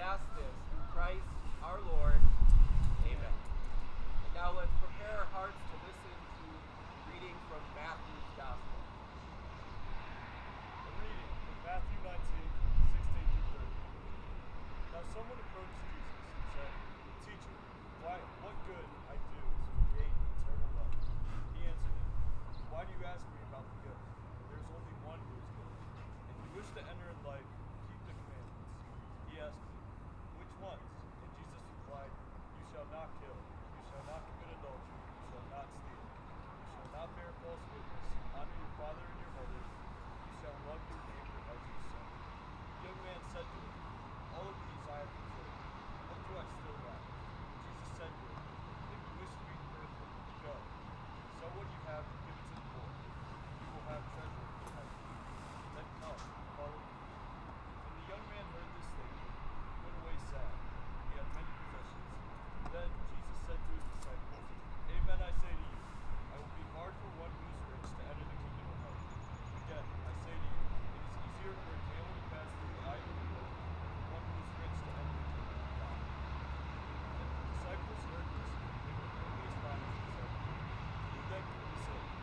ask this through Christ our Lord. Amen. And now let's prepare our hearts to listen to reading from Matthew's Gospel. A reading from Matthew 19:16-30. Now someone approached Jesus and said, "Teacher, what good I do to gain eternal life?" He answered him, "Why do you ask me about the good? There is only one who is good. If you wish to enter in life, keep the commandments." He asked him, "Which ones?" And Jesus replied, "You shall not kill. You shall not commit adultery. You shall not steal. You shall not bear false witness. Honor your father and your mother. You shall love your neighbor as yourself." The young man said to him, "All of these I have observed. What do I still lack?" Jesus said to him, "If you wish to be perfect, go. Sell what you have and give it to the poor. You will have treasure in heaven. Then come, follow me." When the young man heard this statement, he went away sad. He had many possessions. Then Jesus said to his disciples, "Amen, I say to you, it will be hard for one who is rich to enter the kingdom of heaven. Again, I say to you, it is easier for a camel to pass through the eye of a needle than for one who is rich to enter the kingdom of God." And the disciples heard this, and they were greatly astonished and said, "Who then can be saved?"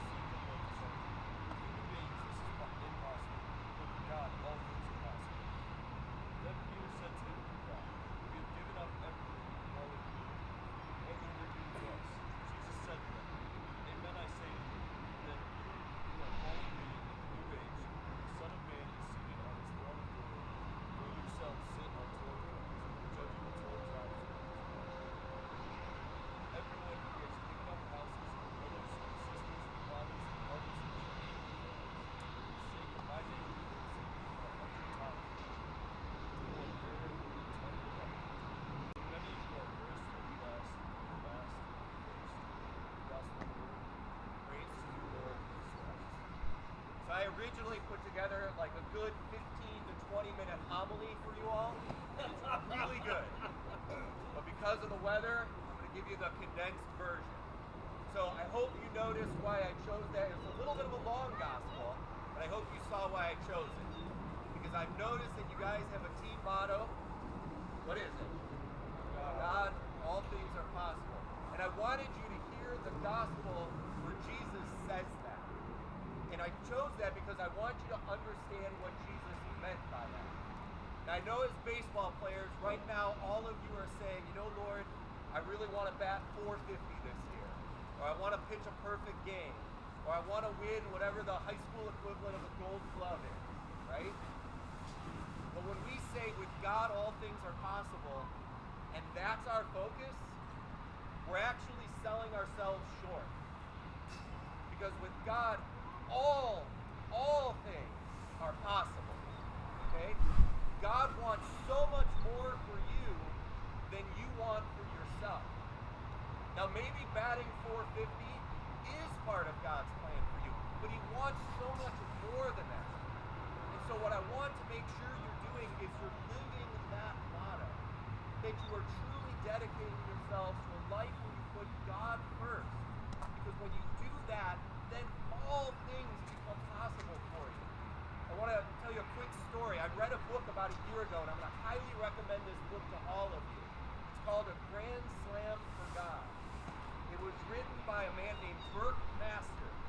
Jesus looked at them and said, "For human beings this is impossible, but with God all things are possible." Then Peter said to him in reply, "We have given up everything and followed you. What will bring you to us?" Jesus said to them, "Amen, I say to you, that you are following me in the new age, when the Son of Man is seated on his throne of glory. You yourselves sit on 12 thrones, judging the 12 tribes of Israel. Everyone who has given up houses, brothers, sisters, fathers, and mothers, and children, for the sake of my name, will receive 100 times more. They will inherit eternal life. But many who are first will be last, and the last will be first." The gospel of the Lord. Praise to you, Lord Jesus Christ. So I originally put together like a good 15 to 20 minute homily for you all. It's really good. But because of the weather, I'm going to give you the condensed version. So I hope you noticed why I chose that. It's a little bit of a long gospel, but I hope you saw why I chose it. Because I've noticed that you guys have a team motto. What is it? God, all things are possible. And I wanted you to hear the gospel where Jesus says that. And I chose that because I want you to understand what Jesus meant by that. Now I know as baseball players, right now all of you are saying, "You know, Lord, I really want to bat 450 this year. Or I want to pitch a perfect game. Or I want to win whatever the high school equivalent of a gold glove is," right? But when we say with God all things are possible, and that's our focus, we're actually selling ourselves short. Because with God, all things are possible. Okay? God wants so much more for you than you want for yourself. Now maybe batting 450 is part of God's plan for you, but he wants so much more than that. And so what I want to make sure you're doing is you're living that motto. That you are truly dedicating yourselves to a life where you put God first. Because when you do that, then all things become possible for you. I want to tell you a quick story. I read a book about a year ago, and I'm going to highly recommend this book to all of you. It's called A Grand Slam for God. It was written by a man named Burke Masters.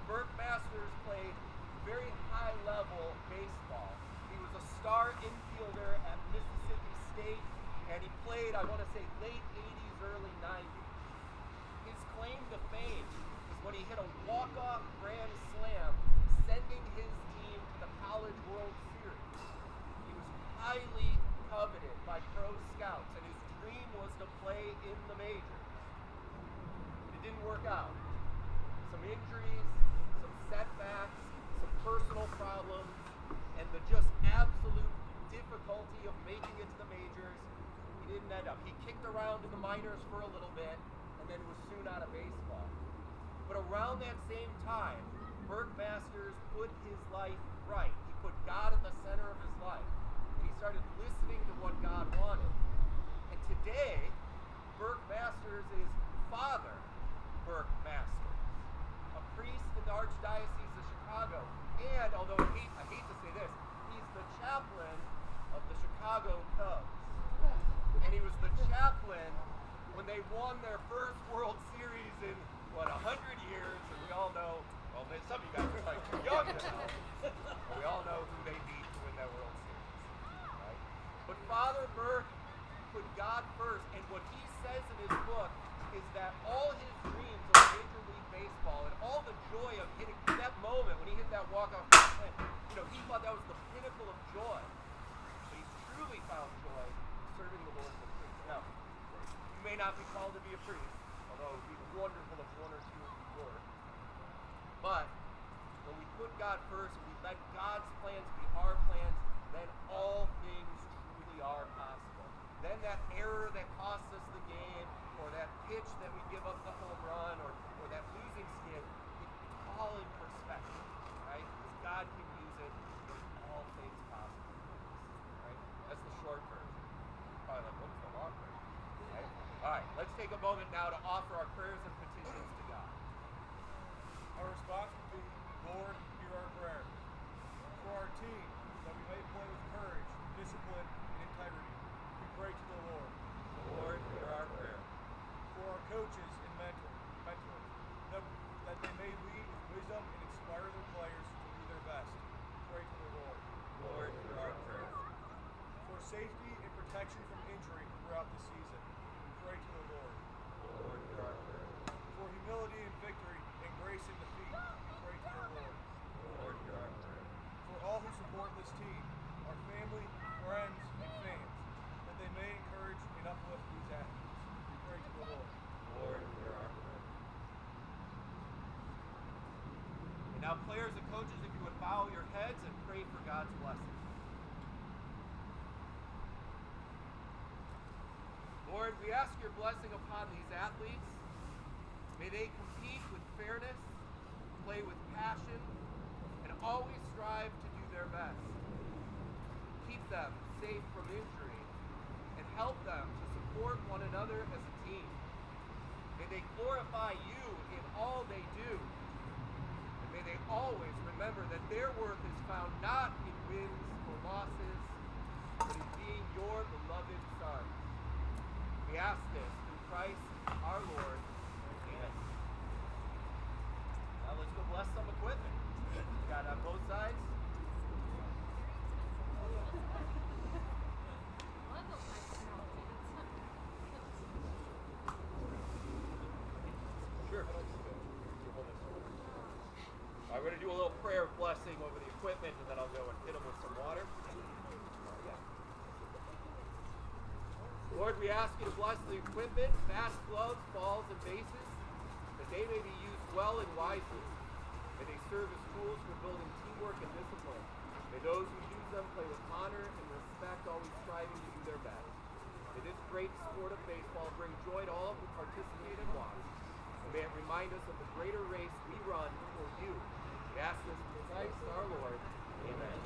Burke Masters played very high-level baseball. He was a star infielder at Mississippi State, and he played, I want to say, late 80s, early 90s. His claim to fame was when he hit a walk-off grand slam, sending his team to the College World Series. He was highly coveted by pro scouts, and his dream was to play in the majors. It didn't work out. Some injuries, some setbacks, some personal problems, and the just absolute difficulty of making it to the majors. He didn't end up. He kicked around in the minors for a little bit, and then was soon out of baseball. But around that same time, Burke Masters put his life right. He put God at the center of his life. And he started listening to what God wanted. And today, Burke Masters is Father Burke Masters, a priest in the Archdiocese of Chicago. And although I hate to say this, he's the chaplain of the Chicago Chicago Cubs. And he was the chaplain when they won their first World Series in, 100 years. And we all know, well, some of you guys are like too young to know. But we all know who they beat to win that World Series. Right? But Father Burke put God first. And what he says in his book is that all his dreams of Major League Baseball and all the joy of hitting that moment when he hit that walk-off home run, he thought that was the pinnacle of joy. But he's truly found joy serving the Lord as a priest. Now, you may not be called to be a priest, although it would be wonderful if one or two of you were. But when we put God first, we let God's plans be our plans, then all things truly are possible. Then that error that costs us the game, or that pitch that we give up the home run, or that losing skid, it's all in perspective, right? Because God can use it in all things possible, right? That's the short version. Probably like, what's the long version? Right? All right, let's take a moment now to offer our prayers and petitions to God. Our response would be, Lord, hear our prayer. For our team, that we may play with courage, discipline, and integrity, we pray to the Lord. Lord, hear our prayer. For our coaches and mentors, that they may lead with wisdom and inspire their players to do their best, we pray to the Lord. Lord, hear our prayer. For safety and protection from injury throughout the season, we pray to the Lord. Lord, hear our prayer. For humility and victory and grace in defeat, we pray to the Lord. Lord, hear our prayer. For all who support this team, our family, friends, and fans, that they may encourage and uplift these athletes, we pray to the Lord. Lord, hear our prayer. And now, players and coaches, if you would bow your heads and pray for God's blessing. Lord, we ask your blessing upon these athletes. May they compete with fairness, play with passion, and always strive to do their best. Keep them safe from injury and help them to support one another as a team. May they glorify you in all they do. And may they always remember that their worth is found not in wins or losses, but in being your beloved sons. We ask this through Christ our Lord. Amen. Now let's go bless some equipment. Got on both sides. Sure. All right, we're going to do a little prayer of blessing over the equipment, and then I'll go and hit them with some water. Lord, we ask you to bless the equipment, bats, gloves, balls, and bases, that they may be used well and wisely. May they serve as tools for building teamwork and discipline. May those who use them play with honor and respect, always striving to do their best. May this great sport of baseball bring joy to all who participate and watch. And may it remind us of the greater race we run for you. We ask this through Christ our Lord. Amen.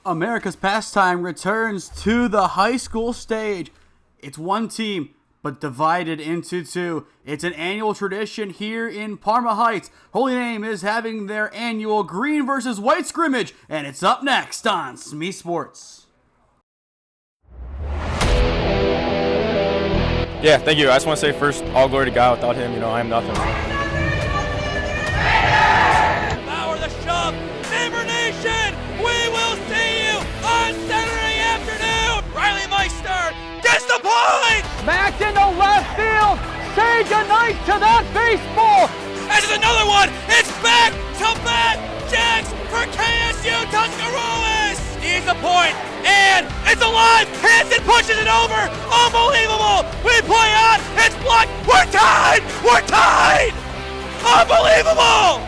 America's pastime returns to the high school stage. It's one team, but divided into two. It's an annual tradition here in Parma Heights. Holy Name is having their annual Green Vs White Scrimmage, and it's up next on SmeeSports. Yeah, thank you. I just want to say first, all glory to God. Without him, I am nothing. Power the shove, Neighbor Nation. We will see you on Saturday afternoon. Riley Meister gets the point. Back into left field. Say goodnight to that baseball. This is another one. It's back to back jacks for KSU Tuscarawas. Needs a point, and it's alive. Hanson pushes it over. Unbelievable. We play on. It's blocked. We're tied. We're tied. Unbelievable.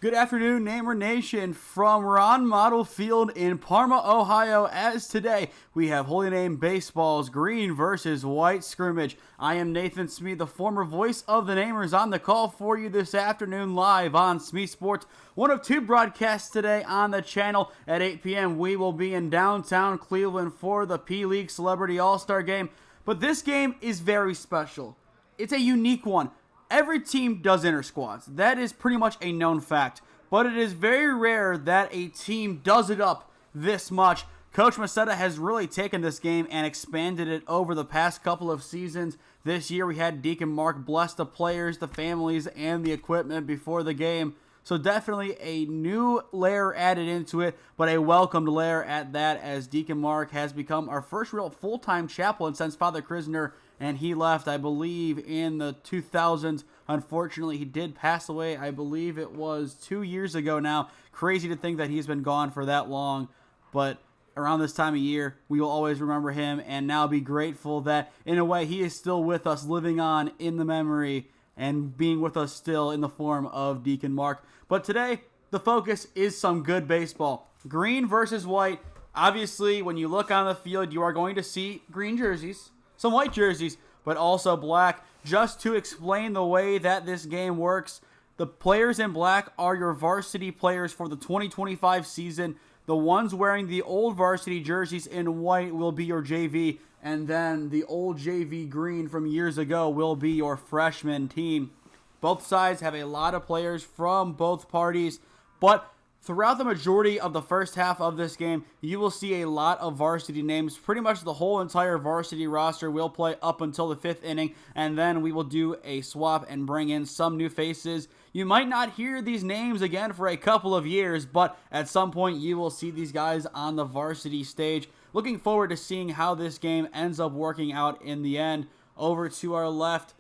Good afternoon, Namer Nation, from Ron Model Field in Parma, Ohio, as today we have Holy Name Baseball's Green vs. White Scrimmage. I am Nathan Smee, the former voice of the Namers, on the call for you this afternoon live on SmeeSports. One of two broadcasts today on the channel. At 8 p.m. we will be in downtown Cleveland for the P-League Celebrity All-Star Game. But this game is very special. It's a unique one. Every team does inter-squads. That is pretty much a known fact. But it is very rare that a team does it up this much. Coach Maceda has really taken this game and expanded it over the past couple of seasons. This year we had Deacon Mark bless the players, the families, and the equipment before the game. So definitely a new layer added into it, but a welcomed layer at that, as Deacon Mark has become our first real full-time chaplain since Father Krisner, and he left, I believe, in the 2000s. Unfortunately, he did pass away. I believe it was 2 years ago now. Crazy to think that he's been gone for that long, but around this time of year, we will always remember him and now be grateful that, in a way, he is still with us, living on in the memory and being with us still in the form of Deacon Mark. But today, the focus is some good baseball. Green versus white. Obviously, when you look on the field, you are going to see green jerseys, some white jerseys, but also black. Just to explain the way that this game works, the players in black are your varsity players for the 2025 season. The ones wearing the old varsity jerseys in white will be your JV, and then the old JV green from years ago will be your freshman team. Both sides have a lot of players from both parties, but throughout the majority of the first half of this game, you will see a lot of varsity names. Pretty much the whole entire varsity roster will play up until the 5th inning, and then we will do a swap and bring in some new faces. You might not hear these names again for a couple of years, but at some point you will see these guys on the varsity stage. Looking forward to seeing how this game ends up working out in the end. Over to our left,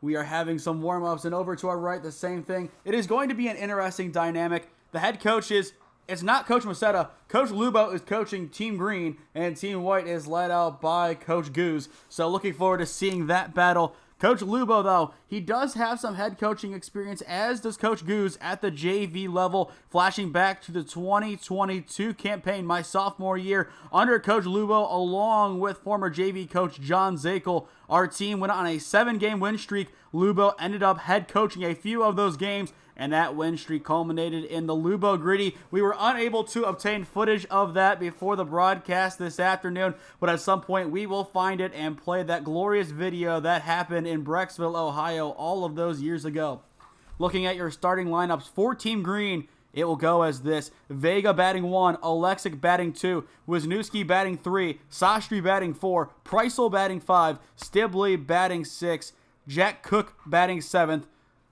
we are having some warm-ups, and over to our right, the same thing. It is going to be an interesting dynamic. The head coaches, it's not Coach Maceda. Coach Lubo is coaching Team Green, and Team White is led out by Coach Goose. So looking forward to seeing that battle. Coach Lubo, though, he does have some head coaching experience, as does Coach Goose at the JV level, flashing back to the 2022 campaign, my sophomore year, under Coach Lubo, along with former JV coach John Zakel. Our team went on a 7-game win streak. Lubo ended up head coaching a few of those games, and that win streak culminated in the Lubo Gritty. We were unable to obtain footage of that before the broadcast this afternoon, but at some point we will find it and play that glorious video that happened in Brecksville, Ohio, all of those years ago. Looking at your starting lineups for Team Green, it will go as this: Vega batting 1, Alexic batting 2, Wisniewski batting 3, Sastry batting 4, Preisel batting 5, Stibley batting 6, Jack Cook batting 7th,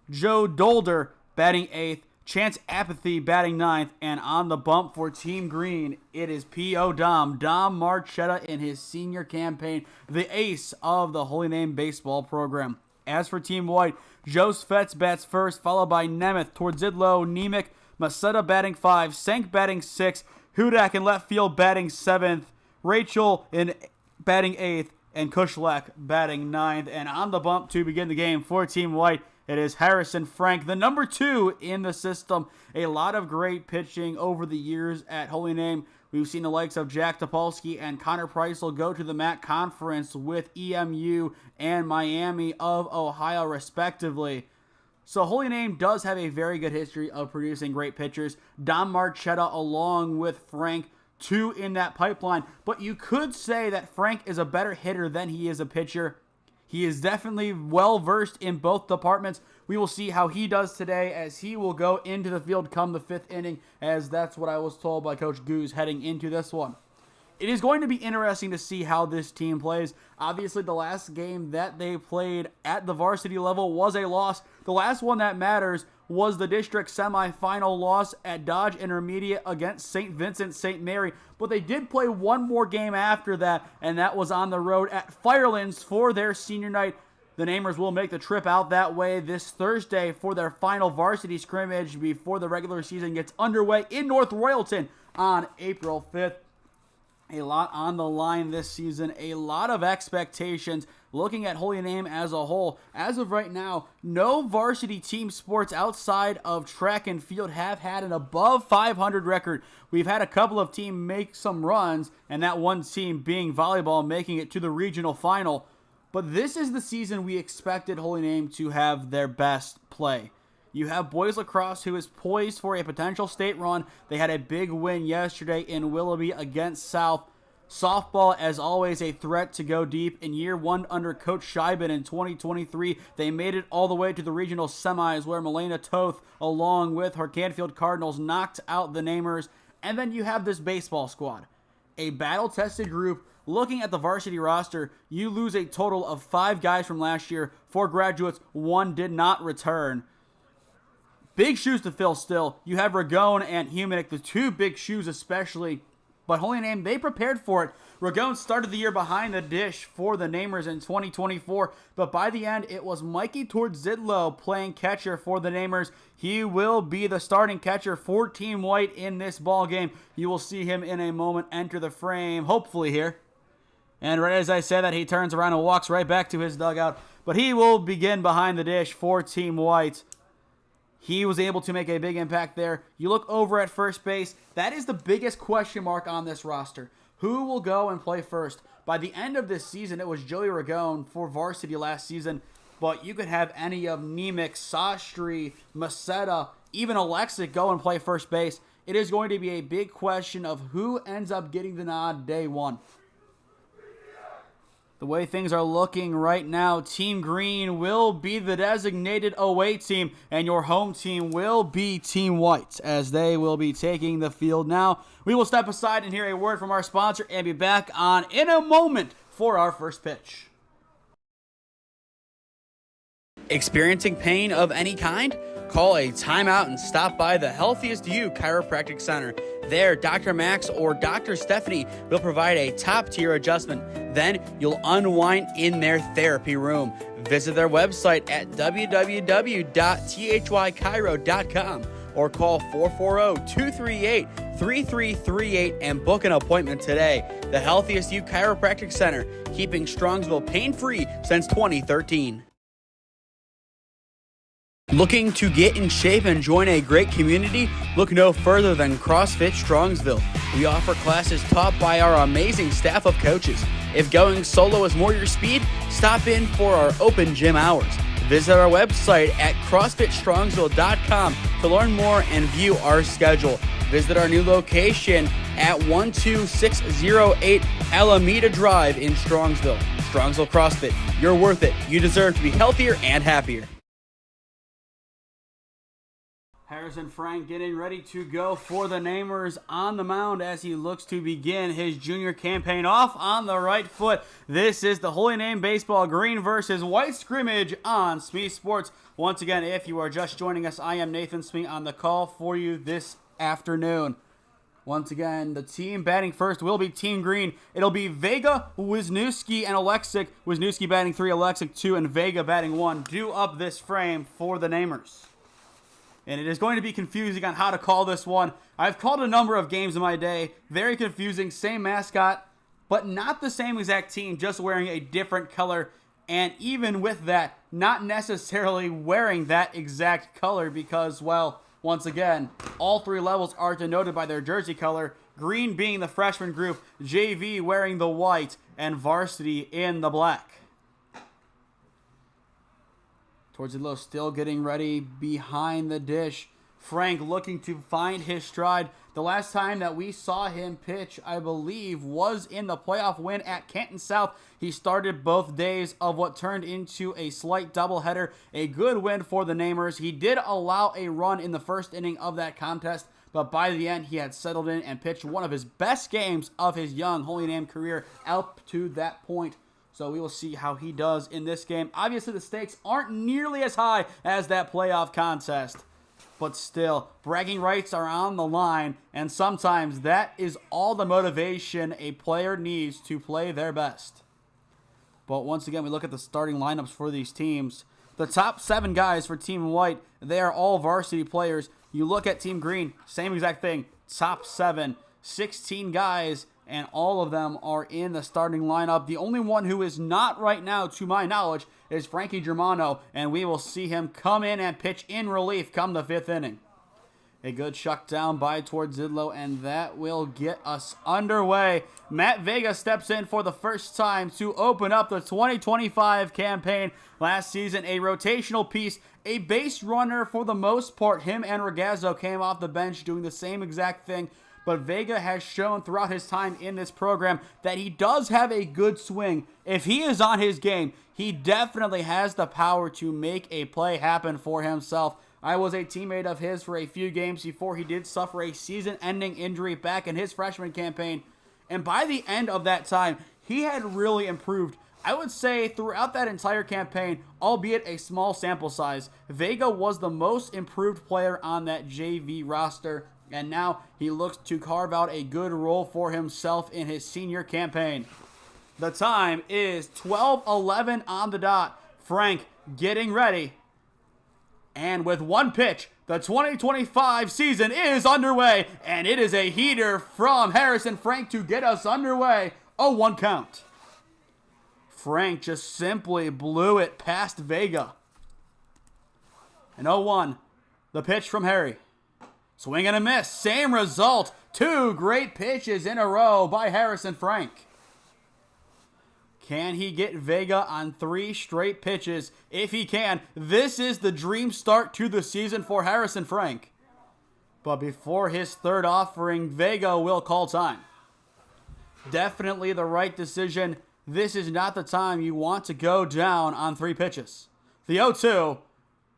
Joe Dolder batting 8th, Chance Apathy batting 9th, and on the bump for Team Green, it is P.O. Dom Marchetta in his senior campaign, the ace of the Holy Name baseball program. As for Team White, Joe Svets bats first, followed by Nemeth, Tordzidlo, Nemec, Maceda batting 5, Senk batting 6, Hudak in left field batting 7th, Rachel in batting 8th, and Kushlak batting 9th. And on the bump to begin the game for Team White, it is Harrison Frank, the number 2 in the system. A lot of great pitching over the years at Holy Name. We've seen the likes of Jack Topolsky and Connor Preisel go to the MAC conference with EMU and Miami of Ohio, respectively. So Holy Name does have a very good history of producing great pitchers. Dom Marchetta along with Frank, 2 in that pipeline. But you could say that Frank is a better hitter than he is a pitcher. He is definitely well-versed in both departments. We will see how he does today, as he will go into the field come the 5th inning, as that's what I was told by Coach Goose heading into this one. it is going to be interesting to see how this team plays. Obviously, the last game that they played at the varsity level was a loss. The last one that matters was the district semifinal loss at Dodge Intermediate against St. Vincent St. Mary. But they did play one more game after that, and that was on the road at Firelands for their senior night. The Namers will make the trip out that way this Thursday for their final varsity scrimmage before the regular season gets underway in North Royalton on April 5th. A lot on the line this season, a lot of expectations. Looking at Holy Name as a whole, as of right now, no varsity team sports outside of track and field have had an above 500 record. We've had a couple of teams make some runs, and that one team being volleyball making it to the regional final. But this is the season we expected Holy Name to have their best play. You have boys lacrosse, who is poised for a potential state run. They had a big win yesterday in Willoughby against South. Softball, as always, a threat to go deep. In year one under Coach Scheiben in 2023, they made it all the way to the regional semis, where Milena Toth, along with her Canfield Cardinals, knocked out the Namers. And then you have this baseball squad, a battle-tested group. Looking at the varsity roster, you lose a total of 5 guys from last year. 4 graduates, 1 did not return. Big shoes to fill still. You have Ragone and Humanic, the 2 big shoes especially. But Holy Name, they prepared for it. Ragone started the year behind the dish for the Namers in 2024. But by the end, it was Mikey Tordzidlo playing catcher for the Namers. He will be the starting catcher for Team White in this ball game. You will see him in a moment enter the frame, hopefully here. And right as I said that, he turns around and walks right back to his dugout. But he will begin behind the dish for Team White. He was able to make a big impact there. You look over at first base. That is the biggest question mark on this roster. Who will go and play first? By the end of this season, it was Joey Ragone for varsity last season. But you could have any of Nemec, Sastry, Macetta, even Alexic go and play first base. It is going to be a big question of who ends up getting the nod day one. The way things are looking right now, Team Green will be the designated away team, and your home team will be Team White, as they will be taking the field now. We will step aside and hear a word from our sponsor and be back on in a moment for our first pitch. Experiencing pain of any kind? Call a timeout and stop by the Healthiest You Chiropractic Center. There, Dr. Max or Dr. Stephanie will provide a top-tier adjustment. Then you'll unwind in their therapy room. Visit their website at www.thychiro.com or call 440-238-3338 and book an appointment today. The Healthiest You Chiropractic Center, keeping Strongsville pain-free since 2013. Looking to get in shape and join a great community? Look no further than CrossFit Strongsville. We offer classes taught by our amazing staff of coaches. If going solo is more your speed, stop in for our open gym hours. Visit our website at CrossFitStrongsville.com to learn more and view our schedule. Visit our new location at 12608 Alameda Drive in Strongsville. Strongsville CrossFit, you're worth it. You deserve to be healthier and happier. Harrison Frank getting ready to go for the Namers on the mound as he looks to begin his junior campaign off on the right foot. This is the Holy Name Baseball Green vs. White Scrimmage on SmeeSports. Once again, if you are just joining us, I am Nathan Smee on the call for you this afternoon. Once again, the team batting first will be Team Green. It'll be Vega, Wisniewski, and Alexic. Wisniewski batting 3, Alexic 2, and Vega batting 1. Due up this frame for the Namers. And it is going to be confusing on how to call this one. I've called a number of games in my day. Very confusing. Same mascot, but not the same exact team, just wearing a different color. And even with that, not necessarily wearing that exact color because, well, once again, all 3 levels are denoted by their jersey color. Green being the freshman group, JV wearing the white, and varsity in the black. Tordzidlo still getting ready behind the dish. Frank looking to find his stride. The last time that we saw him pitch, I believe, was in the playoff win at Canton South. He started both days of what turned into a slight doubleheader. A good win for the Namers. He did allow a run in the first inning of that contest, but by the end, he had settled in and pitched one of his best games of his young Holy Name career up to that point. So we will see how he does in this game. Obviously, the stakes aren't nearly as high as that playoff contest, but still, bragging rights are on the line, and sometimes that is all the motivation a player needs to play their best. But once again, we look at the starting lineups for these teams. The top 7 guys for Team White, they are all varsity players. You look at Team Green, same exact thing. Top 7, 16 guys, and all of them are in the starting lineup. The only one who is not right now, to my knowledge, is Frankie Germano, and we will see him come in and pitch in relief come the 5th inning. A good shuck down by towards Zidlow, and that will get us underway. Matt Vega steps in for the first time to open up the 2025 campaign. Last season, a rotational piece, a base runner for the most part. Him and Ragazzo came off the bench doing the same exact thing. But Vega has shown throughout his time in this program that he does have a good swing. If he is on his game, he definitely has the power to make a play happen for himself. I was a teammate of his for a few games before he did suffer a season-ending injury back in his freshman campaign. And by the end of that time, he had really improved. I would say throughout that entire campaign, albeit a small sample size, Vega was the most improved player on that JV roster. And now he looks to carve out a good role for himself in his senior campaign. The time is 12:11 on the dot. Frank getting ready. And with one pitch, the 2025 season is underway. And it is a heater from Harrison Frank to get us underway. A 1 count. Frank just simply blew it past Vega. And 0-1. The pitch from Harry. Swing and a miss. Same result. 2 great pitches in a row by Harrison Frank. Can he get Vega on 3 straight pitches? If he can, this is the dream start to the season for Harrison Frank. But before his 3rd offering, Vega will call time. Definitely the right decision. This is not the time you want to go down on 3 pitches. The 0-2.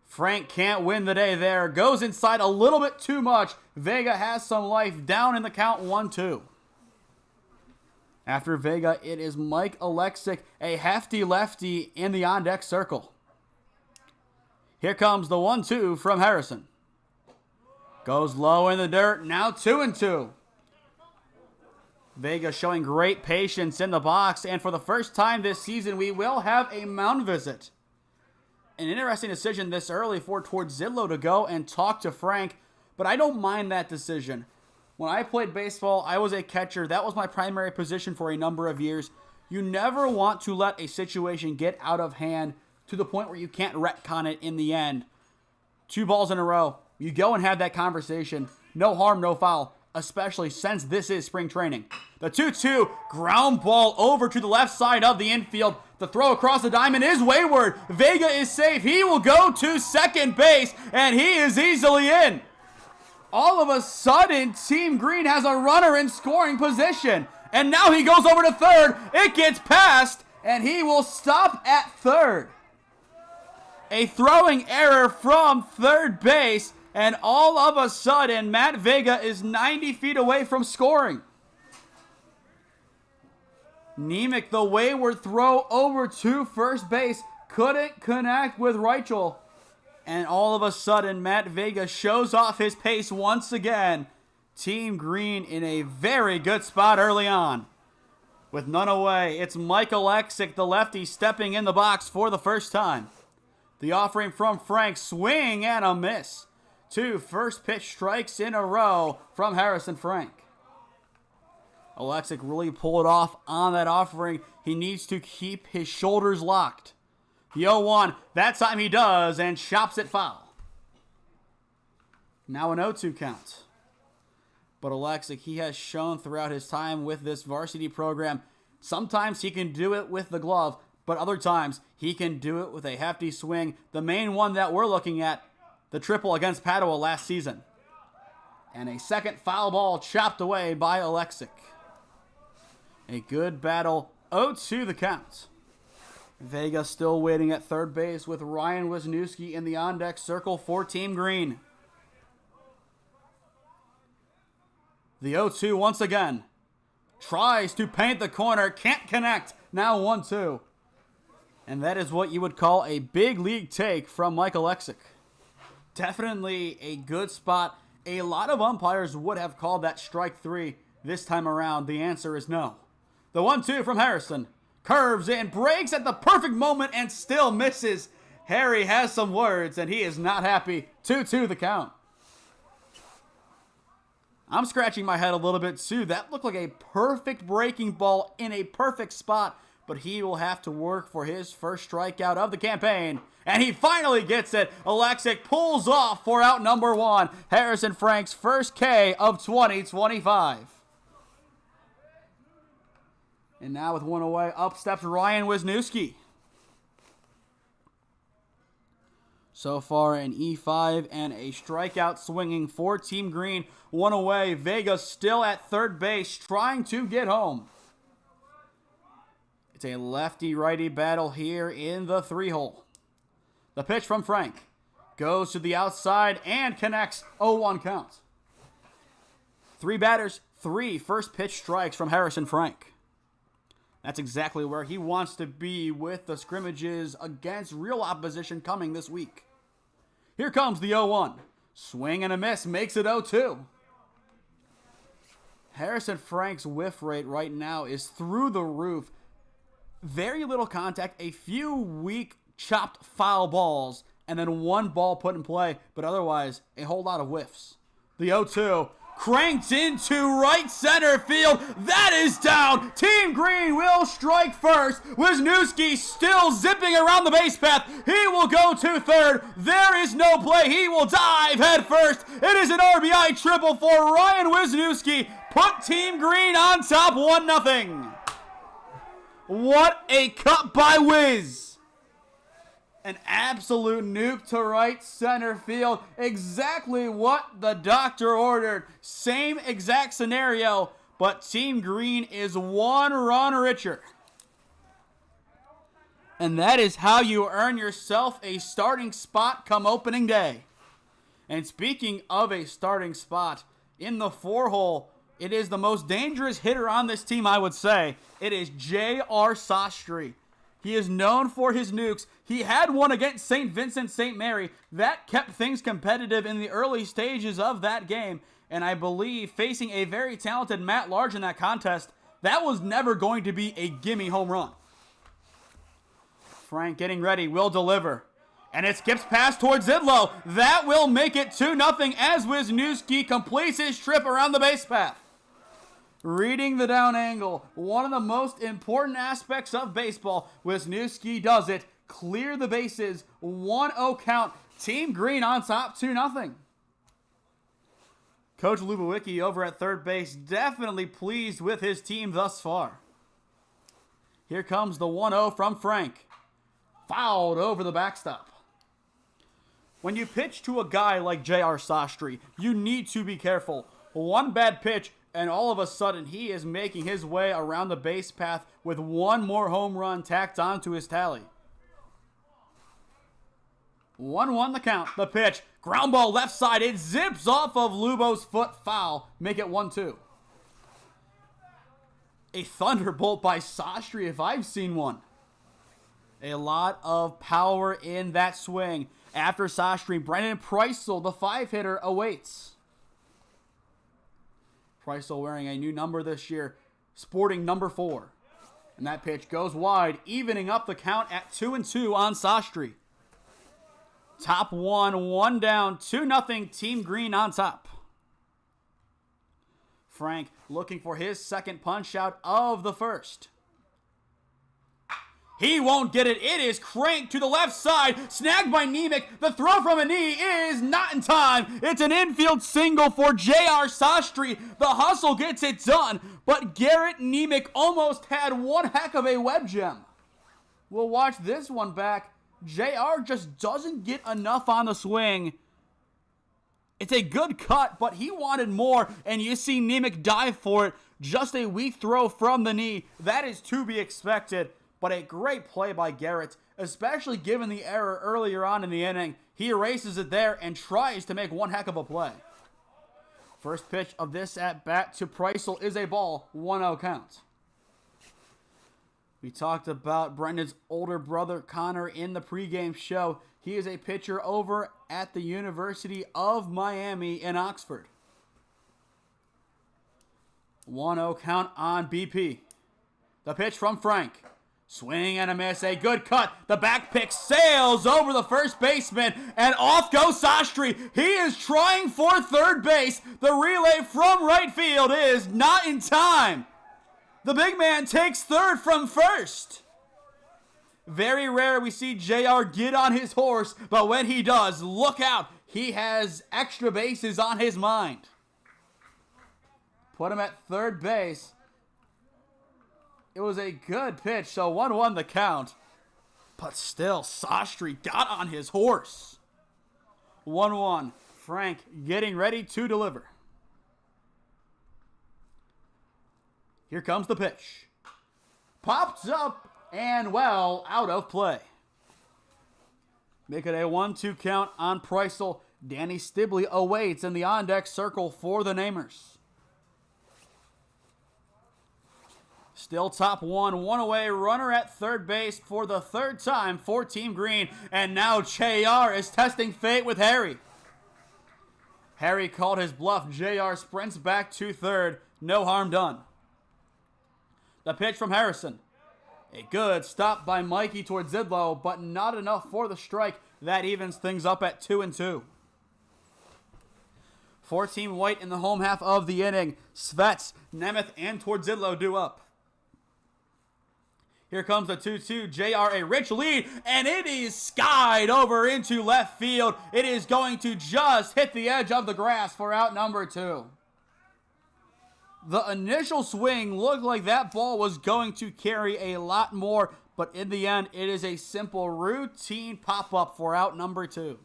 Frank can't win the day there. Goes inside a little bit too much. Vega has some life. Down in the count 1-2. After Vega, it is Mike Alexic, a hefty lefty in the on-deck circle. Here comes the 1-2 from Harrison. Goes low in the dirt. Now 2-2. Vega showing great patience in the box. And for the first time this season, we will have a mound visit. An interesting decision this early for towards Zidlow to go and talk to Frank, but I don't mind that decision. When I played baseball, I was a catcher. That was my primary position for a number of years. You never want to let a situation get out of hand to the point where you can't retcon it in the end. 2 balls in a row. You go and have that conversation. No harm, no foul, especially since this is spring training. The 2-2 ground ball over to the left side of the infield. The throw across the diamond is wayward. Vega is safe. He will go to second base, and he is easily in. All of a sudden, Team Green has a runner in scoring position. And now he goes over to 3rd. It gets past, and he will stop at 3rd. A throwing error from 3rd base, and all of a sudden, Matt Vega is 90 feet away from scoring. Nemec, the wayward throw over to first base, couldn't connect with Reichel. And all of a sudden, Matt Vega shows off his pace once again. Team Green in a very good spot early on. With none away, it's Mike Alexic, the lefty, stepping in the box for the first time. The offering from Frank, swing and a miss. 2 first pitch strikes in a row from Harrison Frank. Alexic really pulled off on that offering. He needs to keep his shoulders locked. The 0-1, that time he does, and chops it foul. Now an 0-2 count. But Alexic, he has shown throughout his time with this varsity program, sometimes he can do it with the glove, but other times he can do it with a hefty swing. The main one that we're looking at, the triple against Padua last season. And a second foul ball chopped away by Alexic. A good battle, 0-2 the count. Vega still waiting at third base with Ryan Wisniewski in the on-deck circle for Team Green. The 0-2 once again. Tries to paint the corner, can't connect. Now 1-2. And that is what you would call a big league take from Mike Alexic. Definitely a good spot. A lot of umpires would have called that strike 3 this time around. The answer is no. The 1-2 from Harrison. Curves in, breaks at the perfect moment, and still misses. Harry has some words, and he is not happy. 2-2 the count. I'm scratching my head a little bit too. That looked like a perfect breaking ball in a perfect spot, but he will have to work for his first strikeout of the campaign. And he finally gets it. Alexic pulls off for out number 1. Harrison Frank's first K of 2025. And now with one away, up steps Ryan Wisniewski. So far an E5 and a strikeout swinging for Team Green. One away. Vega still at third base trying to get home. It's a lefty-righty battle here in the 3-hole. The pitch from Frank goes to the outside and connects. 0-1 count. 3 batters, 3 first pitch strikes from Harrison Frank. That's exactly where he wants to be with the scrimmages against real opposition coming this week. Here comes the 0-1. Swing and a miss makes it 0-2. Harrison Frank's whiff rate right now is through the roof. Very little contact, a few weak chopped foul balls, and then 1 ball put in play, but otherwise a whole lot of whiffs. The 0-2. Cranked into right center field. That is down. Team Green will strike first. Wisniewski still zipping around the base path. He will go to third. There is no play. He will dive head first. It is an RBI triple for Ryan Wisniewski. Put Team Green on top 1-0. What a cut by Wiz. An absolute nuke to right center field. Exactly what the doctor ordered. Same exact scenario, but Team Green is 1 run richer. And that is how you earn yourself a starting spot come opening day. And speaking of a starting spot, in the 4-hole, it is the most dangerous hitter on this team, I would say. It is J.R. Sastry. He is known for his nukes. He had one against St. Vincent St. Mary. That kept things competitive in the early stages of that game. And I believe facing a very talented Matt Large in that contest, that was never going to be a gimme home run. Frank getting ready, will deliver. And it skips past towards Zidlow. That will make it 2-0 as Wisniewski completes his trip around the base path. Reading the down angle, one of the most important aspects of baseball. Wisniewski does it. Clear the bases. 1-0 count. Team Green on top 2-0. Coach Lubowicki over at third base definitely pleased with his team thus far. Here comes the 1-0 from Frank. Fouled over the backstop. When you pitch to a guy like J.R. Sastry, you need to be careful. One bad pitch, and all of a sudden, he is making his way around the base path with 1 more home run tacked onto his tally. 1-1 the count. The pitch. Ground ball left side. It zips off of Lubo's foot. Foul. Make it 1-2. A thunderbolt by Sastry if I've seen one. A lot of power in that swing. After Sastry, Brendan Preissel, the 5-hitter, awaits. Preissel wearing a new number this year, sporting number 4. And that pitch goes wide, evening up the count at 2-2 on Sastry. Top 1 down, 2-0, Team Green on top. Frank looking for his second punch out of the first. He won't get it. It is cranked to the left side. Snagged by Nemec. The throw from a knee is not in time. It's an infield single for J.R. Sastry. The hustle gets it done. But Garrett Nemec almost had one heck of a web gem. We'll watch this one back. J.R. just doesn't get enough on the swing. It's a good cut, but he wanted more. And you see Nemec dive for it. Just a weak throw from the knee. That is to be expected. But a great play by Garrett, especially given the error earlier on in the inning. He erases it there and tries to make one heck of a play. First pitch of this at-bat to Preissel is a ball, 1-0 count. We talked about Brendan's older brother, Connor, in the pregame show. He is a pitcher over at the University of Miami in Oxford. 1-0 count on BP. The pitch from Frank. Swing and a miss, a good cut. The back pick sails over the first baseman, and off goes Sastry. He is trying for third base. The relay from right field is not in time. The big man takes third from first. Very rare we see JR get on his horse, but when he does, look out. He has extra bases on his mind. Put him at third base. It was a good pitch, so 1-1 the count. But still, Sastry got on his horse. 1-1. Frank getting ready to deliver. Here comes the pitch. Pops up and well out of play. Make it a 1-2 count on Preissel. Danny Stibley awaits in the on-deck circle for the Namers. Still top one away, runner at third base for the third time for Team Green. And now JR is testing fate with Harry. Harry called his bluff. JR sprints back to third. No harm done. The pitch from Harrison. A good stop by Mikey towards Zidlow, but not enough for the strike. That evens things up at 2-2. For Team White in the home half of the inning, Svets, Nemeth, and Twardsidlo due up. Here comes the 2-2. JR a rich lead, and it is skied over into left field. It is going to just hit the edge of the grass for out number 2. The initial swing looked like that ball was going to carry a lot more, but in the end, it is a simple routine pop-up for out number 2.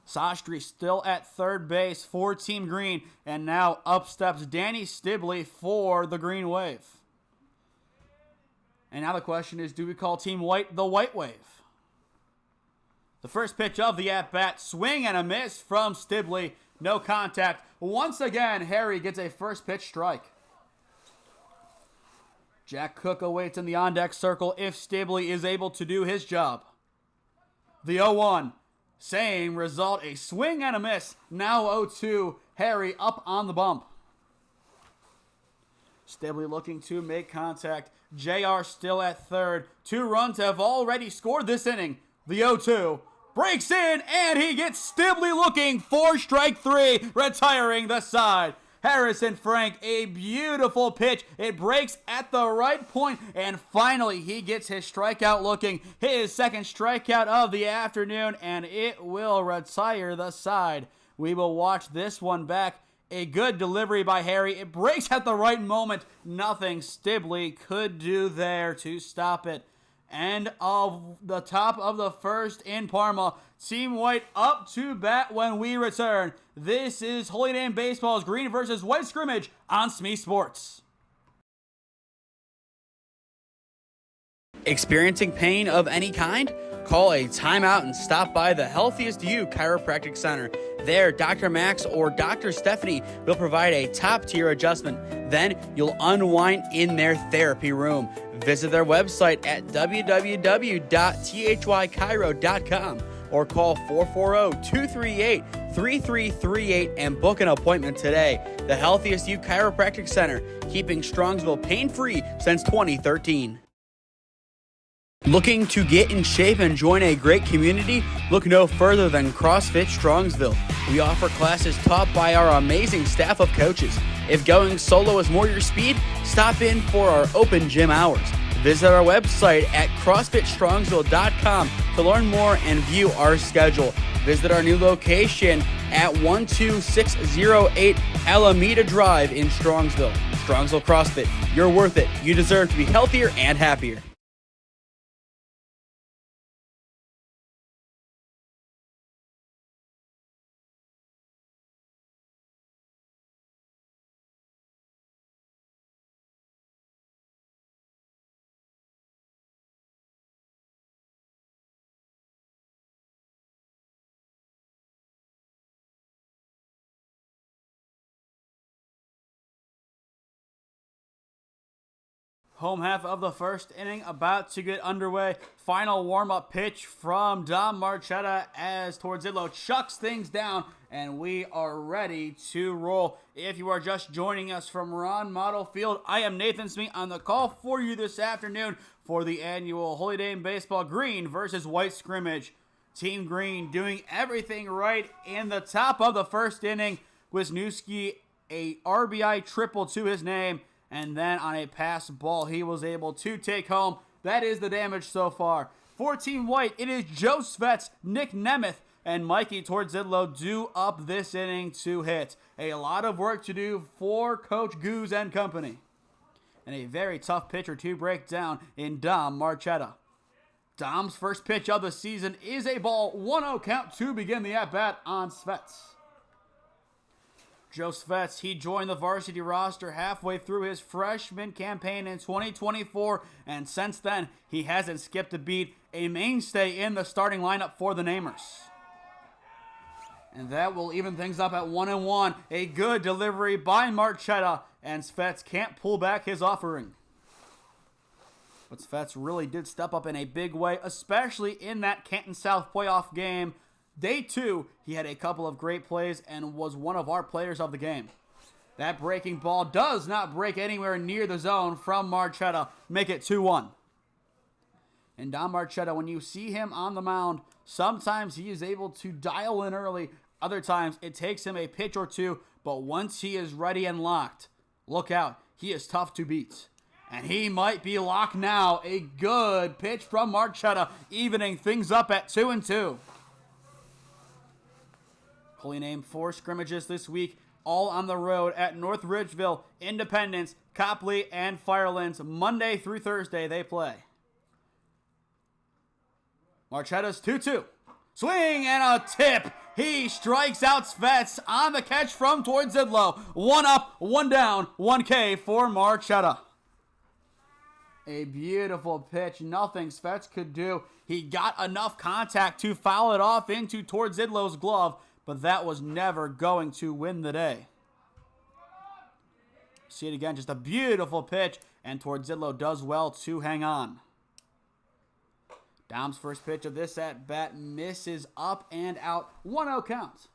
Sastry still at third base for Team Green, and now up steps Danny Stibley for the Green Wave. And now the question is, do we call Team White the White Wave? The first pitch of the at-bat, swing and a miss from Stibley. No contact. Once again, Harry gets a first pitch strike. Jack Cook awaits in the on-deck circle if Stibley is able to do his job. The 0-1. Same result, a swing and a miss. Now 0-2. Harry up on the bump. Stibley looking to make contact. JR still at third. 2 runs have already scored this inning. The 0-2 breaks in, and he gets Stibley looking for strike 3, retiring the side. Harrison Frank, a beautiful pitch. It breaks at the right point, and finally he gets his strikeout looking. His second strikeout of the afternoon, and it will retire the side. We will watch this one back. A good delivery by Harry. It breaks at the right moment. Nothing Stibley could do there to stop it. End of the top of the first in Parma. Team White up to bat when we return. This is Holy Name Baseball's Green vs. White Scrimmage on SmeeSports. Experiencing pain of any kind? Call a timeout and stop by the Healthiest You Chiropractic Center. There, Dr. Max or Dr. Stephanie will provide a top-tier adjustment. Then you'll unwind in their therapy room. Visit their website at www.thychiro.com or call 440-238-3338 and book an appointment today. The Healthiest You Chiropractic Center, keeping Strongsville pain-free since 2013. Looking to get in shape and join a great community? Look no further than CrossFit Strongsville. We offer classes taught by our amazing staff of coaches. If going solo is more your speed, stop in for our open gym hours. Visit our website at CrossFitStrongsville.com to learn more and view our schedule. Visit our new location at 12608 Alameda Drive in Strongsville. Strongsville CrossFit, you're worth it. You deserve to be healthier and happier. Home half of the first inning about to get underway. Final warm-up pitch from Dom Marchetta as Torzillo chucks things down, and we are ready to roll. If you are just joining us from Ron Model Field, I am Nathan Smee on the call for you this afternoon for the annual Holy Name Baseball Green versus White Scrimmage. Team Green doing everything right in the top of the first inning. Wisniewski, a RBI triple to his name, and then on a pass ball, he was able to take home. That is the damage so far. For Team White, it is Joe Svets, Nick Nemeth, and Mikey Torzillo due up this inning to hit. A lot of work to do for Coach Goose and company. And a very tough pitcher to break down in Dom Marchetta. Dom's first pitch of the season is a ball, 1-0 count to begin the at-bat on Svets. Joe Svets, he joined the varsity roster halfway through his freshman campaign in 2024, and since then, he hasn't skipped a beat, a mainstay in the starting lineup for the Namers. And that will even things up at 1-1. A good delivery by Marchetta, and Svets can't pull back his offering. But Svets really did step up in a big way, especially in that Canton South playoff game. Day 2, he had a couple of great plays and was one of our players of the game. That breaking ball does not break anywhere near the zone from Marchetta, make it 2-1. And Dom Marchetta, when you see him on the mound, sometimes he is able to dial in early. Other times it takes him a pitch or two, but once he is ready and locked, look out, he is tough to beat. And he might be locked now. A good pitch from Marchetta, evening things up at 2-2. Holy Name 4 scrimmages this week, all on the road at North Ridgeville, Independence, Copley, and Firelands. Monday through Thursday they play. Marchetta's 2-2. Swing and a tip. He strikes out Svets on the catch from Torzillo. 1 up, 1 down, 1K for Marchetta. A beautiful pitch. Nothing Svets could do. He got enough contact to foul it off into Torzillo's glove, but that was never going to win the day. See it again, just a beautiful pitch, and Torzillo does well to hang on. Dom's first pitch of this at-bat misses up and out. 1-0 count.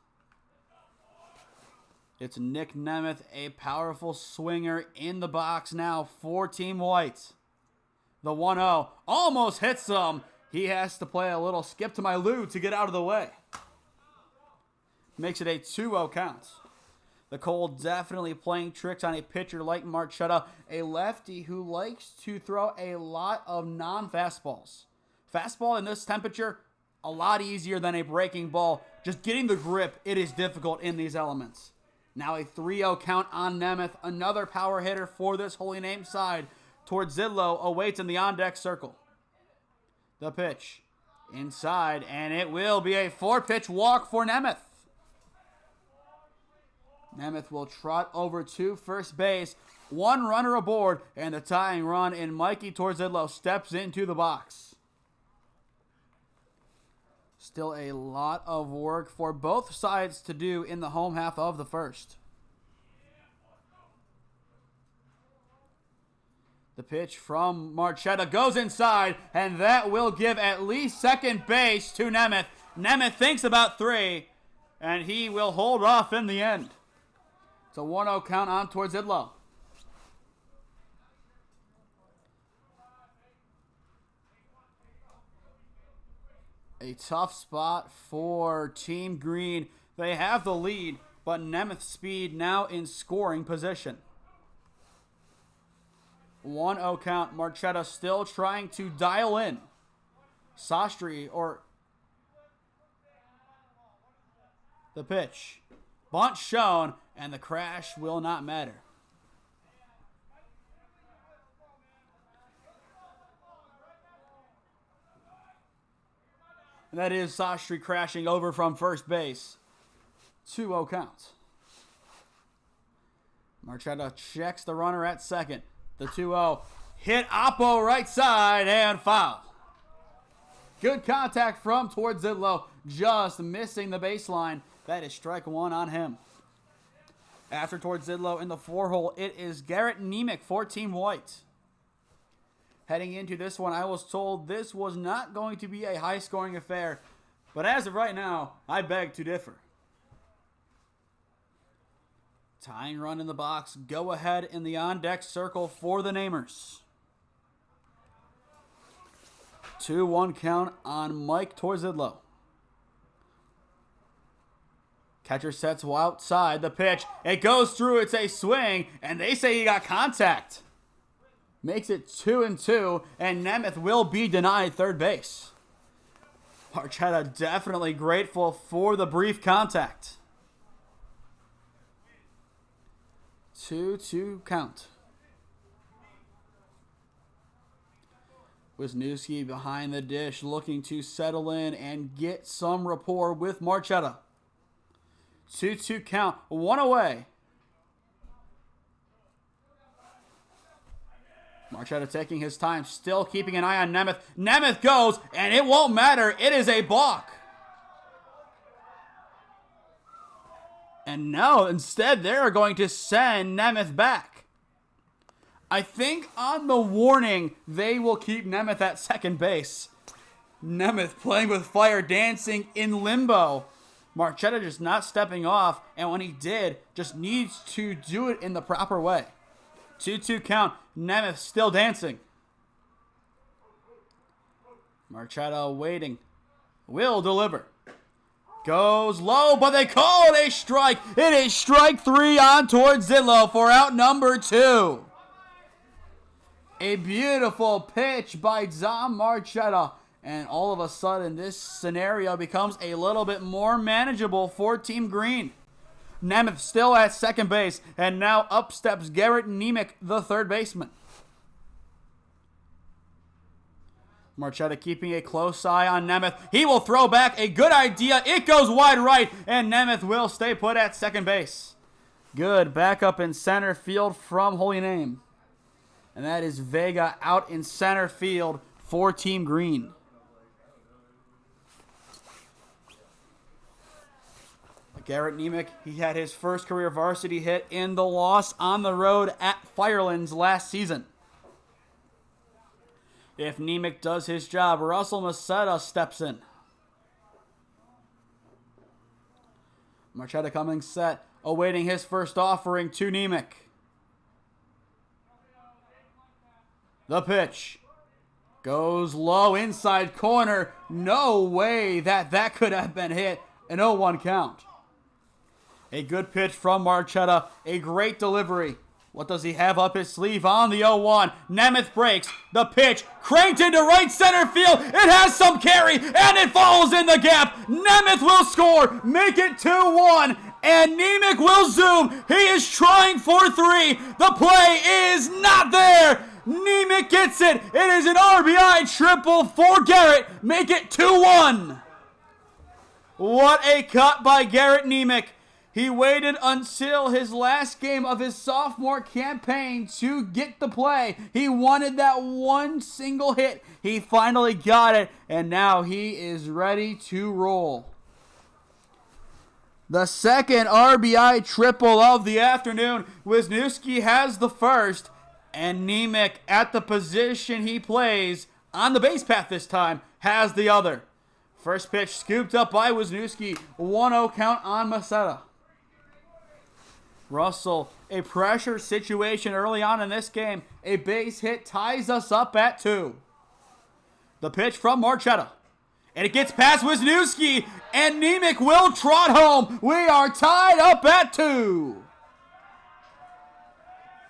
It's Nick Nemeth, a powerful swinger in the box now for Team White. The 1-0 almost hits him. He has to play a little skip to my loo to get out of the way. Makes it a 2-0 count. The Cold definitely playing tricks on a pitcher like Marchetta, a lefty who likes to throw a lot of non-fastballs. Fastball in this temperature, a lot easier than a breaking ball. Just getting the grip, it is difficult in these elements. Now a 3-0 count on Nemeth, another power hitter for this Holy Name side. Torzillo awaits in the on-deck circle. The pitch inside, and it will be a 4-pitch walk for Nemeth. Nemeth will trot over to first base. 1 runner aboard, and the tying run in Mikey Torzillo steps into the box. Still a lot of work for both sides to do in the home half of the first. The pitch from Marchetta goes inside, and that will give at least second base to Nemeth. Nemeth thinks about 3, and he will hold off in the end. It's a 1-0 count on Torzillo. A tough spot for Team Green. They have the lead, but Nemeth's speed now in scoring position. 1-0 count. Marchetta still trying to dial in. Sastry, or the pitch. Bunt shown, and the crash will not matter. And that is Sastry crashing over from first base. 2-0 count. Marchetta checks the runner at second. The 2-0 hit Oppo right side and foul. Good contact from Torzillo, just missing the baseline. That is strike 1 on him. After Torzillo in the 4-hole, it is Garrett Nemec for Team White. Heading into this one, I was told this was not going to be a high-scoring affair, but as of right now, I beg to differ. Tying run in the box, go ahead in the on-deck circle for the Namers. 2-1 count on Mike Torzidlo. Catcher sets outside the pitch. It goes through. It's a swing, and they say he got contact. Makes it 2-2, and Nemeth will be denied third base. Marchetta definitely grateful for the brief contact. 2-2 count. Wisniewski behind the dish, looking to settle in and get some rapport with Marchetta. 2-2 count, one away. Marchetta taking his time, still keeping an eye on Nemeth. Nemeth goes, and it won't matter. It is a balk. And now, instead, they're going to send Nemeth back. I think on the warning, they will keep Nemeth at second base. Nemeth playing with fire, dancing in limbo. Marchetta just not stepping off, and when he did, just needs to do it in the proper way. 2-2 count, Nemeth still dancing. Marchetta waiting. Will deliver. Goes low, but they call it a strike. It is strike 3 on towards Zidlow for out number 2. A beautiful pitch by Dom Marchetta. And all of a sudden, this scenario becomes a little bit more manageable for Team Green. Nemeth still at second base, and now up steps Garrett Nemec, the third baseman. Marchetta keeping a close eye on Nemeth. He will throw back, a good idea. It goes wide right, and Nemeth will stay put at second base. Good backup in center field from Holy Name. And that is Vega out in center field for Team Green. Garrett Nemec, he had his first career varsity hit in the loss on the road at Firelands last season. If Nemec does his job, Russell Maceda steps in. Marchetta coming set, awaiting his first offering to Nemec. The pitch goes low inside corner. No way that could have been hit. An 0-1 count. A good pitch from Marchetta. A great delivery. What does he have up his sleeve on the 0-1? Nemeth breaks. The pitch cranked into right center field. It has some carry, and it falls in the gap. Nemeth will score. Make it 2-1. And Nemec will zoom. He is trying for 3. The play is not there. Nemec gets it. It is an RBI triple for Garrett. Make it 2-1. What a cut by Garrett Nemec. He waited until his last game of his sophomore campaign to get the play. He wanted that one single hit. He finally got it, and now he is ready to roll. The second RBI triple of the afternoon. Wisniewski has the first, and Nemec at the position he plays, on the base path this time, has the other. First pitch scooped up by Wisniewski. 1-0 count on Maceda. Russell, a pressure situation early on in this game. A base hit ties us up at 2. The pitch from Marchetta. And it gets past Wisniewski, and Nemec will trot home. We are tied up at 2.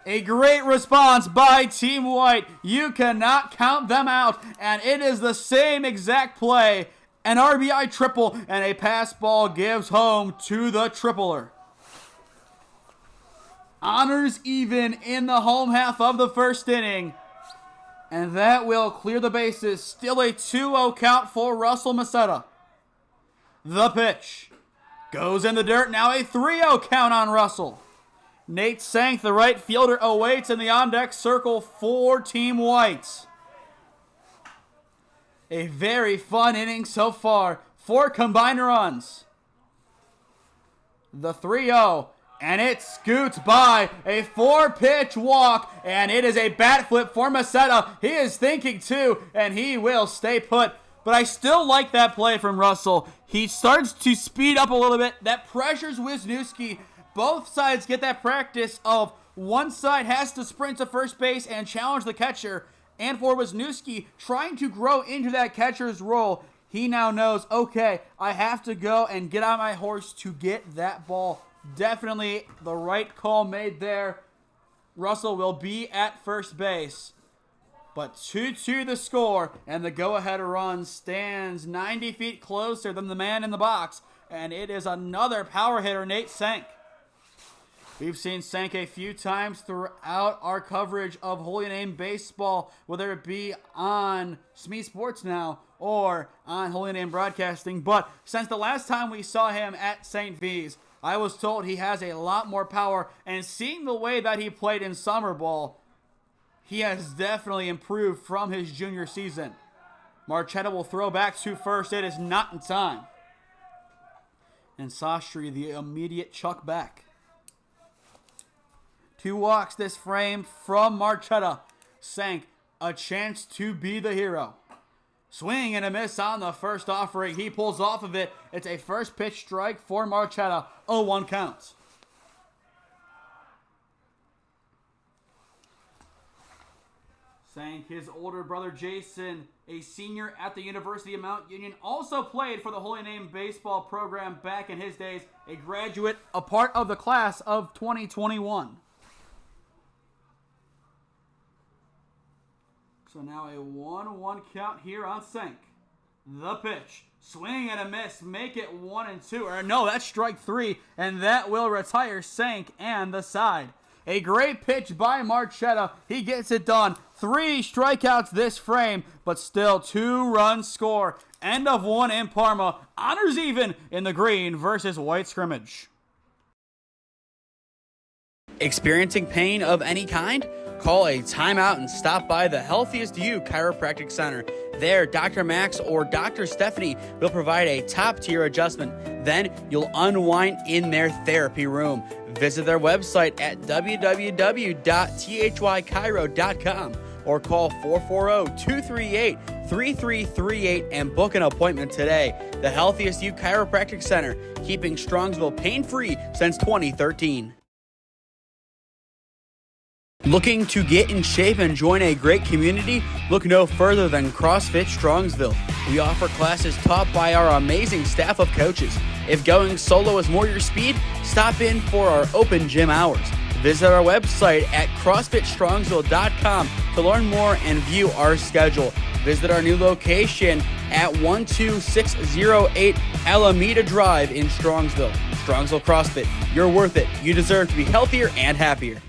A great response by Team White. You cannot count them out, and it is the same exact play. An RBI triple, and a pass ball gives home to the tripler. Honors even in the home half of the first inning. And that will clear the bases. Still a 2-0 count for Russell Maceda. The pitch goes in the dirt. Now a 3-0 count on Russell. Nate Sank, the right fielder, awaits in the on-deck circle for Team White. A very fun inning so far. 4 combined runs. The 3-0. And it scoots by a 4-pitch walk, and it is a bat flip for Maceda. He is thinking too, and he will stay put. But I still like that play from Russell. He starts to speed up a little bit. That pressures Wisniewski. Both sides get that practice of one side has to sprint to first base and challenge the catcher. And for Wisniewski, trying to grow into that catcher's role, he now knows, okay, I have to go and get on my horse to get that ball. Definitely the right call made there. Russell will be at first base. But 2-2 the score, and the go-ahead run stands 90 feet closer than the man in the box, and it is another power hitter, Nate Senk. We've seen Senk a few times throughout our coverage of Holy Name Baseball, whether it be on SmeeSports now or on Holy Name Broadcasting. But since the last time we saw him at St. V's, I was told he has a lot more power, and seeing the way that he played in summer ball, he has definitely improved from his junior season. Marchetta will throw back to first. It is not in time. And Sastry, the immediate chuck back. 2 walks this frame from Marchetta. Senk, a chance to be the hero. Swing and a miss on the first offering. He pulls off of it. It's a first pitch strike for Marchetta. 0-1 count. Senk, his older brother Jason, a senior at the University of Mount Union, also played for the Holy Name baseball program back in his days. A graduate, a part of the class of 2021. So now a 1-1 count here on Senk. The pitch. Swing and a miss. Make it 1-2. Or no, that's strike 3. And that will retire Senk and the side. A great pitch by Marchetta. He gets it done. 3 strikeouts this frame, but still 2-run score. End of 1 in Parma. Honors even in the Green versus White scrimmage. Experiencing pain of any kind? Call a timeout and stop by the Healthiest You Chiropractic Center. There, Dr. Max or Dr. Stephanie will provide a top-tier adjustment. Then you'll unwind in their therapy room. Visit their website at www.thychiro.com or call 440-238-3338 and book an appointment today. The Healthiest You Chiropractic Center, keeping Strongsville pain-free since 2013. Looking to get in shape and join a great community? Look no further than CrossFit Strongsville. We offer classes taught by our amazing staff of coaches. If going solo is more your speed, stop in for our open gym hours. Visit our website at CrossFitStrongsville.com to learn more and view our schedule. Visit our new location at 12608 Alameda Drive in Strongsville. Strongsville CrossFit, you're worth it. You deserve to be healthier and happier.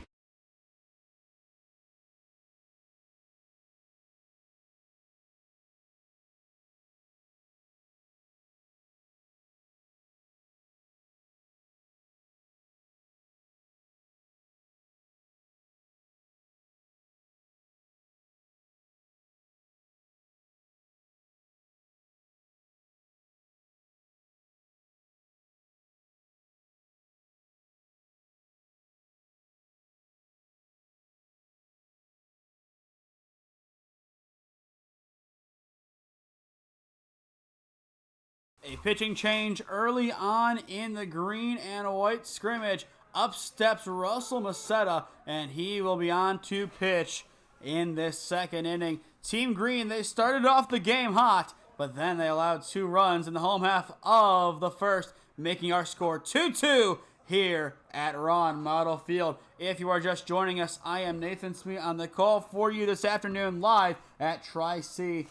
A pitching change early on in the Green and White scrimmage. Up steps Russell Maceda, and he will be on to pitch in this second inning. Team Green, they started off the game hot, but then they allowed 2 runs in the home half of the first, making our score 2-2 here at Ron Model Field. If you are just joining us, I am Nathan Smee on the call for you this afternoon live at Tri-C.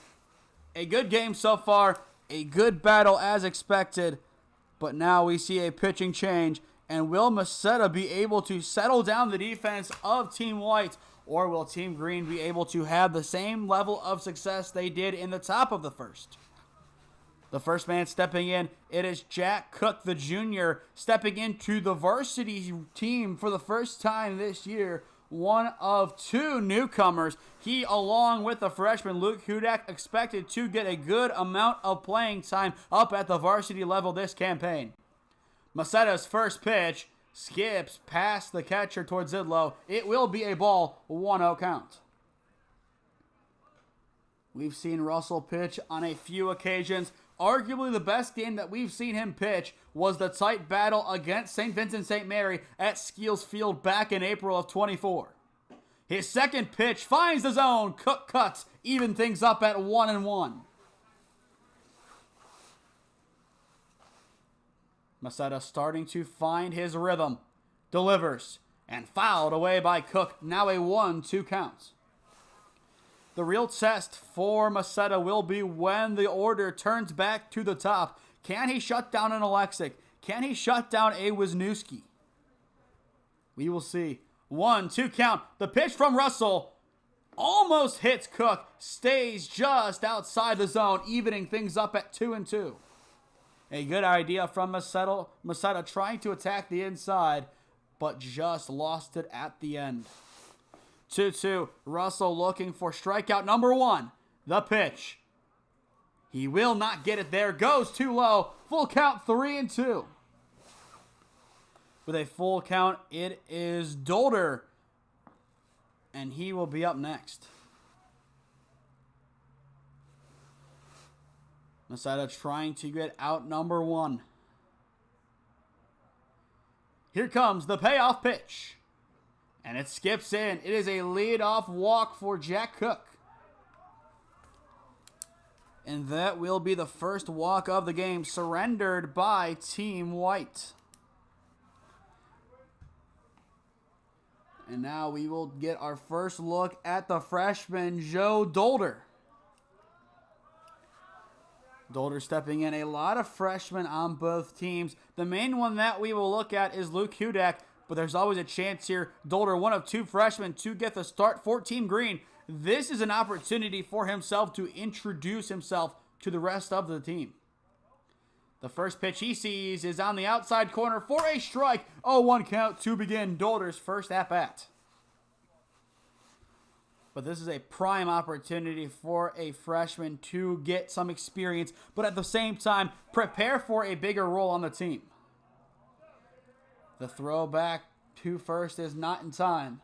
A good game so far. A good battle as expected, but now we see a pitching change. And will Maceda be able to settle down the defense of Team White, or will Team Green be able to have the same level of success they did in the top of the first? The first man stepping in, it is Jack Cook, the junior, stepping into the varsity team for the first time this year. One of 2 newcomers. He, along with the freshman Luke Hudak, expected to get a good amount of playing time up at the varsity level this campaign. Maceda's first pitch skips past the catcher towards Zidlow. It will be a ball, 1-0 count. We've seen Russell pitch on a few occasions. Arguably the best game that we've seen him pitch was the tight battle against St. Vincent St. Mary at Skeels Field back in April of 24. His second pitch finds the zone. Cook cuts, even things up at 1-1. Maceda starting to find his rhythm. Delivers, and fouled away by Cook. Now a 1-2 count. The real test for Maceda will be when the order turns back to the top. Can he shut down an Alexic? Can he shut down a Wisniewski? We will see. 1-2 count. The pitch from Russell almost hits Cook. Stays just outside the zone, evening things up at 2-2. A good idea from Maceda trying to attack the inside, but just lost it at the end. 2-2. Russell looking for strikeout number 1. The pitch. He will not get it there. Goes too low. Full count, 3-2. With a full count, it is Dolder. And he will be up next. Maceda trying to get out number 1. Here comes the payoff pitch. And it skips in. It is a leadoff walk for Jack Cook. And that will be the first walk of the game, surrendered by Team White. And now we will get our first look at the freshman, Joe Dolder. Dolder stepping in. A lot of freshmen on both teams. The main one that we will look at is Luke Hudak, but there's always a chance here. Dolder, one of 2 freshmen to get the start for Team Green. This is an opportunity for himself to introduce himself to the rest of the team. The first pitch he sees is on the outside corner for a strike. 0-1 count to begin Dolder's first at-bat. But this is a prime opportunity for a freshman to get some experience, but at the same time, prepare for a bigger role on the team. The throw back to first is not in time.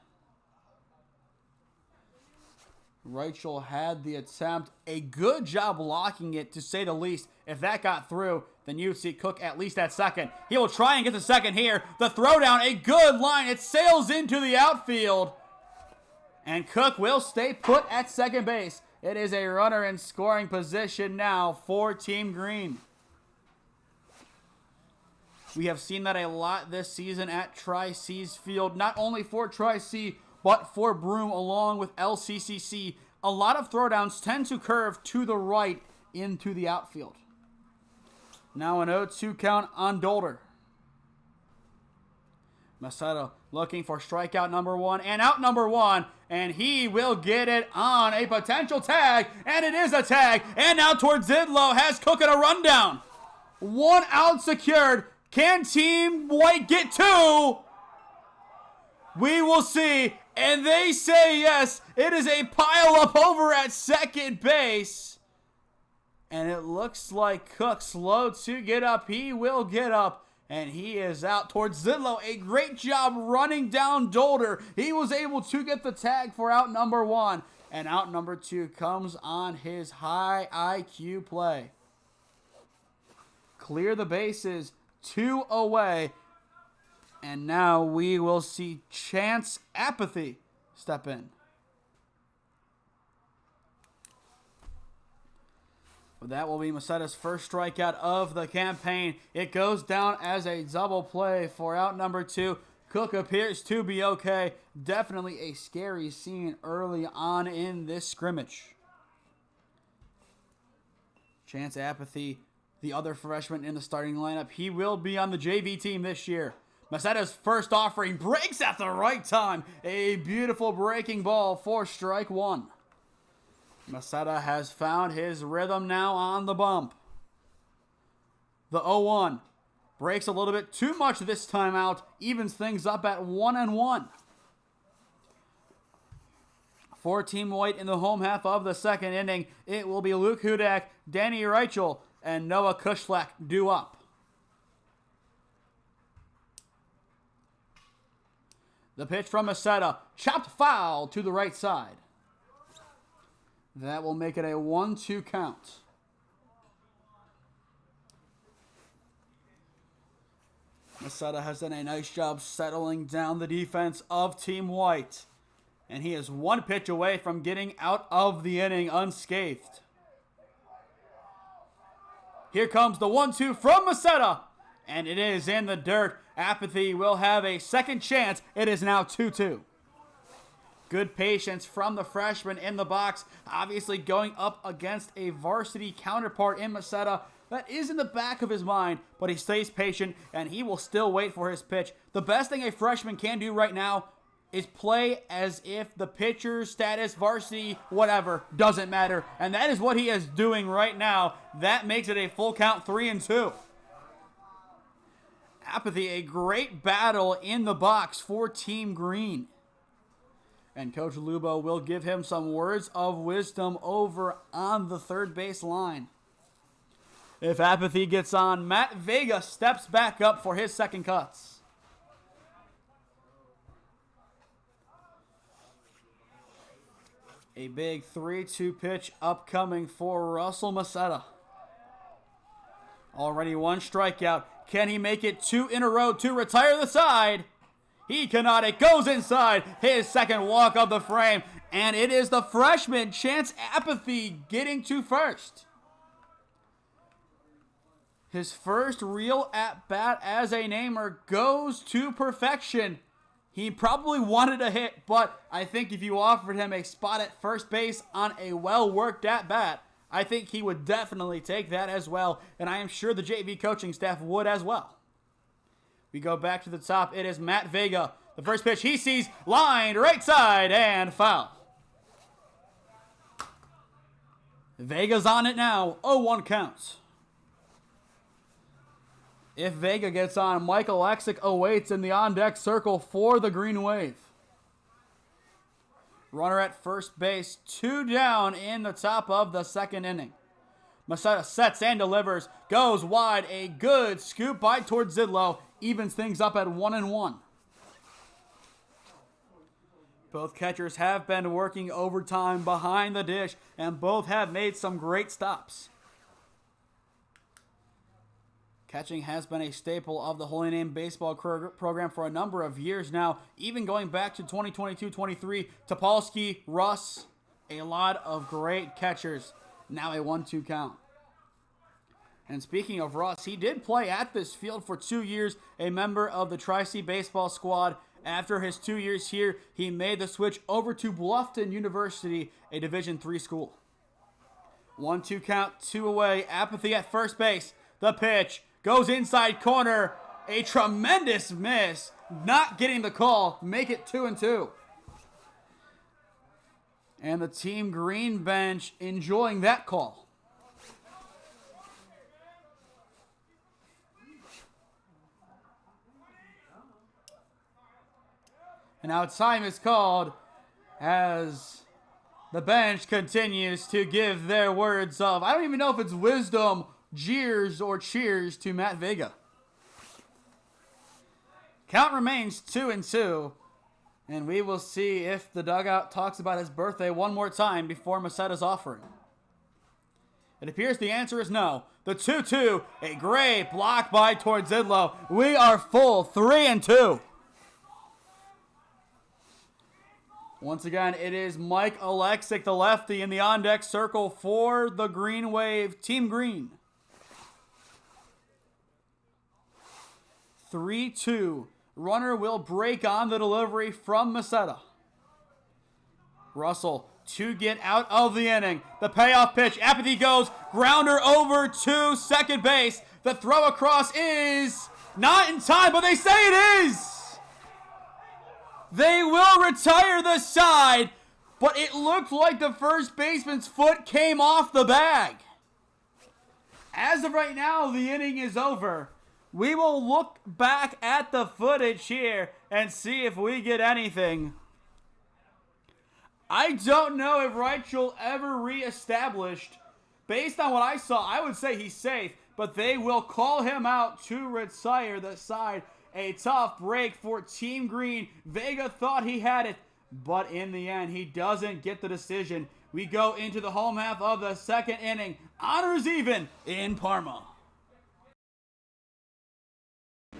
Rachel had the attempt. A good job blocking it, to say the least. If that got through, then you'd see Cook at least at second. He will try and get the second here. The throw down, a good line. It sails into the outfield. And Cook will stay put at second base. It is a runner in scoring position now for Team Green. We have seen that a lot this season at Tri-C's Field. Not only for Tri-C, but for Broome along with LCCC. A lot of throwdowns tend to curve to the right into the outfield. Now an 0-2 count on Dolder. Maceda looking for strikeout number 1 and out number 1. And he will get it on a potential tag. And it is a tag. And now towards Zidlow has Cook at a rundown. 1 out secured. Can Team White get 2? We will see. And they say yes. It is a pile up over at second base. And it looks like Cook slow to get up. He will get up. And he is out towards Zidlow. A great job running down Dolder. He was able to get the tag for out number 1. And out number 2 comes on his high IQ play. Clear the bases. 2 away. And now we will see Chance Apathy step in. But that will be Maceda's first strikeout of the campaign. It goes down as a double play for out number 2. Cook appears to be okay. Definitely a scary scene early on in this scrimmage. Chance Apathy, the other freshman in the starting lineup. He will be on the JV team this year. Maceda's first offering breaks at the right time. A beautiful breaking ball for strike 1. Maceda has found his rhythm now on the bump. The 0-1 breaks a little bit too much this time out. Evens things up at 1-1. For Team White in the home half of the second inning, it will be Luke Hudak, Danny Rachel, and Noah Kushlak due up. The pitch from Maseta, chopped foul to the right side. That will make it a 1-2 count. Maseta has done a nice job settling down the defense of Team White. And he is one pitch away from getting out of the inning unscathed. Here comes the 1-2 from Maseta. And it is in the dirt. Apathy will have a second chance. It is now 2-2. Good patience from the freshman in the box. Obviously going up against a varsity counterpart in Maseta. That is in the back of his mind, but he stays patient and he will still wait for his pitch. The best thing a freshman can do right now is play as if the pitcher's status, varsity, whatever, doesn't matter. And that is what he is doing right now. That makes it a full count, 3-2. Apathy, a great battle in the box for Team Green. And Coach Lubo will give him some words of wisdom over on the third base line. If Apathy gets on, Matt Vega steps back up for his second cuts. A big 3-2 pitch upcoming for Russell Maseta. Already one strikeout. Can he make it 2 in a row to retire the side? He cannot. It goes inside. His second walk of the frame. And it is the freshman, Chance Apathy, getting to first. His first real at-bat as a namer goes to perfection. He probably wanted a hit, but I think if you offered him a spot at first base on a well-worked at-bat, I think he would definitely take that as well, and I am sure the JV coaching staff would as well. We go back to the top. It is Matt Vega. The first pitch he sees, lined right side, and foul. Vega's on it now, 0-1 counts. If Vega gets on, Michael Lexick awaits in the on-deck circle for the Green Wave. Runner at first base, 2 down in the top of the second inning. Maseta sets and delivers, goes wide, a good scoop by towards Zidlow, evens things up at 1-1. Both catchers have been working overtime behind the dish, and both have made some great stops. Catching has been a staple of the Holy Name baseball program for a number of years now, even going back to 2022-23. Topolsky, Russ, a lot of great catchers. Now a 1-2 count. And speaking of Russ, he did play at this field for 2 years, a member of the Tri-C baseball squad. After his 2 years here, he made the switch over to Bluffton University, a Division III school. 1-2 count, 2 away. Apathy at first base. The pitch goes inside corner. A tremendous miss. Not getting the call. Make it 2-2. And the Team Green bench enjoying that call. And now time is called as the bench continues to give their words of, I don't even know if it's wisdom, jeers, or cheers to Matt Vega. Count remains 2-2, and we will see if the dugout talks about his birthday one more time before Maseta's offering. It appears the answer is no. The 2-2, a great block by towards Zidlow. We are full 3-2. Once again, it is Mike Alexic, the lefty, in the on-deck circle for the Green Wave, Team Green. 3-2. Runner will break on the delivery from Maseta. Russell to get out of the inning. The payoff pitch. Apathy goes. Grounder over to second base. The throw across is not in time, but they say it is. They will retire the side, but it looked like the first baseman's foot came off the bag. As of right now, the inning is over. We will look back at the footage here and see if we get anything. I don't know if Reichel ever reestablished. Based on what I saw, I would say he's safe, but they will call him out to retire the side. A tough break for Team Green. Vega thought he had it, but in the end, he doesn't get the decision. We go into the home half of the second inning. Honors even in Parma.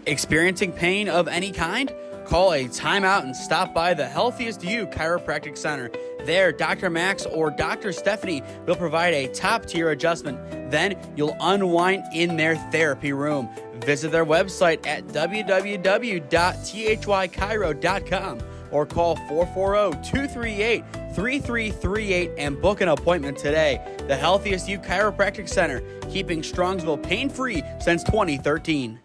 Experiencing pain of any kind? Call a timeout and stop by the Healthiest You Chiropractic Center. There, Dr. Max or Dr. Stephanie will provide a top-tier adjustment. Then you'll unwind in their therapy room. Visit their website at www.thychiro.com or call 440-238-3338 and book an appointment today. The Healthiest You Chiropractic Center, keeping Strongsville pain-free since 2013.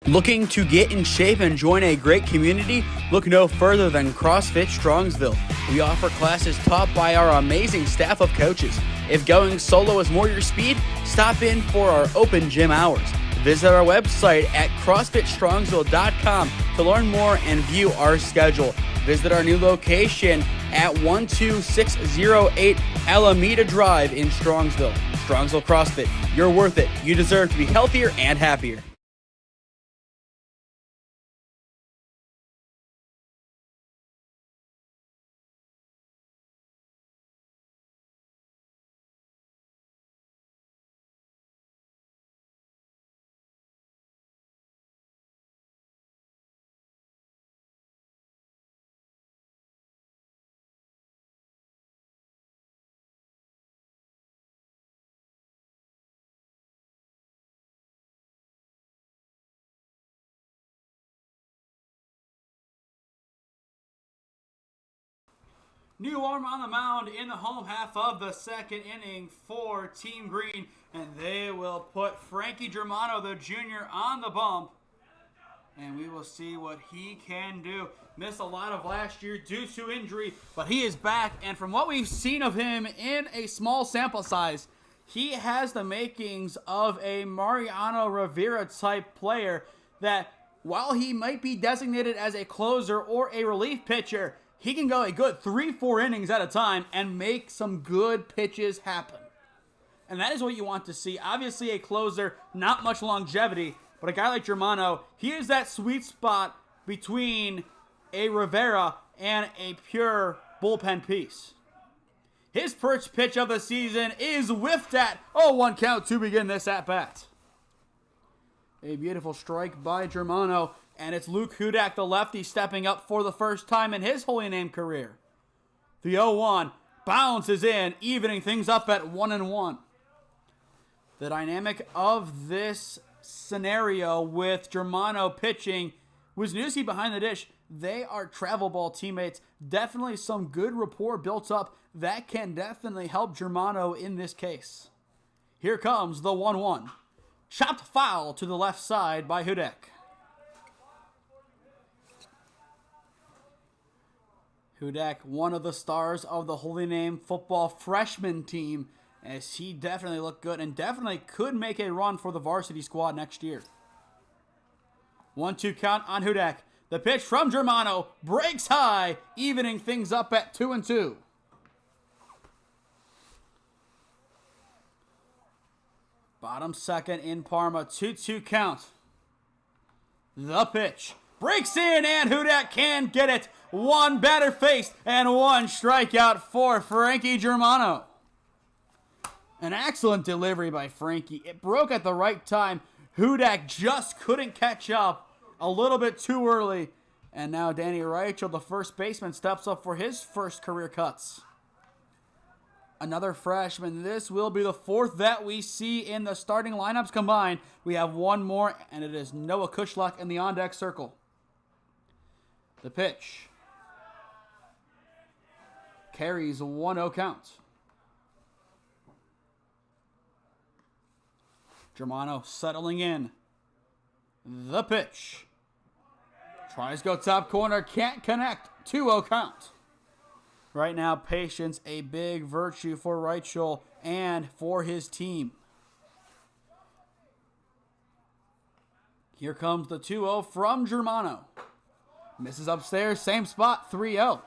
Looking to get in shape and join a great community? Look no further than CrossFit Strongsville. We offer classes taught by our amazing staff of coaches. If going solo is more your speed, stop in for our open gym hours. Visit our website at CrossFitStrongsville.com to learn more and view our schedule. Visit our new location at 12608 Alameda Drive in Strongsville. Strongsville CrossFit, you're worth it. You deserve to be healthier and happier. New arm on the mound in the home half of the second inning for Team Green, and they will put Frankie Germano, the junior, on the bump, and we will see what he can do. Missed a lot of last year due to injury, but he is back, and from what we've seen of him in a small sample size, he has the makings of a Mariano Rivera type player that, while he might be designated as a closer or a relief pitcher, he can go a good 3-4 innings at a time and make some good pitches happen. And that is what you want to see. Obviously a closer, not much longevity, but a guy like Germano, he is that sweet spot between a Rivera and a pure bullpen piece. His first pitch of the season is whiffed at 0-1 count to begin this at-bat. A beautiful strike by Germano. And it's Luke Hudak, the lefty, stepping up for the first time in his Holy Name career. The 0-1 bounces in, evening things up at 1-1. The dynamic of this scenario with Germano pitching, Wisniewski behind the dish, they are travel ball teammates. Definitely some good rapport built up that can definitely help Germano in this case. Here comes the 1-1. Chopped foul to the left side by Hudak. Hudak, one of the stars of the Holy Name football freshman team, as he definitely looked good and definitely could make a run for the varsity squad next year. 1-2 count on Hudak. The pitch from Germano breaks high, evening things up at 2-2. Bottom second in Parma, 2-2 count. The pitch breaks in, and Hudak can get it. One batter faced and one strikeout for Frankie Germano. An excellent delivery by Frankie. It broke at the right time. Hudak just couldn't catch up a little bit too early. And now Danny Reichel, the first baseman, steps up for his first career cuts. Another freshman. This will be the fourth that we see in the starting lineups combined. We have one more, and it is Noah Kushlak in the on-deck circle. The pitch carries 1-0 count. Germano settling in. The pitch. Tries to go top corner, can't connect. 2-0 count. Right now, patience, a big virtue for Reichel and for his team. Here comes the 2-0 from Germano. Misses upstairs, same spot, 3-0.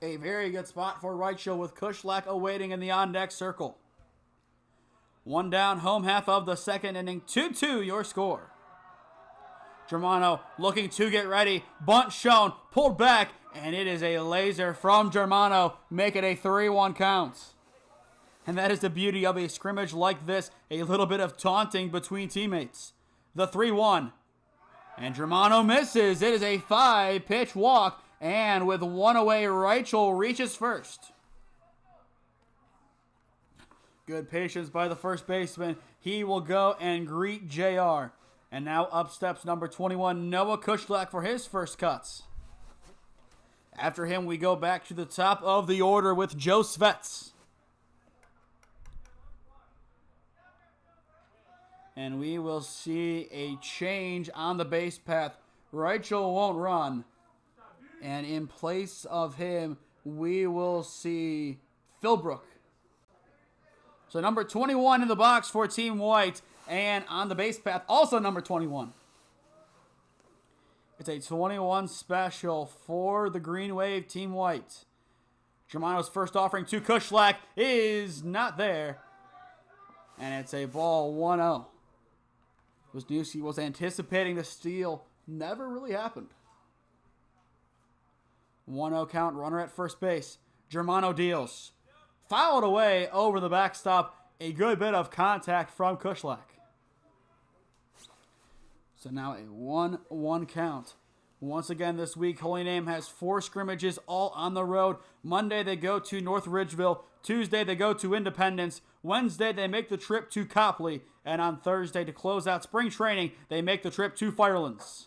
A very good spot for Reichel with Kushlak awaiting in the on-deck circle. One down, home half of the second inning. 2-2 your score. Germano looking to get ready. Bunt shown, pulled back, and it is a laser from Germano. Make it a 3-1 count. And that is the beauty of a scrimmage like this. A little bit of taunting between teammates. The 3-1. And Germano misses. It is a 5-pitch walk. And with one away, Reichel reaches first. Good patience by the first baseman. He will go and greet JR. And now up steps number 21, Noah Kushlak, for his first cuts. After him, we go back to the top of the order with Joe Svets. And we will see a change on the base path. Reichel won't run. And in place of him, we will see Philbrook. So number 21 in the box for Team White. And on the base path, also number 21. It's a 21 special for the Green Wave Team White. Germano's first offering to Kushlak is not there. And it's a ball 1-0. Wisniewski was anticipating the steal. Never really happened. 1-0 count, runner at first base. Germano deals. Fouled away over the backstop. A good bit of contact from Kushlak. So now a 1-1 count. Once again this week, Holy Name has 4 scrimmages all on the road. Monday they go to North Ridgeville. Tuesday they go to Independence. Wednesday they make the trip to Copley. And on Thursday, to close out spring training, they make the trip to Firelands.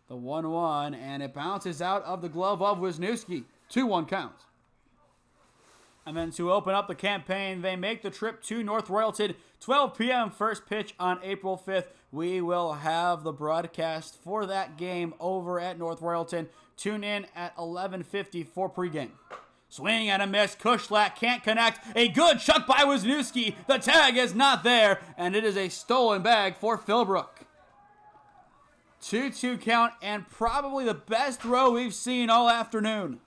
The 1-1, and it bounces out of the glove of Wisniewski. 2-1 count. And then to open up the campaign, they make the trip to North Royalton. 12 p.m. first pitch on April 5th. We will have the broadcast for that game over at North Royalton. Tune in at 11:50 for pregame. Swing and a miss. Kushlak can't connect. A good chuck by Wisniewski. The tag is not there, and it is a stolen bag for Philbrook. 2-2 count, and probably the best throw we've seen all afternoon.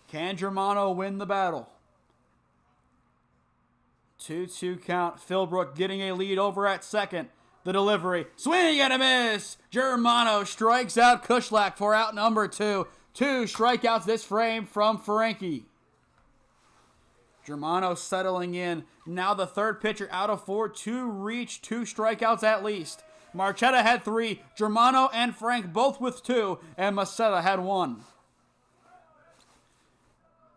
Can Germano win the battle? 2-2 count. Philbrook getting a lead over at second. The delivery. Swing and a miss. Germano strikes out Kushlak for out number 2. 2 strikeouts this frame from Ferenki. Germano settling in. Now the third pitcher out of 4 to reach 2 strikeouts at least. Marchetta had 3. Germano and Frank both with 2. And Macetta had 1.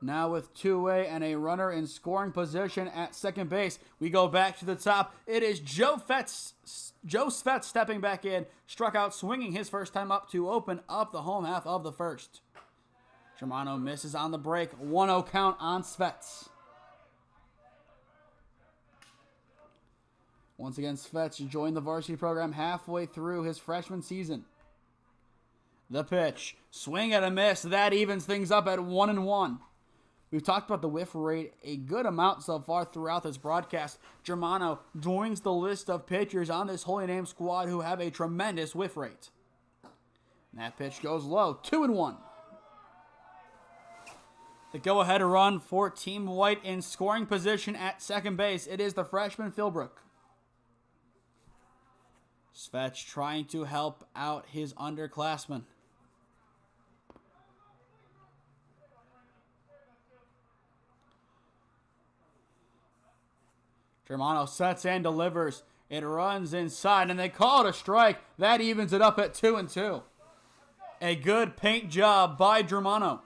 Now with 2 away and a runner in scoring position at second base, we go back to the top. It is Joe Svets stepping back in, struck out swinging his first time up to open up the home half of the first. Germano misses on the break. 1-0 count on Svets. Once again, Svets joined the varsity program halfway through his freshman season. The pitch. Swing and a miss. That evens things up at 1-1. We've talked about the whiff rate a good amount so far throughout this broadcast. Germano joins the list of pitchers on this Holy Name squad who have a tremendous whiff rate. And that pitch goes low. 2-1. The go-ahead run for Team White in scoring position at second base. It is the freshman Philbrook. Svets trying to help out his underclassmen. Germano sets and delivers. It runs inside, and they call it a strike. That evens it up at 2-2. A good paint job by Germano.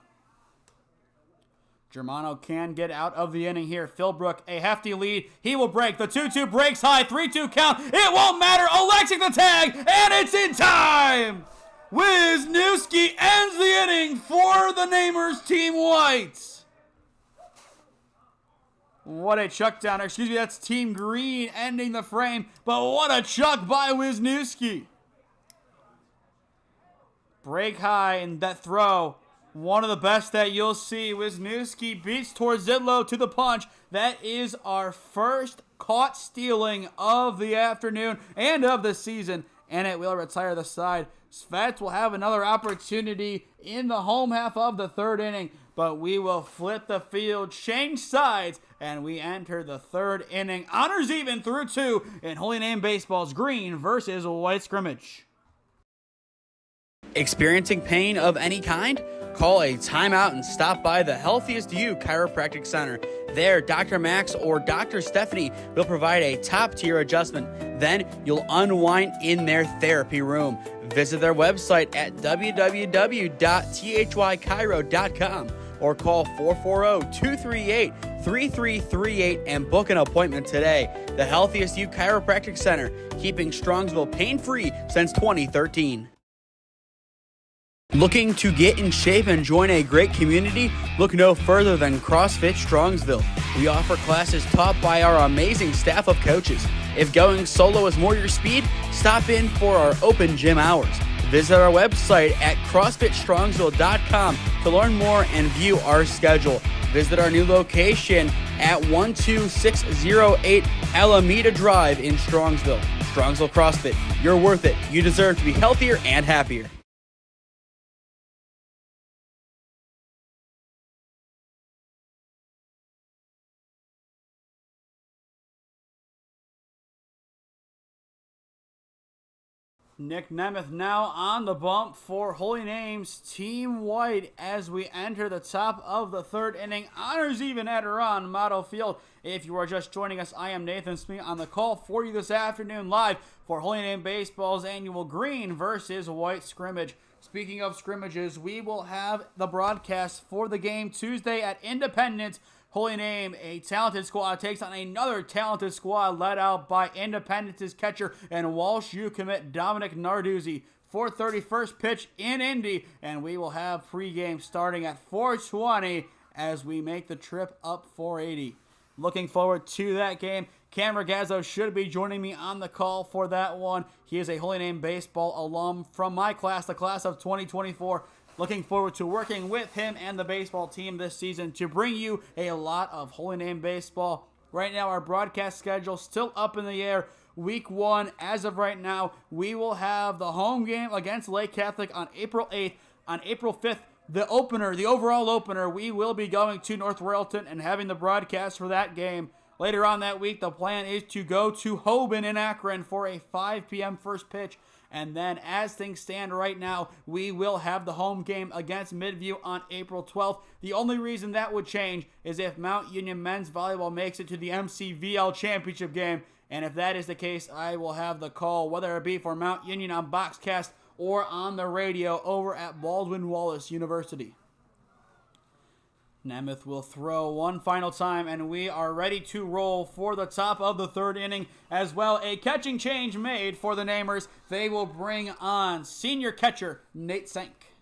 Germano can get out of the inning here. Philbrook, a hefty lead. He will break. The 2-2 breaks high. 3-2 count. It won't matter. Electing the tag, and it's in time. Wisniewski ends the inning for the Namers Team White. What a chuck down. Excuse me, that's Team Green ending the frame. But what a chuck by Wisniewski. Break high in that throw. One of the best that you'll see. Wisniewski beats Torzillo to the punch. That is our first caught stealing of the afternoon and of the season. And it will retire the side. Svets will have another opportunity in the home half of the third inning, but we will flip the field, change sides, and we enter the third inning. Honors even through 2 in Holy Name Baseball's Green versus White Scrimmage. Experiencing pain of any kind? Call a timeout and stop by the Healthiest You Chiropractic Center. There, Dr. Max or Dr. Stephanie will provide a top-tier adjustment. Then you'll unwind in their therapy room. Visit their website at www.thychiro.com or call 440-238-3338 and book an appointment today. The Healthiest You Chiropractic Center, keeping Strongsville pain-free since 2013. Looking to get in shape and join a great community? Look no further than CrossFit Strongsville. We offer classes taught by our amazing staff of coaches. If going solo is more your speed, stop in for our open gym hours. Visit our website at CrossFitStrongsville.com to learn more and view our schedule. Visit our new location at 12608 Alameda Drive in Strongsville. Strongsville CrossFit, you're worth it. You deserve to be healthier and happier. Nick Nemeth now on the bump for Holy Name's Team White as we enter the top of the third inning. Honors even at Iran Model Field. If you are just joining us, I am Nathan Smee on the call for you this afternoon live for Holy Name Baseball's annual Green versus White Scrimmage. Speaking of scrimmages, we will have the broadcast for the game Tuesday at Independence. Holy Name, a talented squad, takes on another talented squad led out by Independence's catcher and Walsh U commit Dominic Narduzzi. 4:30 first pitch in Indy, and we will have pregame starting at 4:20 as we make the trip up 480. Looking forward to that game. Cam Ragazzo should be joining me on the call for that one. He is a Holy Name Baseball alum from my class, the class of 2024. Looking forward to working with him and the baseball team this season to bring you a lot of Holy Name Baseball. Right now, our broadcast schedule still up in the air. Week 1, as of right now, we will have the home game against Lake Catholic on April 8th. On April 5th, the opener, the overall opener, we will be going to North Royalton and having the broadcast for that game. Later on that week, the plan is to go to Hoban in Akron for a 5 p.m. first pitch. And then as things stand right now, we will have the home game against Midview on April 12th. The only reason that would change is if Mount Union men's volleyball makes it to the MCVL championship game. And if that is the case, I will have the call, whether it be for Mount Union on Boxcast or on the radio over at Baldwin Wallace University. Nemeth will throw one final time, and we are ready to roll for the top of the third inning. As well, a catching change made for the Namers. They will bring on senior catcher Nate Sank.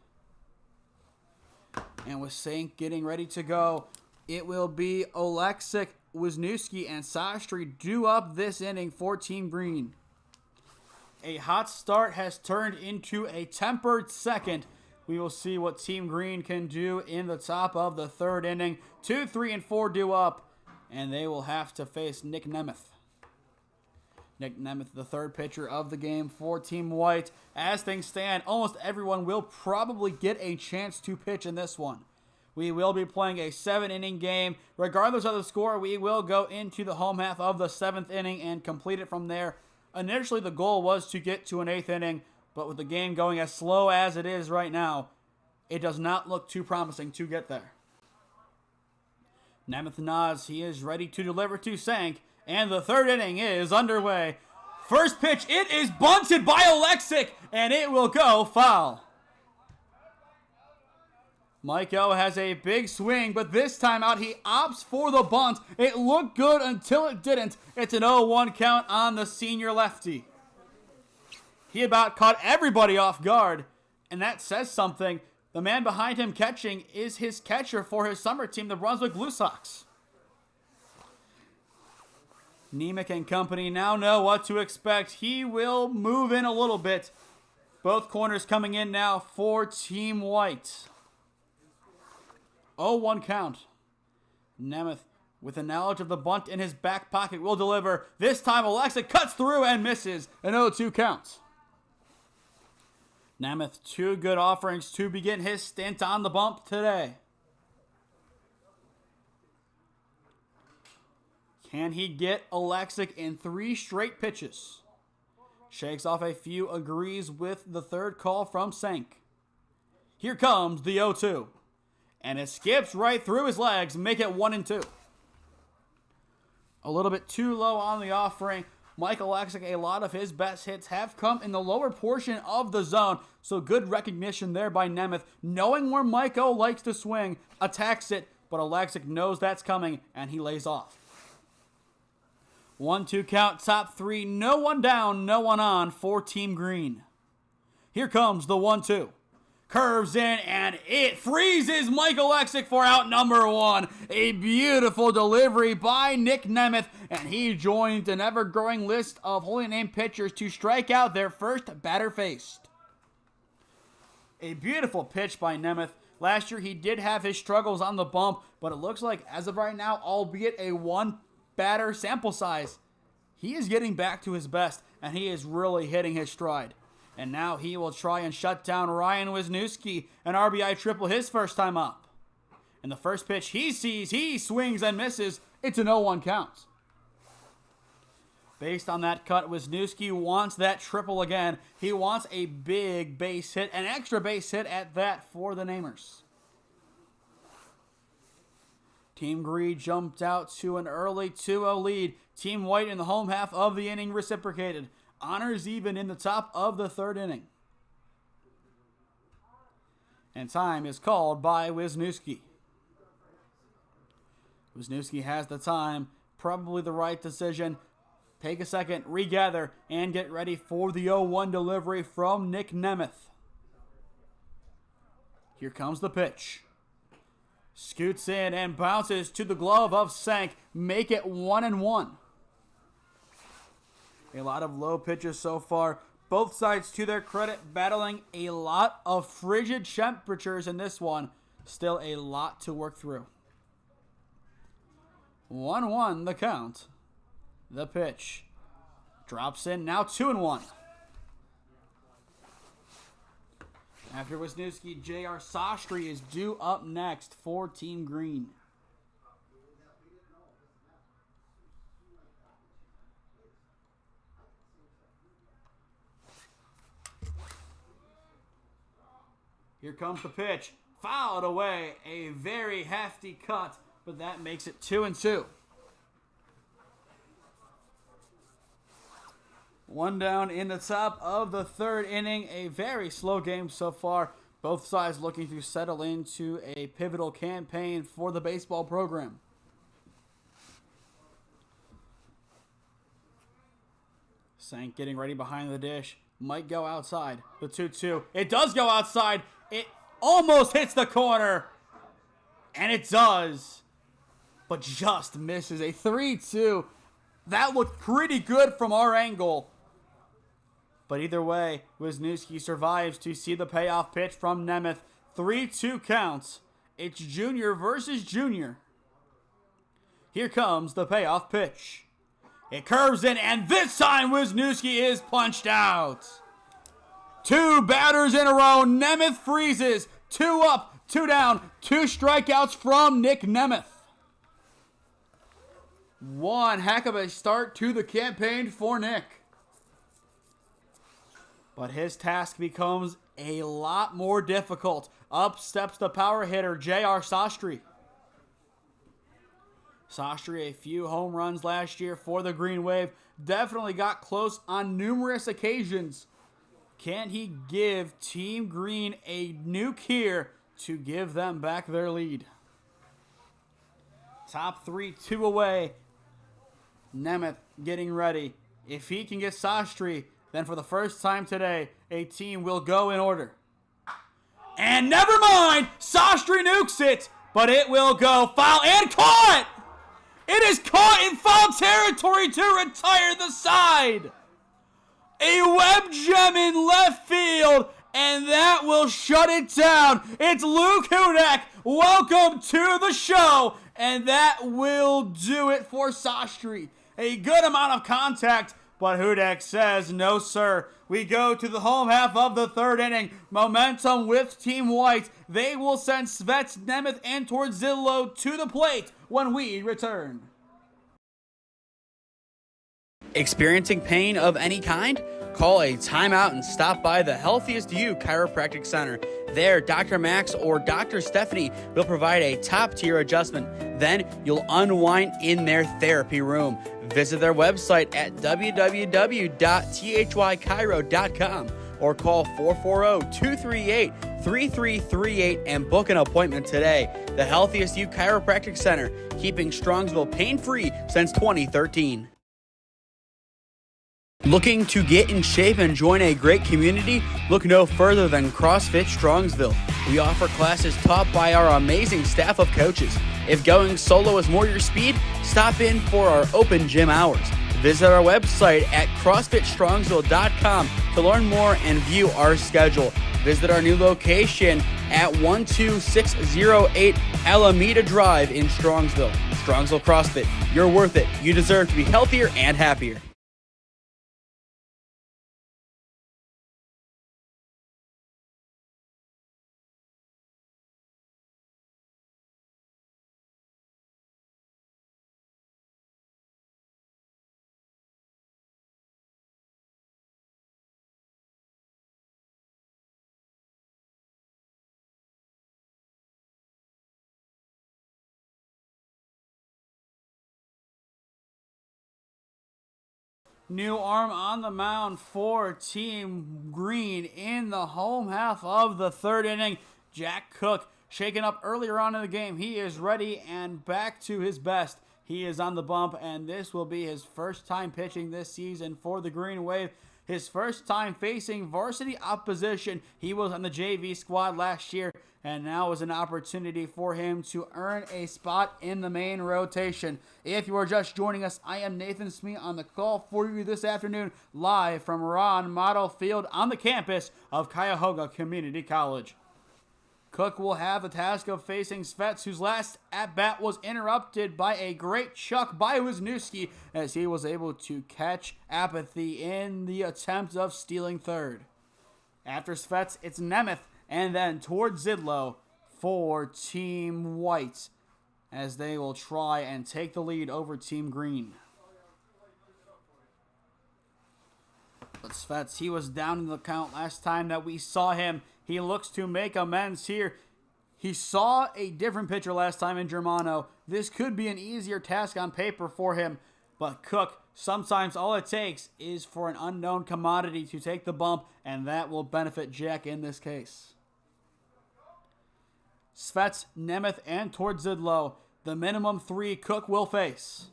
And with Sank getting ready to go, it will be Oleksic, Wisniewski, and Sastry due up this inning for Team Green. A hot start has turned into a tempered second. We will see what Team Green can do in the top of the third inning. 2, 3, and 4 due up, and they will have to face Nick Nemeth. Nick Nemeth, the third pitcher of the game for Team White. As things stand, almost everyone will probably get a chance to pitch in this one. We will be playing a 7-inning game. Regardless of the score, we will go into the home half of the 7th inning and complete it from there. Initially, the goal was to get to an 8th inning, but with the game going as slow as it is right now, it does not look too promising to get there. Nemeth nods. He is ready to deliver to Sank, and the third inning is underway. First pitch, it is bunted by Oleksic, and it will go foul. Mike O has a big swing, but this time out he opts for the bunt. It looked good until it didn't. It's an 0-1 count on the senior lefty. He about caught everybody off guard, and that says something. The man behind him catching is his catcher for his summer team, the Brunswick Blue Sox. Nemec and company now know what to expect. He will move in a little bit. Both corners coming in now for Team White. 0-1 count. Nemeth, with the knowledge of the bunt in his back pocket, will deliver. This time Oleksic cuts through and misses. An 0-2 count. Nemeth, 2 good offerings to begin his stint on the bump today. Can he get Alexic in 3 straight pitches? Shakes off a few, agrees with the third call from Sank. Here comes the 0-2. And it skips right through his legs, make it 1-2. A little bit too low on the offering. Mike Alexic, a lot of his best hits have come in the lower portion of the zone, so good recognition there by Nemeth. Knowing where Mike O likes to swing, attacks it, but Alexic knows that's coming, and he lays off. 1-2 count, top 3, no one down, no one on for Team Green. Here comes the 1-2. Curves in, and it freezes Mike Alexic for out number 1. A beautiful delivery by Nick Nemeth, and he joins an ever-growing list of Holy Name pitchers to strike out their first batter faced. A beautiful pitch by Nemeth. Last year, he did have his struggles on the bump, but it looks like, as of right now, albeit a 1-batter sample size, he is getting back to his best, and he is really hitting his stride. And now he will try and shut down Ryan Wisniewski, an RBI triple his first time up. And the first pitch he sees, he swings and misses. It's an 0-1 count. Based on that cut, Wisniewski wants that triple again. He wants a big base hit, an extra base hit at that for the Namers. Team Green jumped out to an early 2-0 lead. Team White in the home half of the inning reciprocated. Honors even in the top of the 3rd inning. And time is called by Wisniewski. Wisniewski has the time. Probably the right decision. Take a second, regather, and get ready for the 0-1 delivery from Nick Nemeth. Here comes the pitch. Scoots in and bounces to the glove of Sank. Make it 1-1. A lot of low pitches so far. Both sides, to their credit, battling a lot of frigid temperatures in this one. Still a lot to work through. 1-1 the count. The pitch. Drops in, now 2-1. After Wisniewski, J.R. Sastry is due up next for Team Green. Here comes the pitch. Fouled away. A very hefty cut, but that makes it 2-2. 1 down in the top of the 3rd inning. A very slow game so far. Both sides looking to settle into a pivotal campaign for the baseball program. Sank getting ready behind the dish. Might go outside. The 2-2. It does go outside. It almost hits the corner. And it does. But just misses. A 3-2. That looked pretty good from our angle. But either way, Wisniewski survives to see the payoff pitch from Nemeth. 3-2 counts. It's junior versus junior. Here comes the payoff pitch. It curves in, and this time Wisniewski is punched out. 2 batters in a row. Nemeth freezes. 2 up, 2 down. 2 strikeouts from Nick Nemeth. One heck of a start to the campaign for Nick. But his task becomes a lot more difficult. Up steps the power hitter, J.R. Sastry. Sastry, a few home runs last year for the Green Wave. Definitely got close on numerous occasions. Can he give Team Green a nuke here to give them back their lead? Top 3, 2 away. Nemeth getting ready. If he can get Sastry, then for the first time today, a team will go in order. And never mind! Sastry nukes it, but it will go foul and caught! It is caught in foul territory to retire the side. A web gem in left field, and that will shut it down. It's Luke Hudak. Welcome to the show, and that will do it for Sastry. A good amount of contact, but Hudek says no, sir. We go to the home half of the third inning. Momentum with Team White. They will send Svets, Nemeth, and Torzillo to the plate when we return. Experiencing pain of any kind? Call a timeout and stop by the Healthiest You Chiropractic Center. There, Dr. Max or Dr. Stephanie will provide a top-tier adjustment. Then you'll unwind in their therapy room. Visit their website at www.thychiro.com or call 440-238-3338 and book an appointment today. The Healthiest You Chiropractic Center, keeping Strongsville pain-free since 2013. Looking to get in shape and join a great community? Look no further than CrossFit Strongsville. We offer classes taught by our amazing staff of coaches. If going solo is more your speed, stop in for our open gym hours. Visit our website at CrossFitStrongsville.com to learn more and view our schedule. Visit our new location at 12608 Alameda Drive in Strongsville. Strongsville CrossFit, you're worth it. You deserve to be healthier and happier. New arm on the mound for Team Green in the home half of the third inning. Jack Cook shaken up earlier on in the game. He is ready and back to his best. He is on the bump, and this will be his first time pitching this season for the Green Wave. His first time facing varsity opposition. He was on the JV squad last year, and now is an opportunity for him to earn a spot in the main rotation. If you are just joining us, I am Nathan Smee on the call for you this afternoon, live from Ron Model Field on the campus of Cuyahoga Community College. Cook will have the task of facing Svets, whose last at-bat was interrupted by a great chuck by Wisniewski as he was able to catch Apathy in the attempt of stealing third. After Svets, it's Nemeth and then Torzillo for Team White as they will try and take the lead over Team Green. But Svets, he was down in the count last time that we saw him. He looks to make amends here. He saw a different pitcher last time in Germano. This could be an easier task on paper for him. But Cook, sometimes all it takes is for an unknown commodity to take the bump, and that will benefit Jack in this case. Svets, Nemeth, and Torzillo, the minimum three Cook will face.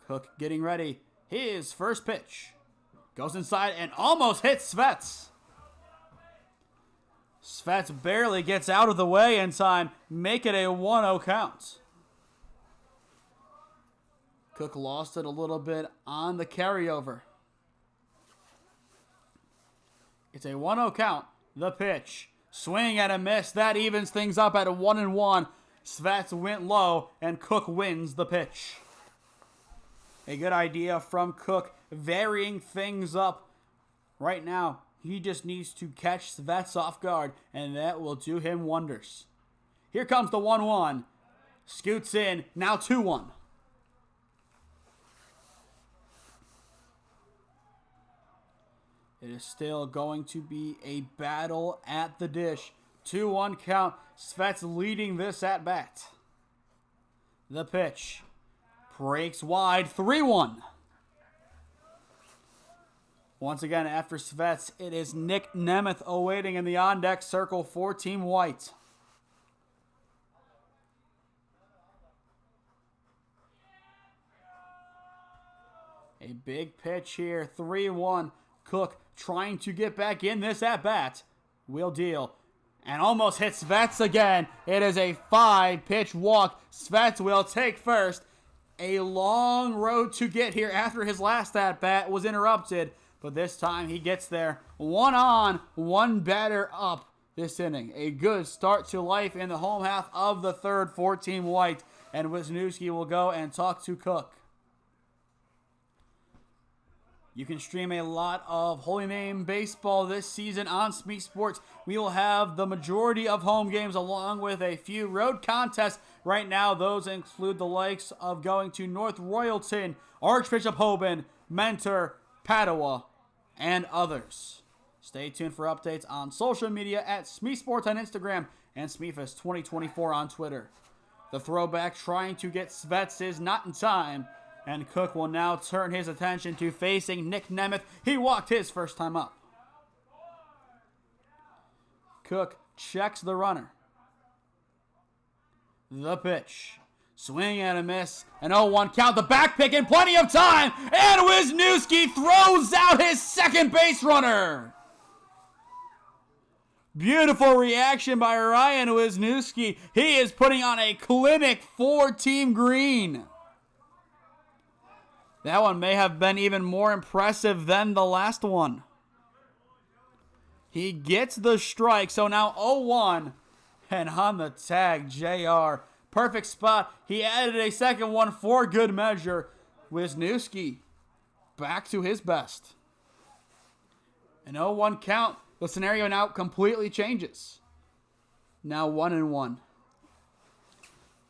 Cook getting ready. His first pitch. Goes inside and almost hits Svets. Svets barely gets out of the way in time. Make it a 1-0 count. Cook lost it a little bit on the carryover. It's a 1-0 count. The pitch. Swing and a miss. That evens things up at a 1-1. Svets went low and Cook wins the pitch. A good idea from Cook, varying things up. Right now, he just needs to catch Svets off guard, and that will do him wonders. Here comes the 1-1. Scoots in, now 2-1. It is still going to be a battle at the dish. 2-1 count. Svets leading this at bat. The pitch. Breaks wide, 3-1. Once again, after Svets, it is Nick Nemeth awaiting in the on-deck circle for Team White. A big pitch here, 3-1. Cook trying to get back in this at-bat. Will deal. And almost hits Svets again. It is a 5-pitch walk. Svets will take first. A long road to get here after his last at-bat was interrupted, but this time he gets there. 1 on, 1 batter up this inning. A good start to life in the home half of the third for Team White, and Wisniewski will go and talk to Cook. You can stream a lot of Holy Name baseball this season on SmeeSports. We will have the majority of home games along with a few road contests. Right now, those include the likes of going to North Royalton, Archbishop Hoban, Mentor, Padua, and others. Stay tuned for updates on social media at SmeeSports on Instagram and SmeeFest 2024 on Twitter. The throwback trying to get Svets is not in time, and Cook will now turn his attention to facing Nick Nemeth. He walked his first time up. Cook checks the runner. The pitch. Swing and a miss. An 0-1 count. The back pick in plenty of time. And Wisniewski throws out his second base runner. Beautiful reaction by Ryan Wisniewski. He is putting on a clinic for Team Green. That one may have been even more impressive than the last one. He gets the strike, so now 0-1. And on the tag, JR. Perfect spot. He added a second one for good measure. Wisniewski back to his best. An 0-1 count. The scenario now completely changes. Now 1-1.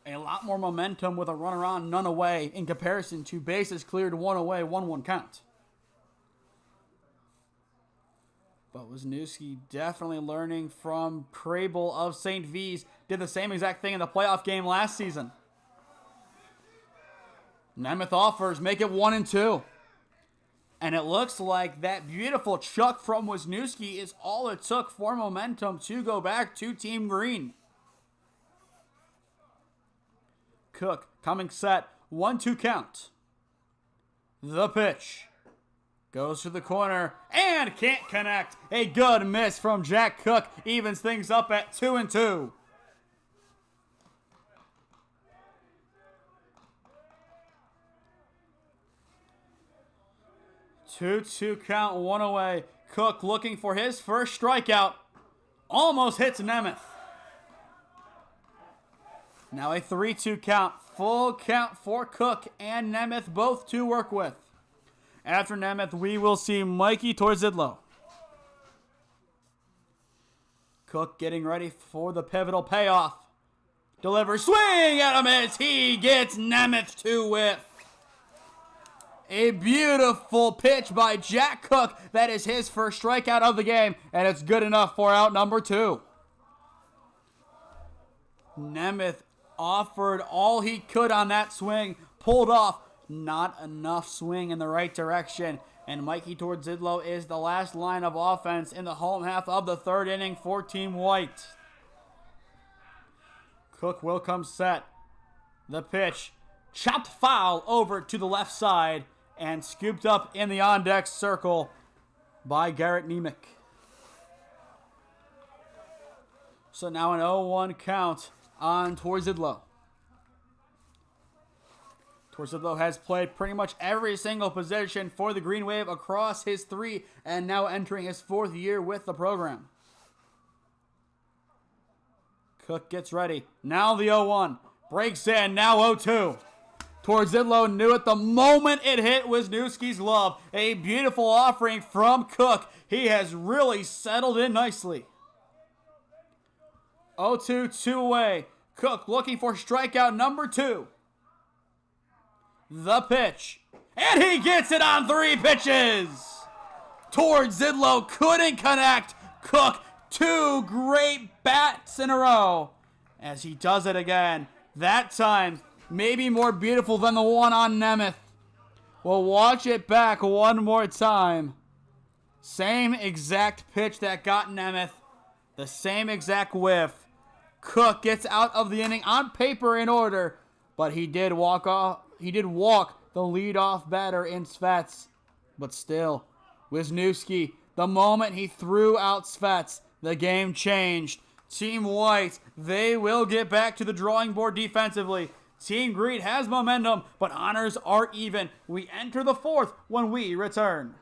A lot more momentum with a runner on, none away in comparison to bases cleared, one away, 1-1 count. But Wisniewski definitely learning from Crable of St. V's. Did the same exact thing in the playoff game last season. Nemeth offers, make it 1-2. And it looks like that beautiful chuck from Wisniewski is all it took for momentum to go back to Team Green. Cook coming set, 1-2 count. The pitch goes to the corner and can't connect. A good miss from Jack Cook evens things up at 2-2. Two count, one away. Cook looking for his first strikeout. Almost hits Nemeth. Now a 3-2 count. Full count for Cook and Nemeth, both to work with. After Nemeth, we will see Mikey Torzidlo. Cook getting ready for the pivotal payoff. Delivers, swing and a miss. He gets Nemeth to whiff. A beautiful pitch by Jack Cook. That is his first strikeout of the game, and it's good enough for out number 2. Nemeth offered all he could on that swing, pulled off, not enough swing in the right direction, and Mikey Torzidlo is the last line of offense in the home half of the third inning for Team White. Cook will come set. The pitch, chopped foul over to the left side, and scooped up in the on-deck circle by Garrett Nemec. So now an 0-1 count on Torzidlo. Torzidlo has played pretty much every single position for the Green Wave across his 3 and now entering his 4th year with the program. Cook gets ready. Now the 0-1. Breaks in. Now 0-2. Torzidlo knew it the moment it hit Wisniewski's glove. A beautiful offering from Cook. He has really settled in nicely. 0-2, 2 away. Cook looking for strikeout number 2. The pitch. And he gets it on 3 pitches. Torzidlo couldn't connect. Cook, 2 great bats in a row. As he does it again. That time, maybe more beautiful than the one on Nemeth. We'll watch it back one more time. Same exact pitch that got Nemeth. The same exact whiff. Cook gets out of the inning on paper in order, but he did walk the leadoff batter in Svets. But still, Wisniewski, the moment he threw out Svets, the game changed. Team White, they will get back to the drawing board defensively. Team Green has momentum, but honors are even. We enter the 4th when we return.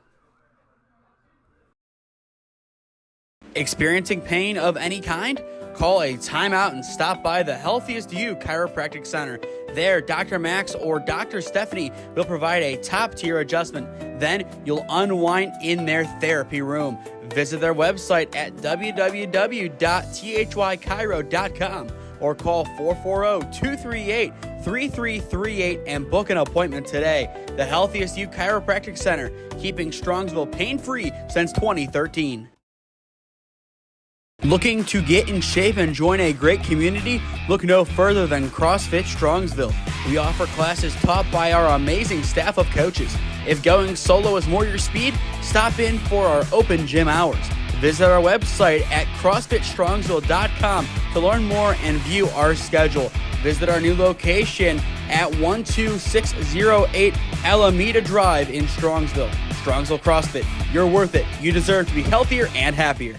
Experiencing pain of any kind? Call a timeout and stop by the Healthiest You Chiropractic Center. There, Dr. Max or Dr. Stephanie will provide a top-tier adjustment. Then you'll unwind in their therapy room. Visit their website at www.thychiro.com or call 440-238-3338 and book an appointment today. The Healthiest You Chiropractic Center, keeping Strongsville pain-free since 2013. Looking to get in shape and join a great community? Look no further than CrossFit Strongsville. We offer classes taught by our amazing staff of coaches. If going solo is more your speed, stop in for our open gym hours. Visit our website at CrossFitStrongsville.com to learn more and view our schedule. Visit our new location at 12608 Alameda Drive in Strongsville. Strongsville CrossFit, you're worth it. You deserve to be healthier and happier.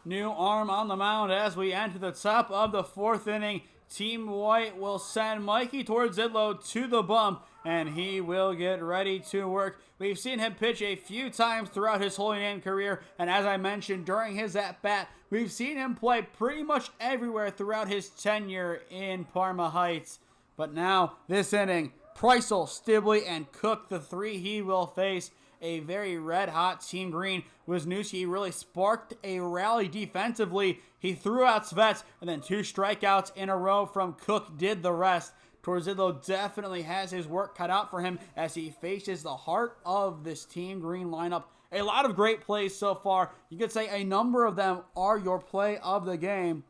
New arm on the mound as we enter the top of the fourth inning. Team White will send Mikey Torzidlo to the bump, and he will get ready to work. We've seen him pitch a few times throughout his Holy Name career, and as I mentioned during his at-bat, we've seen him play pretty much everywhere throughout his tenure in Parma Heights. But now, this inning, Preissel, Stibley, and Cook, the three he will face. A very red-hot Team Green. Wisniewski really sparked a rally defensively. He threw out Svets, and then 2 strikeouts in a row from Cook did the rest. Torzidlo definitely has his work cut out for him as he faces the heart of this Team Green lineup. A lot of great plays so far. You could say a number of them are your play of the game.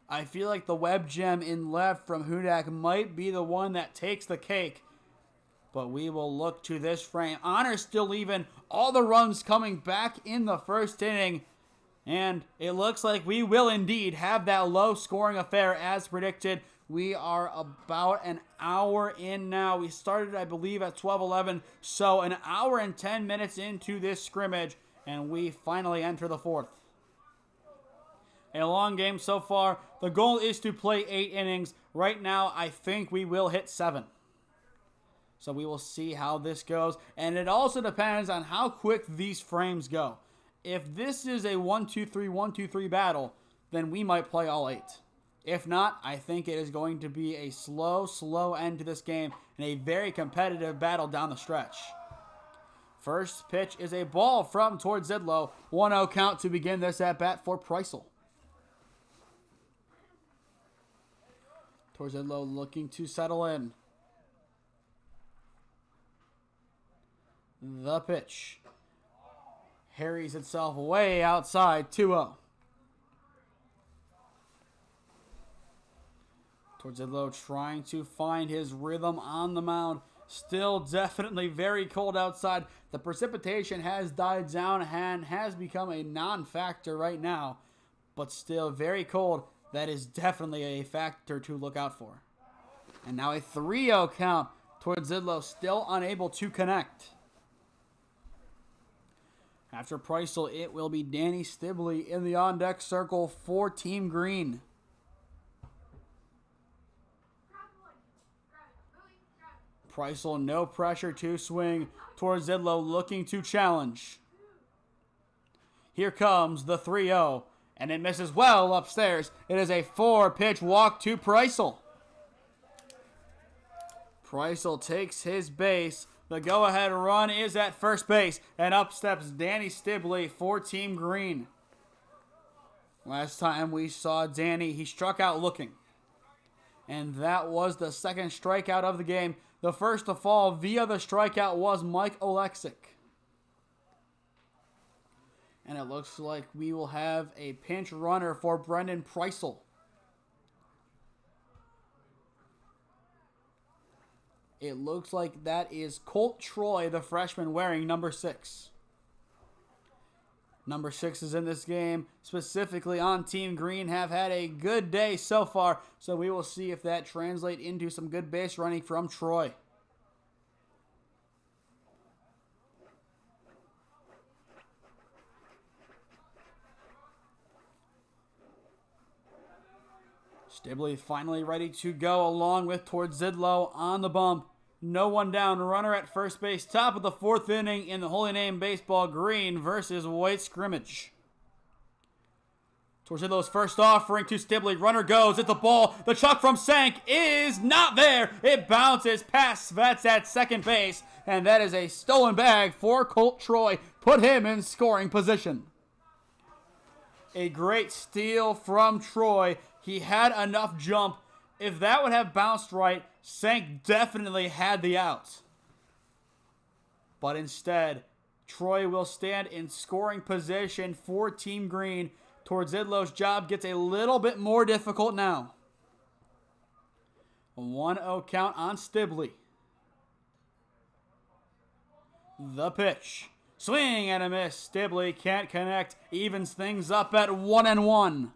I feel like the web gem in left from Hudak might be the one that takes the cake. But we will look to this frame. Honor still even. All the runs coming back in the first inning. And it looks like we will indeed have that low-scoring affair as predicted. We are about an hour in now. We started, I believe, at 12:11. So an hour and 10 minutes into this scrimmage. And we finally enter the fourth. A long game so far. The goal is to play 8 innings. Right now, I think we will hit 7. So we will see how this goes. And it also depends on how quick these frames go. If this is a 1-2-3, 1-2-3 battle, then we might play all 8. If not, I think it is going to be a slow end to this game and a very competitive battle down the stretch. First pitch is a ball from Torzidlo. 1-0 count to begin this at-bat for Preissel. Torzidlo looking to settle in. The pitch harries itself way outside, 2-0. Torzidlo trying to find his rhythm on the mound. Still definitely very cold outside. The precipitation has died down and has become a non-factor right now. But still very cold. That is definitely a factor to look out for. And now a 3-0 count. Torzidlo still unable to connect. After Preissel, it will be Danny Stibley in the on-deck circle for Team Green. Preissel, no pressure to swing. Torzidlo looking to challenge. Here comes the 3-0, and it misses well upstairs. It is a 4-pitch walk to Preissel. Preissel takes his base. The go-ahead run is at first base, and up steps Danny Stibley for Team Green. Last time we saw Danny, he struck out looking. And that was the second strikeout of the game. The first to fall via the strikeout was Mike Oleksick. And it looks like we will have a pinch runner for Brendan Preisel. It looks like that is Colt Troy, the freshman, wearing number 6. Number 6 is in this game, specifically on Team Green, have had a good day so far. So we will see if that translates into some good base running from Troy. Stibley finally ready to go along with Tordzidlo on the bump. No one down, runner at first base, top of the 4th inning in the Holy Name Baseball Green versus White Scrimmage. Tordzidlo's first offering to Stibley, runner goes at the ball. The chuck from Sank is not there. It bounces past Svets at second base, and that is a stolen bag for Colt Troy. Put him in scoring position. A great steal from Troy. He had enough jump. If that would have bounced right, Sank definitely had the out. But instead, Troy will stand in scoring position for Team Green. Tordzidlo's job gets a little bit more difficult now. A 1-0 count on Stibley. The pitch. Swing and a miss. Stibley can't connect. Evens things up at 1-1.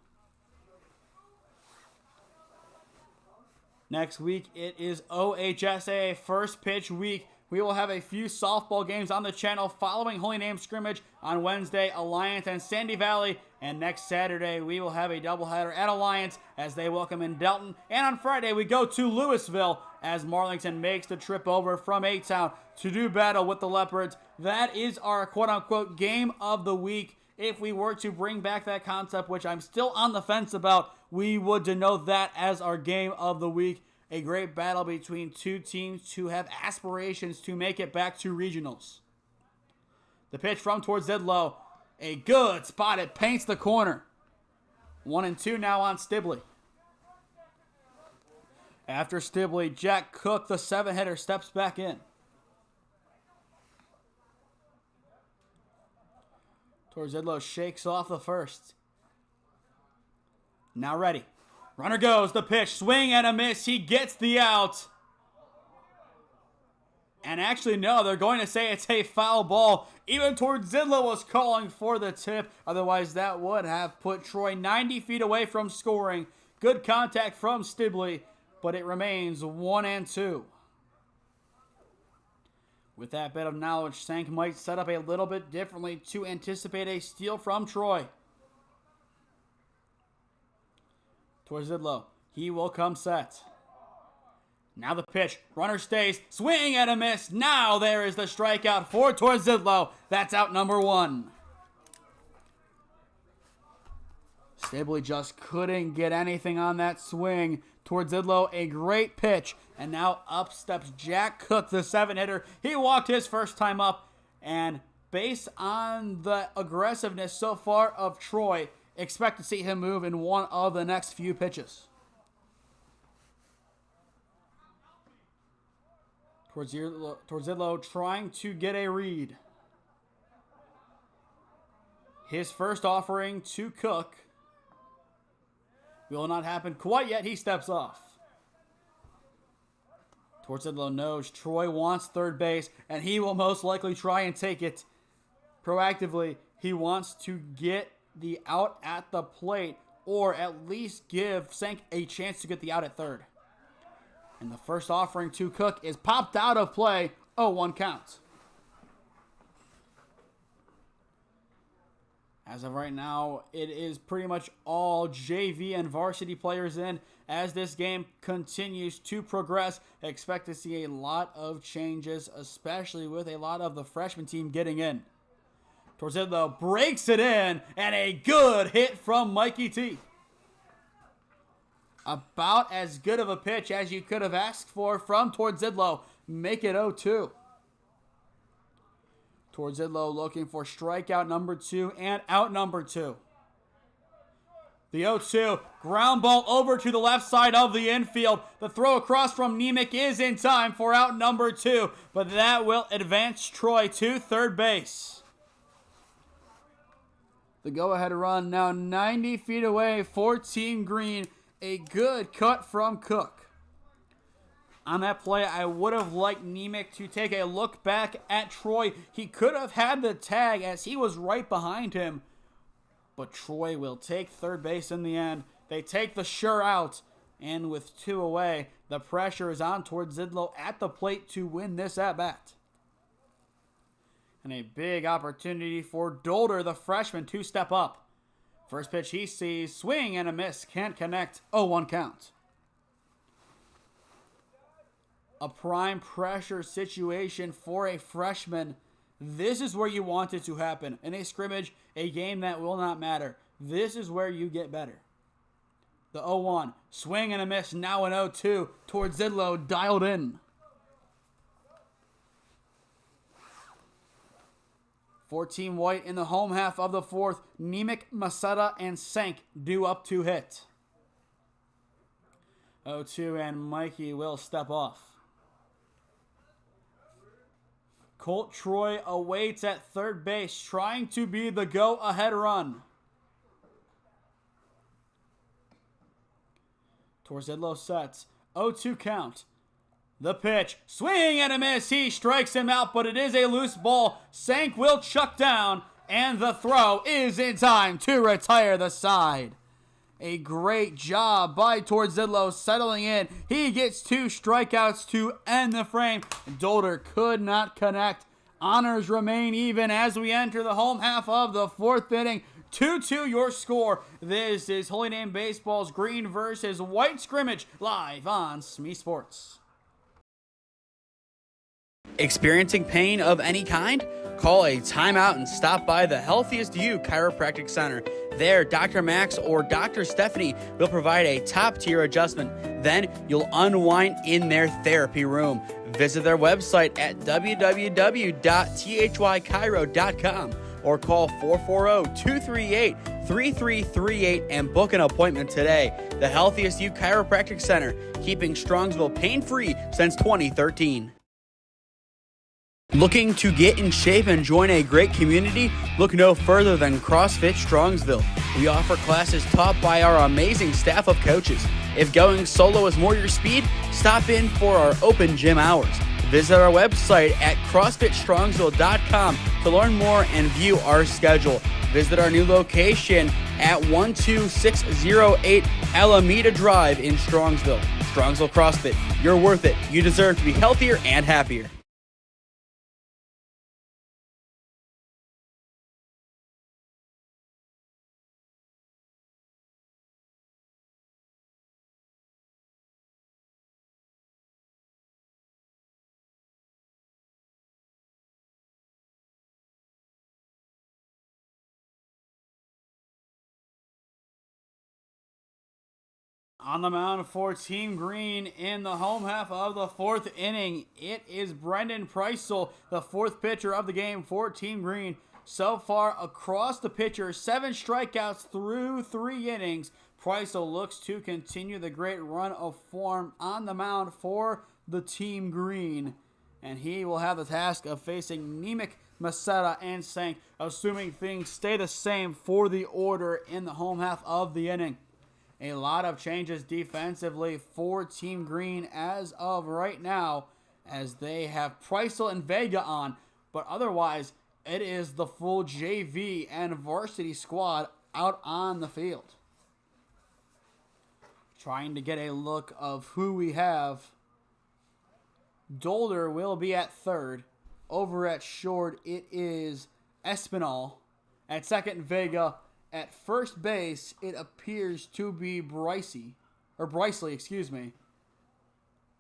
Next week, it is OHSA first pitch week. We will have a few softball games on the channel following Holy Name Scrimmage on Wednesday, Alliance and Sandy Valley. And next Saturday, we will have a doubleheader at Alliance as they welcome in Delton. And on Friday, we go to Louisville as Marlington makes the trip over from A-Town to do battle with the Leopards. That is our quote-unquote game of the week. If we were to bring back that concept, which I'm still on the fence about, we would denote that as our game of the week. A great battle between two teams who have aspirations to make it back to regionals. The pitch from Tordzidlo. A good spot. It paints the corner. 1-2 now on Stibley. After Stibley, Jack Cook, the 7-hitter, steps back in. Tordzidlo shakes off the first. Now ready. Runner goes, the pitch, swing and a miss. He gets the out. And actually, no, they're going to say it's a foul ball. Even Tordzidlo was calling for the tip. Otherwise, that would have put Troy 90 feet away from scoring. Good contact from Stibley, but it remains 1-2. With that bit of knowledge, Sank might set up a little bit differently to anticipate a steal from Troy. Tordzidlo, he will come set. Now the pitch, runner stays, swing and a miss. Now there is the strikeout for Tordzidlo. That's out number 1. Stibley just couldn't get anything on that swing. Tordzidlo, a great pitch. And now up steps Jack Cook, the 7-hitter. He walked his first time up. And based on the aggressiveness so far of Troy, expect to see him move in one of the next few pitches. Tordzidlo trying to get a read. His first offering to Cook will not happen quite yet. He steps off. Tordzidlo knows Troy wants third base, and he will most likely try and take it proactively. He wants to get the out at the plate, or at least give Sank a chance to get the out at third. And the first offering to Cook is popped out of play. 0-1 count. As of right now, it is pretty much all JV and varsity players in. As this game continues to progress, expect to see a lot of changes, especially with a lot of the freshman team getting in. Tordzidlo breaks it in, and a good hit from Mikey T. About as good of a pitch as you could have asked for from Tordzidlo. Make it 0-2. Tordzidlo looking for strikeout number 2 and out number 2. The 0-2, ground ball over to the left side of the infield. The throw across from Nemec is in time for out number 2, but that will advance Troy to third base. The go-ahead run now 90 feet away for Team Green. A good cut from Cook. On that play, I would have liked Nemec to take a look back at Troy. He could have had the tag as he was right behind him. But Troy will take third base in the end. They take the sure out. And with 2 away, the pressure is on towards Zidlow at the plate to win this at-bat. And a big opportunity for Dolder, the freshman, to step up. First pitch he sees, swing and a miss, can't connect, 0-1 count. A prime pressure situation for a freshman. This is where you want it to happen. In a scrimmage, a game that will not matter. This is where you get better. The 0-1, swing and a miss, now an 0-2 towards Zidlow, dialed in. 14 White in the home half of the fourth. Nemec, Masetta, and Sank due up to hit. 0-2, and Mikey will step off. Colt Troy awaits at third base, trying to be the go-ahead run. Torzidlo sets. 0-2 count. The pitch. Swing and a miss. He strikes him out, but it is a loose ball. Sank will chuck down, and the throw is in time to retire the side. A great job by Torzidlo settling in. He gets 2 strikeouts to end the frame. Dolder could not connect. Honors remain even as we enter the home half of the fourth inning. 2-2 your score. This is Holy Name Baseball's Green vs. White Scrimmage live on SmeeSports. Experiencing pain of any kind? Call a timeout and stop by the Healthiest You Chiropractic Center. There, Dr. Max or Dr. Stephanie will provide a top-tier adjustment. Then you'll unwind in their therapy room. Visit their website at www.thychiro.com or call 440-238-3338 and book an appointment today. The Healthiest You Chiropractic Center, keeping Strongsville pain-free since 2013. Looking to get in shape and join a great community? Look no further than CrossFit Strongsville. We offer classes taught by our amazing staff of coaches. If going solo is more your speed, stop in for our open gym hours. Visit our website at CrossFitStrongsville.com to learn more and view our schedule. Visit our new location at 12608 Alameda Drive in Strongsville. Strongsville CrossFit, you're worth it. You deserve to be healthier and happier. On the mound for Team Green in the home half of the fourth inning, it is Brendan Preisel, the fourth pitcher of the game for Team Green. So far across the pitcher, 7 strikeouts through 3 innings. Preisel looks to continue the great run of form on the mound for the Team Green. And he will have the task of facing Nemec, Masetta, and Sank, assuming things stay the same for the order in the home half of the inning. A lot of changes defensively for Team Green as of right now, as they have Preisel and Vega on, but otherwise it is the full JV and varsity squad out on the field. Trying to get a look of who we have. Dolder will be at third. Over at short, it is Espinal. At second, Vega. At first base, it appears to be Bricely, excuse me.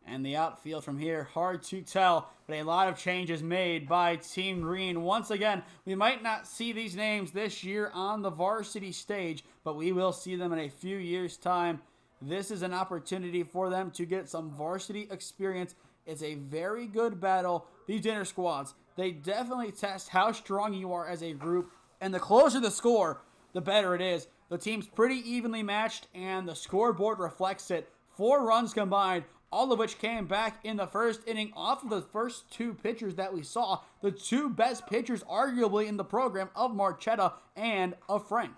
And the outfield from here, hard to tell, but a lot of changes made by Team Green. Once again, we might not see these names this year on the varsity stage, but we will see them in a few years' time. This is an opportunity for them to get some varsity experience. It's a very good battle. These inner squads, they definitely test how strong you are as a group, and the closer the score, the better it is. The team's pretty evenly matched, and the scoreboard reflects it. 4 runs combined all of which came back in the first inning off of the first two pitchers that we saw. The two best pitchers arguably in the program of Marchetta and of Frank.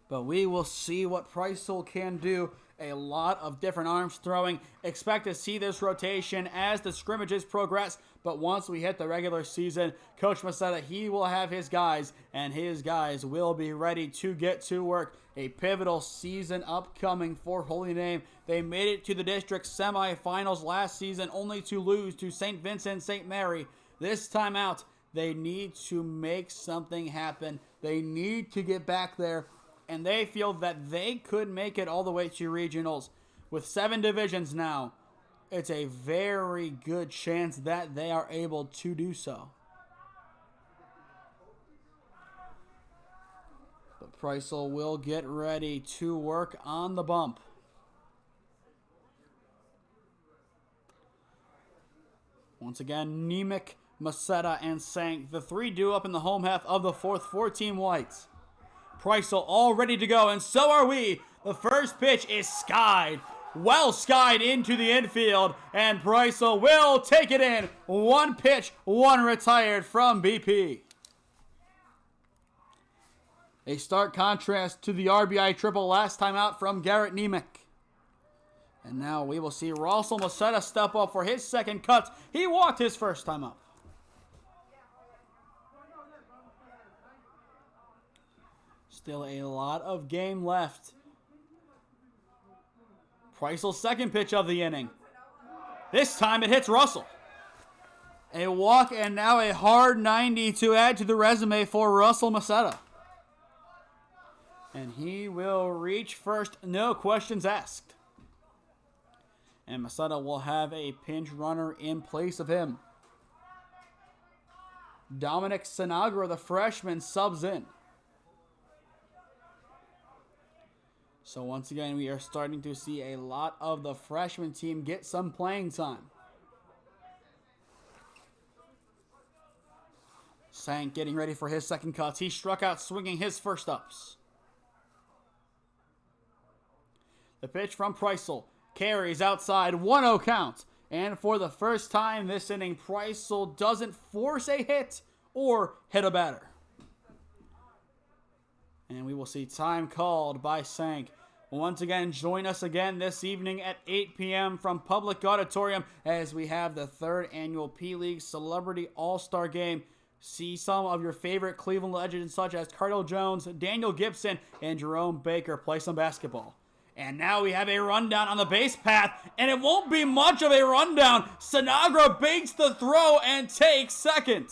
But we will see what Preissel can do. A lot of different arms throwing. Expect to see this rotation as the scrimmages progress. But once we hit the regular season, Coach Macetta, he will have his guys, and his guys will be ready to get to work. A pivotal season upcoming for Holy Name. They made it to the district semifinals last season, only to lose to St. Vincent St. Mary. This time out, they need to make something happen. They need to get back there. And they feel that they could make it all the way to regionals. With 7 divisions now, it's a very good chance that they are able to do so. But Preissel will get ready to work on the bump. Once again, Nemec, Macetta, and Sank, the three due up in the home half of the fourth for Team Whites. Preissel all ready to go, and so are we. The first pitch is skied. Well skied into the infield, and Preissel will take it in. One pitch, one retired from BP. A stark contrast to the RBI triple last time out from Garrett Nemec. And now we will see Russell Macetta step up for his second cut. He walked his first time up. Still a lot of game left. Preissel's second pitch of the inning. This time it hits Russell. A walk and now a hard 90 to add to the resume for Russell Macetta. And he will reach first, no questions asked. And Macetta will have a pinch runner in place of him. Dominic Sinagro, the freshman, subs in. So once again, we are starting to see a lot of the freshman team get some playing time. Sank getting ready for his second cuts. He struck out swinging his first ups. The pitch from Preissel carries outside, 1-0 count. And for the first time this inning, Preissel doesn't force a hit or hit a batter. And we will see time called by Sank. Once again, join us again this evening at 8 p.m. from Public Auditorium as we have the 3rd annual P-League Celebrity All-Star Game. See some of your favorite Cleveland legends such as Cardell Jones, Daniel Gibson, and Jerome Baker play some basketball. And now we have a rundown on the base path, and it won't be much of a rundown. Sinagro baits the throw and takes second.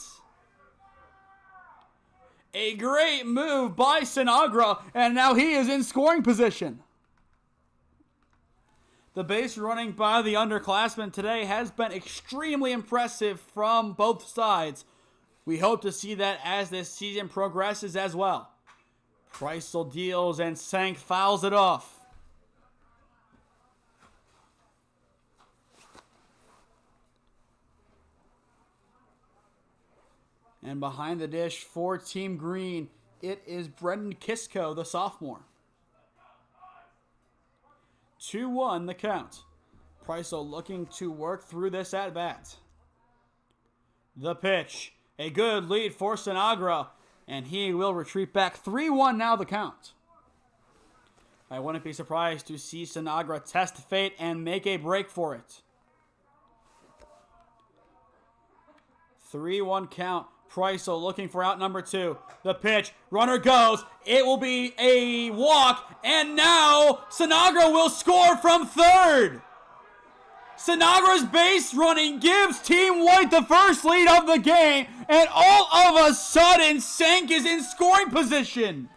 A great move by Sinagro, and now he is in scoring position. The base running by the underclassmen today has been extremely impressive from both sides. We hope to see that as this season progresses as well. Preissel deals and Sank fouls it off. And behind the dish for Team Green, it is Brendan Kisko, the sophomore. 2-1 the count. Preissel looking to work through this at-bat. The pitch. A good lead for Sinagro, and he will retreat back. 3-1 now the count. I wouldn't be surprised to see Sinagro test fate and make a break for it. 3-1 count. Preissel looking for out number 2. The pitch. Runner goes. It will be a walk. And now Sinagro will score from third. Sinagro's base running gives Team White the first lead of the game. And all of a sudden, Sank is in scoring position.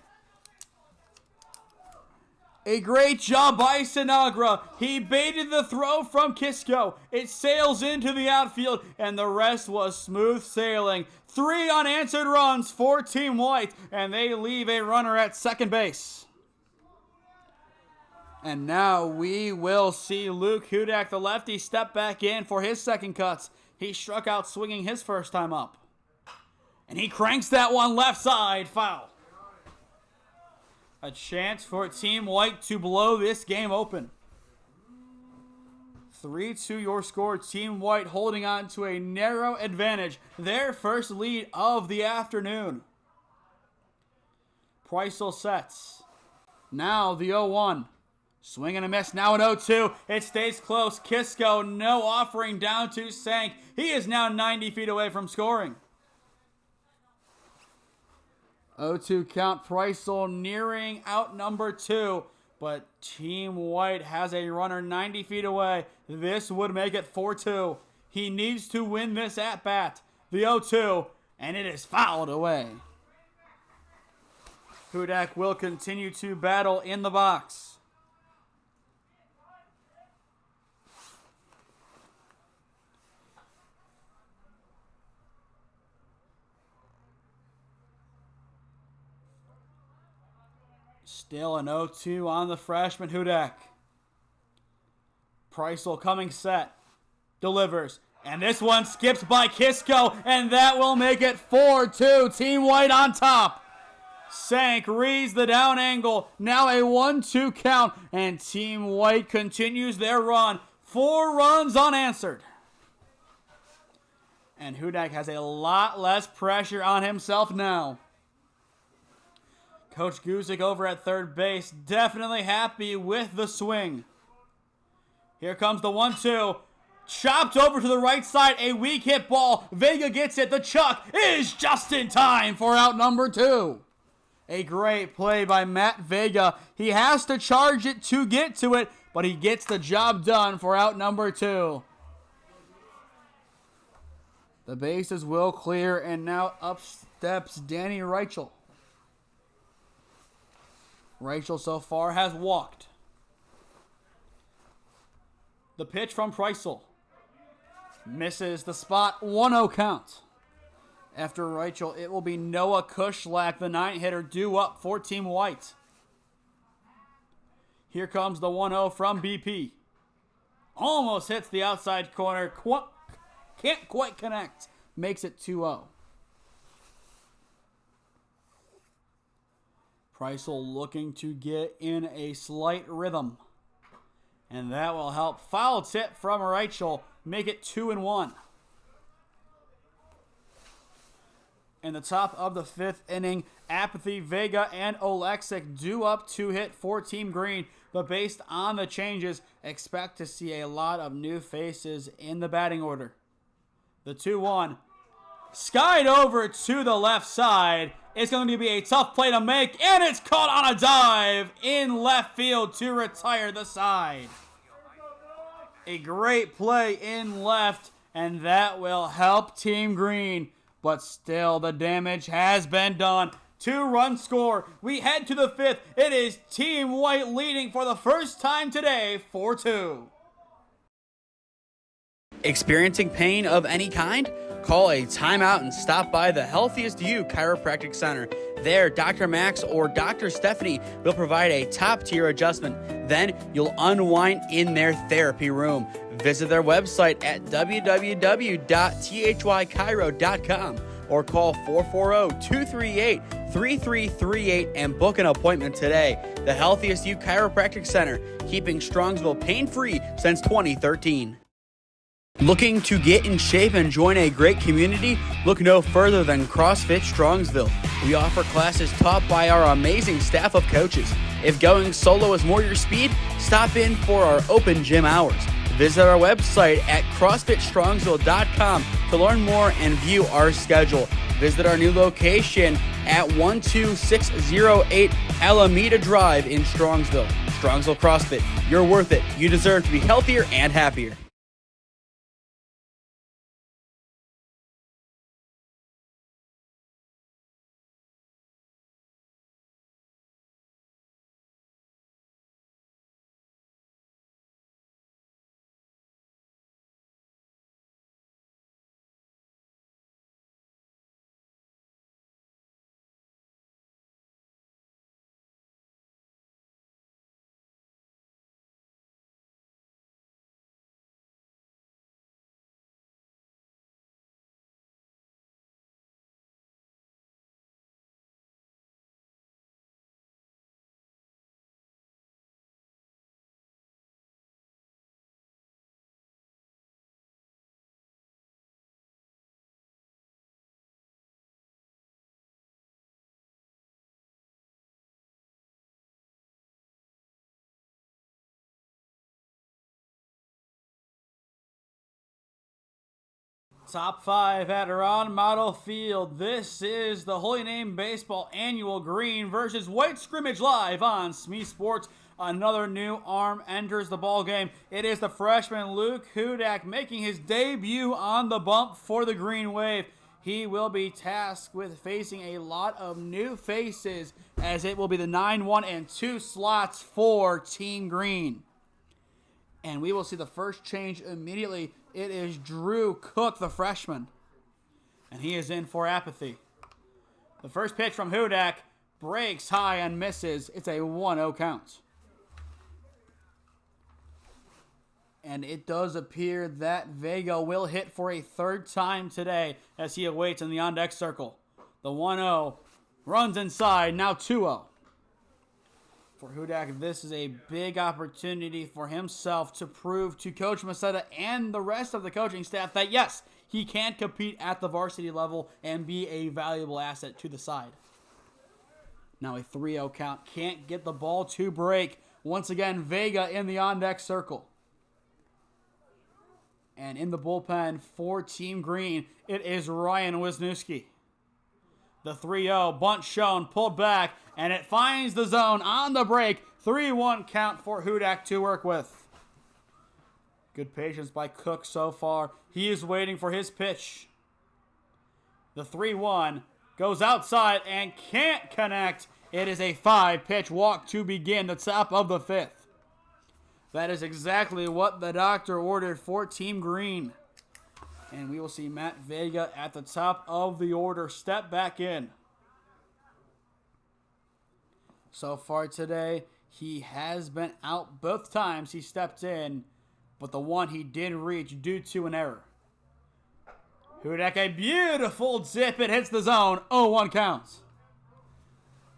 A great job by Sinagro. He baited the throw from Kisko. It sails into the outfield, and the rest was smooth sailing. 3 unanswered runs for Team White, and they leave a runner at second base. And now we will see Luke Hudak, the lefty, step back in for his second cuts. He struck out swinging his first time up. And he cranks that one left side, foul. A chance for Team White to blow this game open. 3-2 your score. Team White holding on to a narrow advantage. Their first lead of the afternoon. Preissel sets. Now the 0-1. Swing and a miss. Now an 0-2. It stays close. Kisco, no offering down to Sank. He is now 90 feet away from scoring. 0-2 count. Preissel nearing out number 2. But Team White has a runner 90 feet away. This would make it 4-2. He needs to win this at-bat. The 0-2, and it is fouled away. Hudak will continue to battle in the box. Still an 0-2 on the freshman Hudak. Preissel coming set. Delivers. And this one skips by Kisco. And that will make it 4-2. Team White on top. Sank reads the down angle. Now a 1-2 count. And Team White continues their run. 4 runs unanswered. And Hudak has a lot less pressure on himself now. Coach Guzik over at third base, definitely happy with the swing. Here comes the 1-2. Chopped over to the right side, a weak hit ball. Vega gets it. The chuck is just in time for out number 2. A great play by Matt Vega. He has to charge it to get to it, but he gets the job done for out number 2. The bases will clear, and now up steps Danny Reichel. Reichel so far has walked. The pitch from Preissel. Misses the spot. 1-0 count. After Reichel, it will be Noah Kushlak, the 9-hitter, due up for Team White. Here comes the 1-0 from BP. Almost hits the outside corner. Can't quite connect. Makes it 2-0. Preissel looking to get in a slight rhythm. And that will help. Foul tip from Reichel. Make it 2-1. In the top of the 5th inning, Apathy, Vega, and Oleksic due up to hit for Team Green. But based on the changes, expect to see a lot of new faces in the batting order. The 2-1. Skied over to the left side. It's going to be a tough play to make, and it's caught on a dive in left field to retire the side. A great play in left, and that will help Team Green. But still, the damage has been done. 2-run score. We head to the 5th. It is Team White leading for the first time today, 4-2. Experiencing pain of any kind? Call a timeout and stop by the Healthiest You Chiropractic Center. There, Dr. Max or Dr. Stephanie will provide a top-tier adjustment. Then you'll unwind in their therapy room. Visit their website at www.thychiro.com or call 440-238-3338 and book an appointment today. The Healthiest You Chiropractic Center, keeping Strongsville pain-free since 2013. Looking to get in shape and join a great community? Look no further than CrossFit Strongsville. We offer classes taught by our amazing staff of coaches. If going solo is more your speed, stop in for our open gym hours. Visit our website at CrossFitStrongsville.com to learn more and view our schedule. Visit our new location at 12608 Alameda Drive in Strongsville. Strongsville CrossFit, you're worth it. You deserve to be healthier and happier. Top 5 at Ron Model Field. This is the Holy Name Baseball Annual Green versus White Scrimmage live on SmeeSports. Another new arm enters the ball game. It is the freshman Luke Hudak making his debut on the bump for the Green Wave. He will be tasked with facing a lot of new faces, as it will be the 9, 1, and 2 slots for Team Green. And we will see the first change immediately. It is Drew Cook, the freshman. And he is in for Apathy. The first pitch from Hudak breaks high and misses. It's a 1-0 count. And it does appear that Vega will hit for a third time today as he awaits in the on-deck circle. The 1-0 runs inside, now 2-0. For Hudak, this is a big opportunity for himself to prove to Coach Masetta and the rest of the coaching staff that, yes, he can compete at the varsity level and be a valuable asset to the side. Now a 3-0 count. Can't get the ball to break. Once again, Vega in the on-deck circle. And in the bullpen for Team Green, it is Ryan Wisniewski. The 3-0 bunt shown, pulled back, and it finds the zone on the break. 3-1 count for Hudak to work with. Good patience by Cook so far. He is waiting for his pitch. The 3-1 goes outside and can't connect. It is a 5-pitch walk to begin the top of the 5th. That is exactly what the doctor ordered for Team Green. And we will see Matt Vega at the top of the order step back in. So far today, he has been out both times he stepped in, but the one he did reach due to an error. Hudak, a beautiful zip. It hits the zone. 0-1 counts.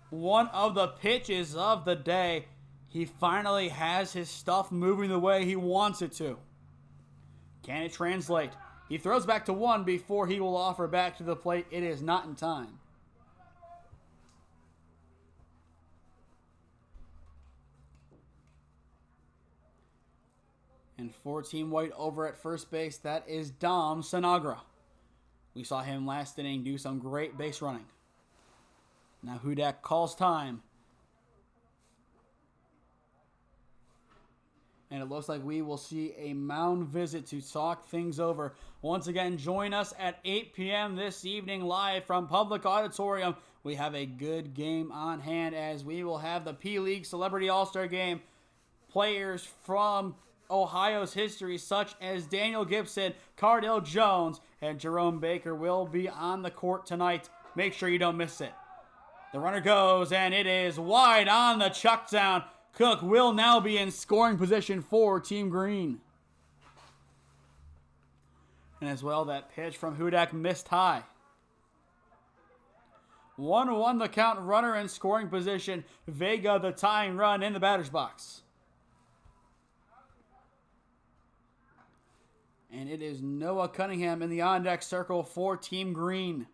One of the pitches of the day. He finally has his stuff moving the way he wants it to. Can it translate? He throws back to 1 before he will offer back to the plate. It is not in time. And for Team White over at first base, that is Dom Sinagra. We saw him last inning do some great base running. Now Hudak calls time. And it looks like we will see a mound visit to talk things over. Once again, join us at 8 p.m. this evening live from Public Auditorium. We have a good game on hand as we will have the P-League Celebrity All-Star Game. Players from Ohio's history, such as Daniel Gibson, Cardell Jones, and Jerome Baker will be on the court tonight. Make sure you don't miss it. The runner goes, and it is wide on the chuck down. Cook will now be in scoring position for Team Green. And as well, that pitch from Hudak missed high. 1-1 the count, runner in scoring position. Vega the tying run in the batter's box. And it is Noah Cunningham in the on-deck circle for Team Green.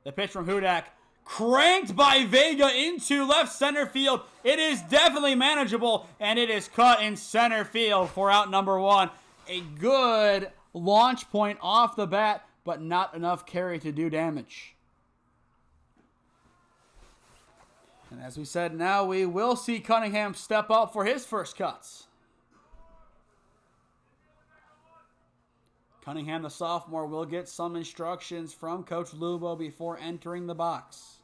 The pitch from Hudak, cranked by Vega into left center field. It is definitely manageable, and it is cut in center field for out number 1. A good launch point off the bat, but not enough carry to do damage. And as we said, now we will see Cunningham step up for his first cuts. Cunningham, the sophomore, will get some instructions from Coach Lubo before entering the box.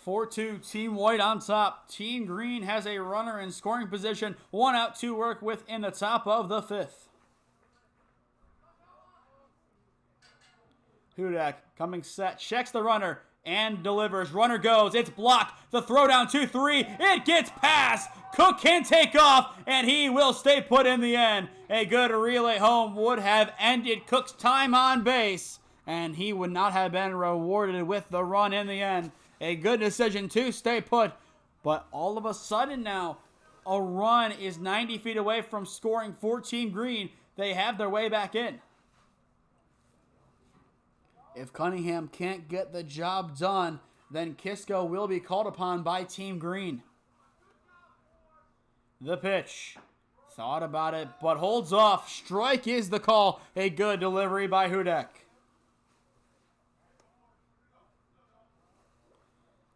4-2, Team White on top. Team Green has a runner in scoring position. 1 out to work with in the top of the 5th. Hudak coming set, checks the runner and delivers. Runner goes, it's blocked. The throw down 2-3, it gets past. Cook can take off, and he will stay put in the end. A good relay home would have ended Cook's time on base, and he would not have been rewarded with the run in the end. A good decision to stay put, but all of a sudden now, a run is 90 feet away from scoring for Team Green. They have their way back in. If Cunningham can't get the job done, then Kisco will be called upon by Team Green. The pitch. Thought about it, but holds off. Strike is the call. A good delivery by Hudak.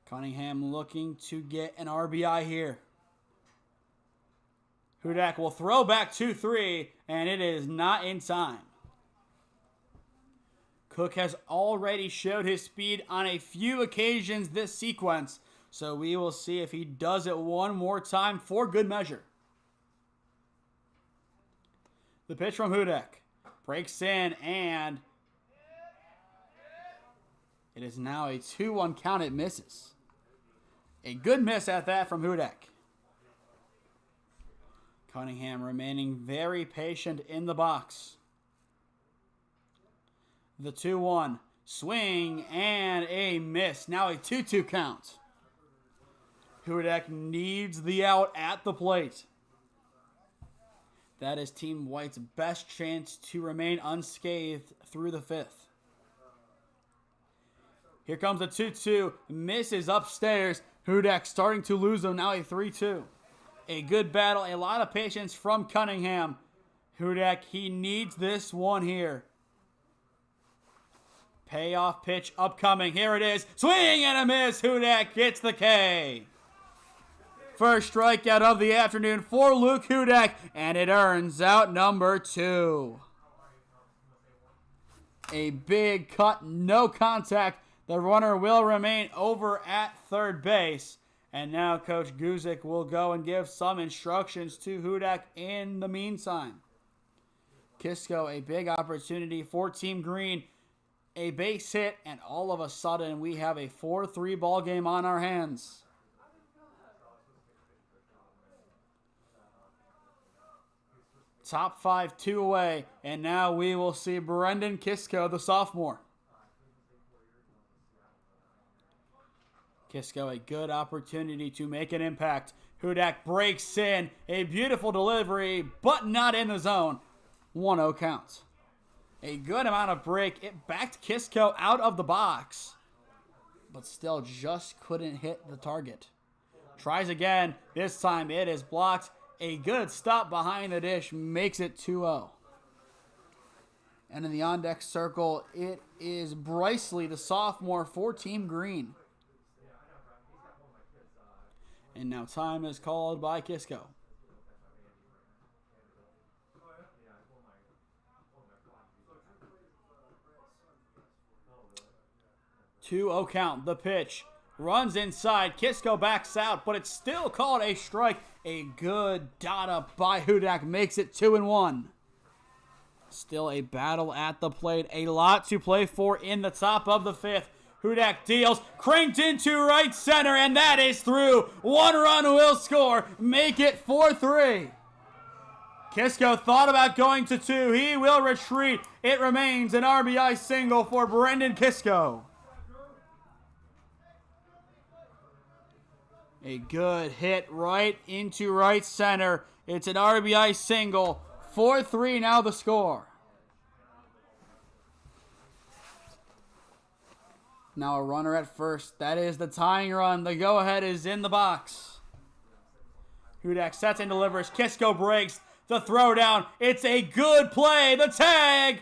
Cunningham looking to get an RBI here. Hudak will throw back 2-3, and it is not in time. Cook has already showed his speed on a few occasions this sequence, so we will see if he does it one more time for good measure. The pitch from Hudak breaks in, and it is now a 2-1 count. It misses. A good miss at that from Hudak. Cunningham remaining very patient in the box. The 2-1 swing and a miss. Now a 2-2 count. Hudak needs the out at the plate. That is Team White's best chance to remain unscathed through the fifth. Here comes the 2-2. Misses upstairs. Hudak starting to lose them. Now a 3-2. A good battle. A lot of patience from Cunningham. Hudak, he needs this one here. Payoff pitch upcoming. Here it is. Swing and a miss. Hudak gets the K. First strikeout of the afternoon for Luke Hudak, and it earns out number 2. A big cut, no contact. The runner will remain over at third base. And now Coach Guzik will go and give some instructions to Hudak in the meantime. Kisco, a big opportunity for Team Green. A base hit, and all of a sudden we have a 4-3 ball game on our hands. Top 5, 2 away, and now we will see Brendan Kisco, the sophomore. Kisco, a good opportunity to make an impact. Hudak breaks in, a beautiful delivery, but not in the zone. 1-0 count. A good amount of break. It backed Kisco out of the box, but still just couldn't hit the target. Tries again. This time it is blocked. A good stop behind the dish makes it 2-0. And in the on-deck circle, it is Bryceley, the sophomore, for Team Green. And now time is called by Kisco. 2-0 count. The pitch runs inside. Kisco backs out, but it's still called a strike. A good dot up by Hudak makes it 2-1. Still a battle at the plate. A lot to play for in the top of the fifth. Hudak deals, cranked into right center, and that is through. 1 run will score, make it 4-3. Kisco thought about going to 2. He will retreat. It remains an RBI single for Brendan Kisco. A good hit right into right center. It's an RBI single. 4-3 now the score. Now a runner at first. That is the tying run. The go-ahead is in the box. Hudak sets and delivers. Kisco breaks. The throw down. It's a good play. The tag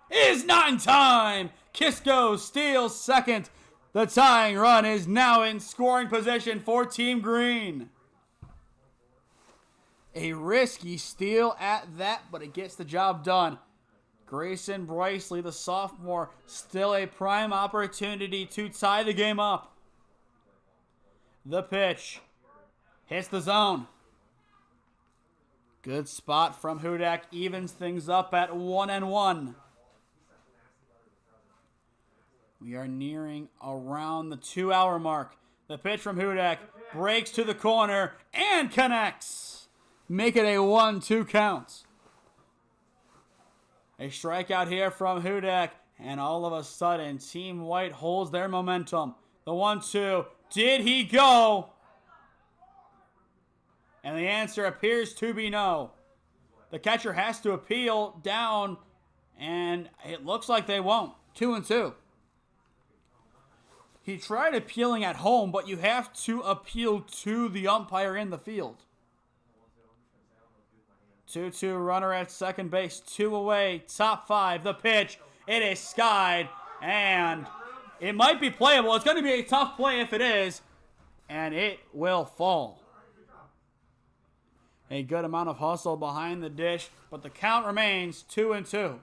is not in time. Kisco steals second. The tying run is now in scoring position for Team Green. A risky steal at that, but it gets the job done. Grayson Bryceley, the sophomore, still a prime opportunity to tie the game up. The pitch hits the zone. Good spot from Hudak, evens things up at 1-1. We are nearing around the 2-hour mark. The pitch from Hudak breaks to the corner and connects. Make it a 1-2 count. A strikeout here from Hudak, and all of a sudden, Team White holds their momentum. The 1-2. Did he go? And the answer appears to be no. The catcher has to appeal down, and it looks like they won't. 2-2. He tried appealing at home, but you have to appeal to the umpire in the field. 2-2 runner at second base, 2 away, top 5, the pitch. It is skied, and it might be playable. It's going to be a tough play if it is, and it will fall. A good amount of hustle behind the dish, but the count remains 2-2.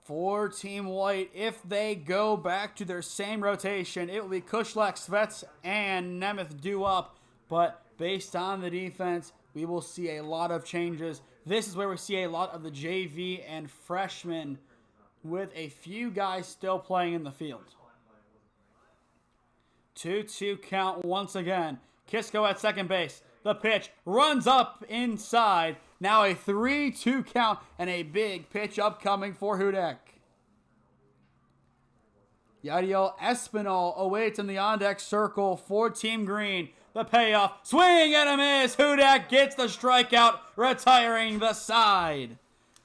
For Team White, if they go back to their same rotation, it will be Kushlak, Svets, and Nemeth due up. But based on the defense, we will see a lot of changes. This is where we see a lot of the JV and freshmen with a few guys still playing in the field. 2-2 count once again. Kisco at second base. The pitch runs up inside. Now a 3-2 count and a big pitch upcoming for Hudak. Yadiel Espinal awaits in the on-deck circle for Team Green. The payoff, swing and a miss. Hudak gets the strikeout, retiring the side.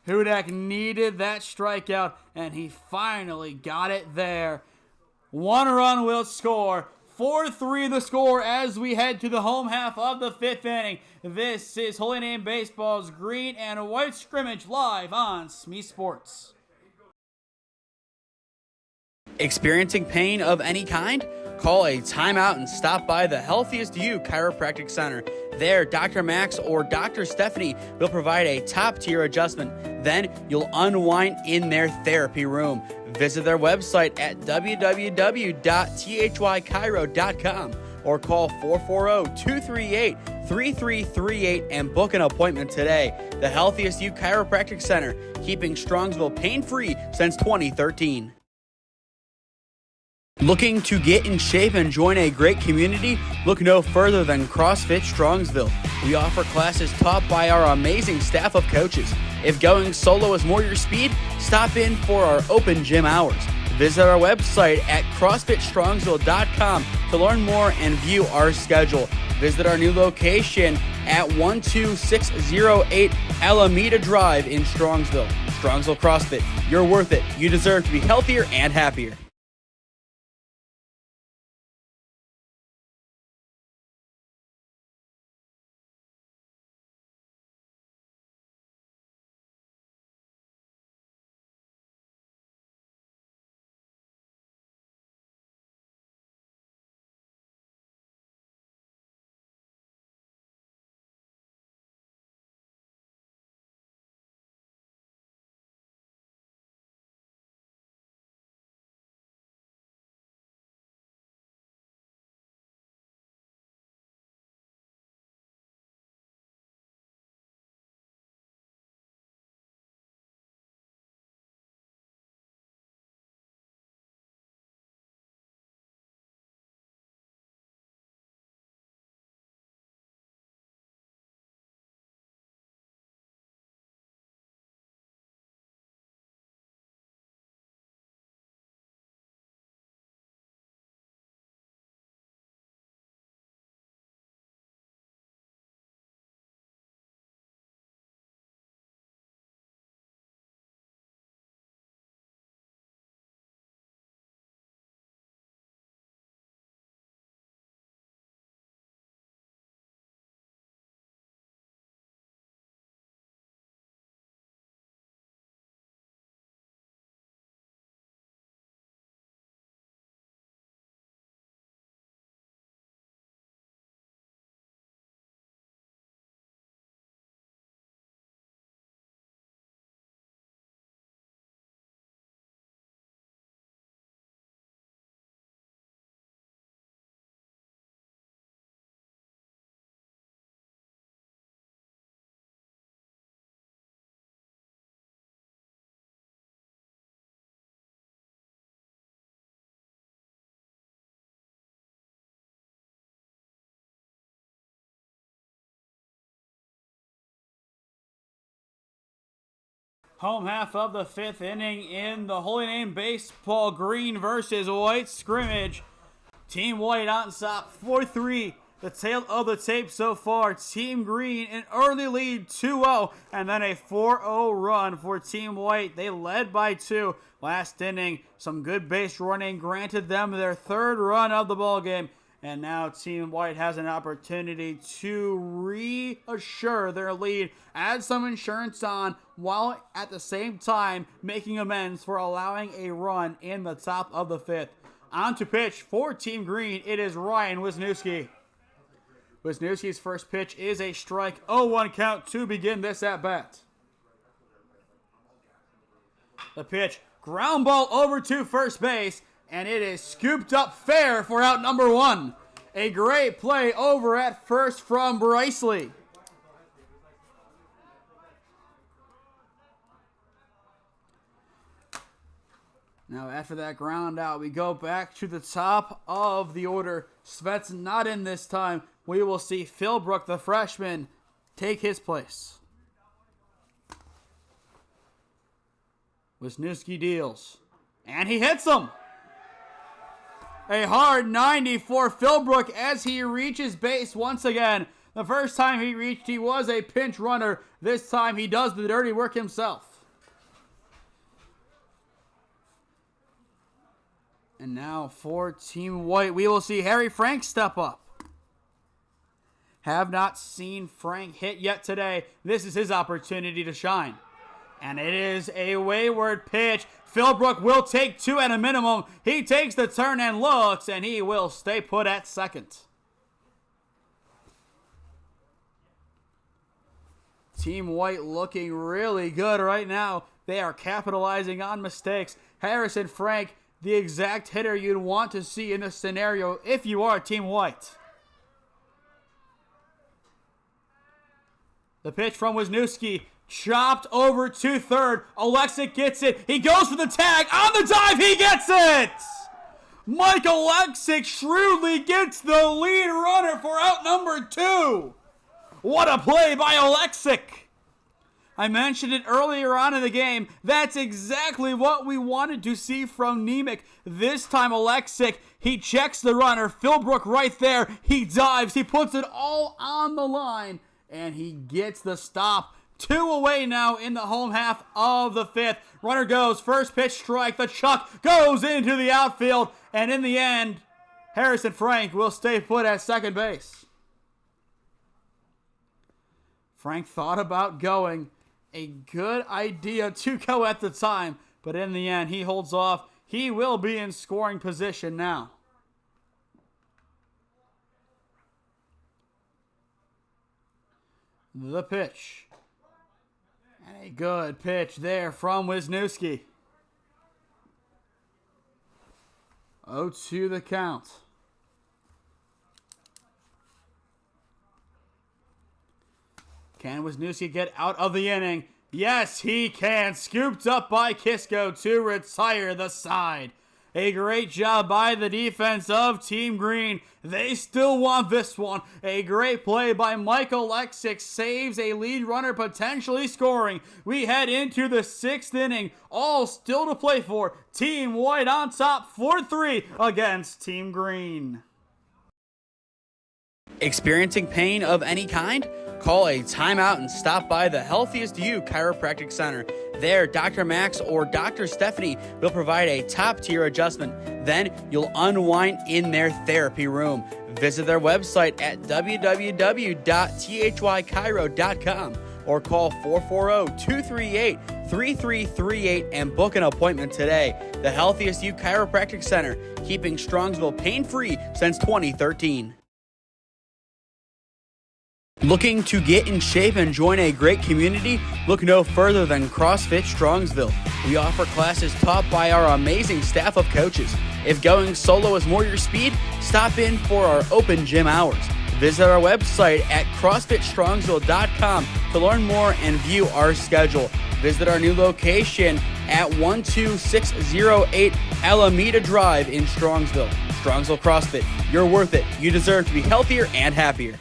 Hudak needed that strikeout, and he finally got it there. 1 run will score. 4-3 the score as we head to the home half of the 5th inning. This is Holy Name Baseball's Green and White Scrimmage live on SmeeSports. Experiencing pain of any kind? Call a timeout and stop by the Healthiest You Chiropractic Center. There, Dr. Max or Dr. Stephanie will provide a top-tier adjustment. Then you'll unwind in their therapy room. Visit their website at www.thychiro.com or call 440-238-3338 and book an appointment today. The Healthiest You Chiropractic Center, keeping Strongsville pain-free since 2013. Looking to get in shape and join a great community? Look no further than CrossFit Strongsville. We offer classes taught by our amazing staff of coaches. If going solo is more your speed, stop in for our open gym hours. Visit our website at CrossFitStrongsville.com to learn more and view our schedule. Visit our new location at 12608 Alameda Drive in Strongsville. Strongsville CrossFit, you're worth it. You deserve to be healthier and happier. Home half of the 5th inning in the Holy Name Baseball Green versus White Scrimmage. Team White on top 4-3 The tale of the tape so far, Team Green an early lead 2-0 and then a 4-0 run for Team White. They led by 2 last inning. Some good base running granted them their 3rd run of the ballgame. And now Team White has an opportunity to reassure their lead, add some insurance on, while at the same time making amends for allowing a run in the top of the 5th. On to pitch for Team Green, it is Ryan Wisniewski. Wisniewski's first pitch is a strike, 0-1 count to begin this at-bat. The pitch, ground ball over to first base, and it is scooped up fair for out number 1. A great play over at first from Bryceley. Now after that ground out, we go back to the top of the order. Svet's not in this time. We will see Philbrook, the freshman, take his place. Wisniewski deals, and he hits him. A hard 90 for Philbrook as he reaches base once again. The first time he reached, he was a pinch runner. This time he does the dirty work himself. And now for Team White, we will see Harry Frank step up. Have not seen Frank hit yet today. This is his opportunity to shine. And it is a wayward pitch. Philbrook will take 2 at a minimum. He takes the turn and looks, and he will stay put at second. Team White looking really good right now. They are capitalizing on mistakes. Harrison Frank, the exact hitter you'd want to see in this scenario if you are Team White. The pitch from Wisniewski, chopped over to third. Alexic gets it. He goes for the tag. On the dive, he gets it! Mike Alexic shrewdly gets the lead runner for out number 2. What a play by Alexic! I mentioned it earlier on in the game. That's exactly what we wanted to see from Nemec. This time Alexic, he checks the runner. Philbrook right there. He dives. He puts it all on the line. And he gets the stop. 2 away now in the home half of the 5th. Runner goes. First pitch strike. The chuck goes into the outfield. And in the end, Harrison Frank will stay put at second base. Frank thought about going. A good idea to go at the time. But in the end, he holds off. He will be in scoring position now. The pitch. And a good pitch there from Wisniewski. 0-2 the count. Can Wisniewski get out of the inning? Yes, he can. Scooped up by Kisco to retire the side. A great job by the defense of Team Green. They still want this one. A great play by Michael Alexic saves a lead runner potentially scoring. We head into the 6th inning. All still to play for. Team White on top 4-3 against Team Green. Experiencing pain of any kind? Call a timeout and stop by the Healthiest You Chiropractic Center. There, Dr. Max or Dr. Stephanie will provide a top-tier adjustment. Then you'll unwind in their therapy room. Visit their website at www.thychiro.com or call 440-238-3338 and book an appointment today. The Healthiest You Chiropractic Center, keeping Strongsville pain-free since 2013. Looking to get in shape and join a great community? Look no further than CrossFit Strongsville. We offer classes taught by our amazing staff of coaches. If going solo is more your speed, stop in for our open gym hours. Visit our website at CrossFitStrongsville.com to learn more and view our schedule. Visit our new location at 12608 Alameda Drive in Strongsville. Strongsville CrossFit, you're worth it. You deserve to be healthier and happier.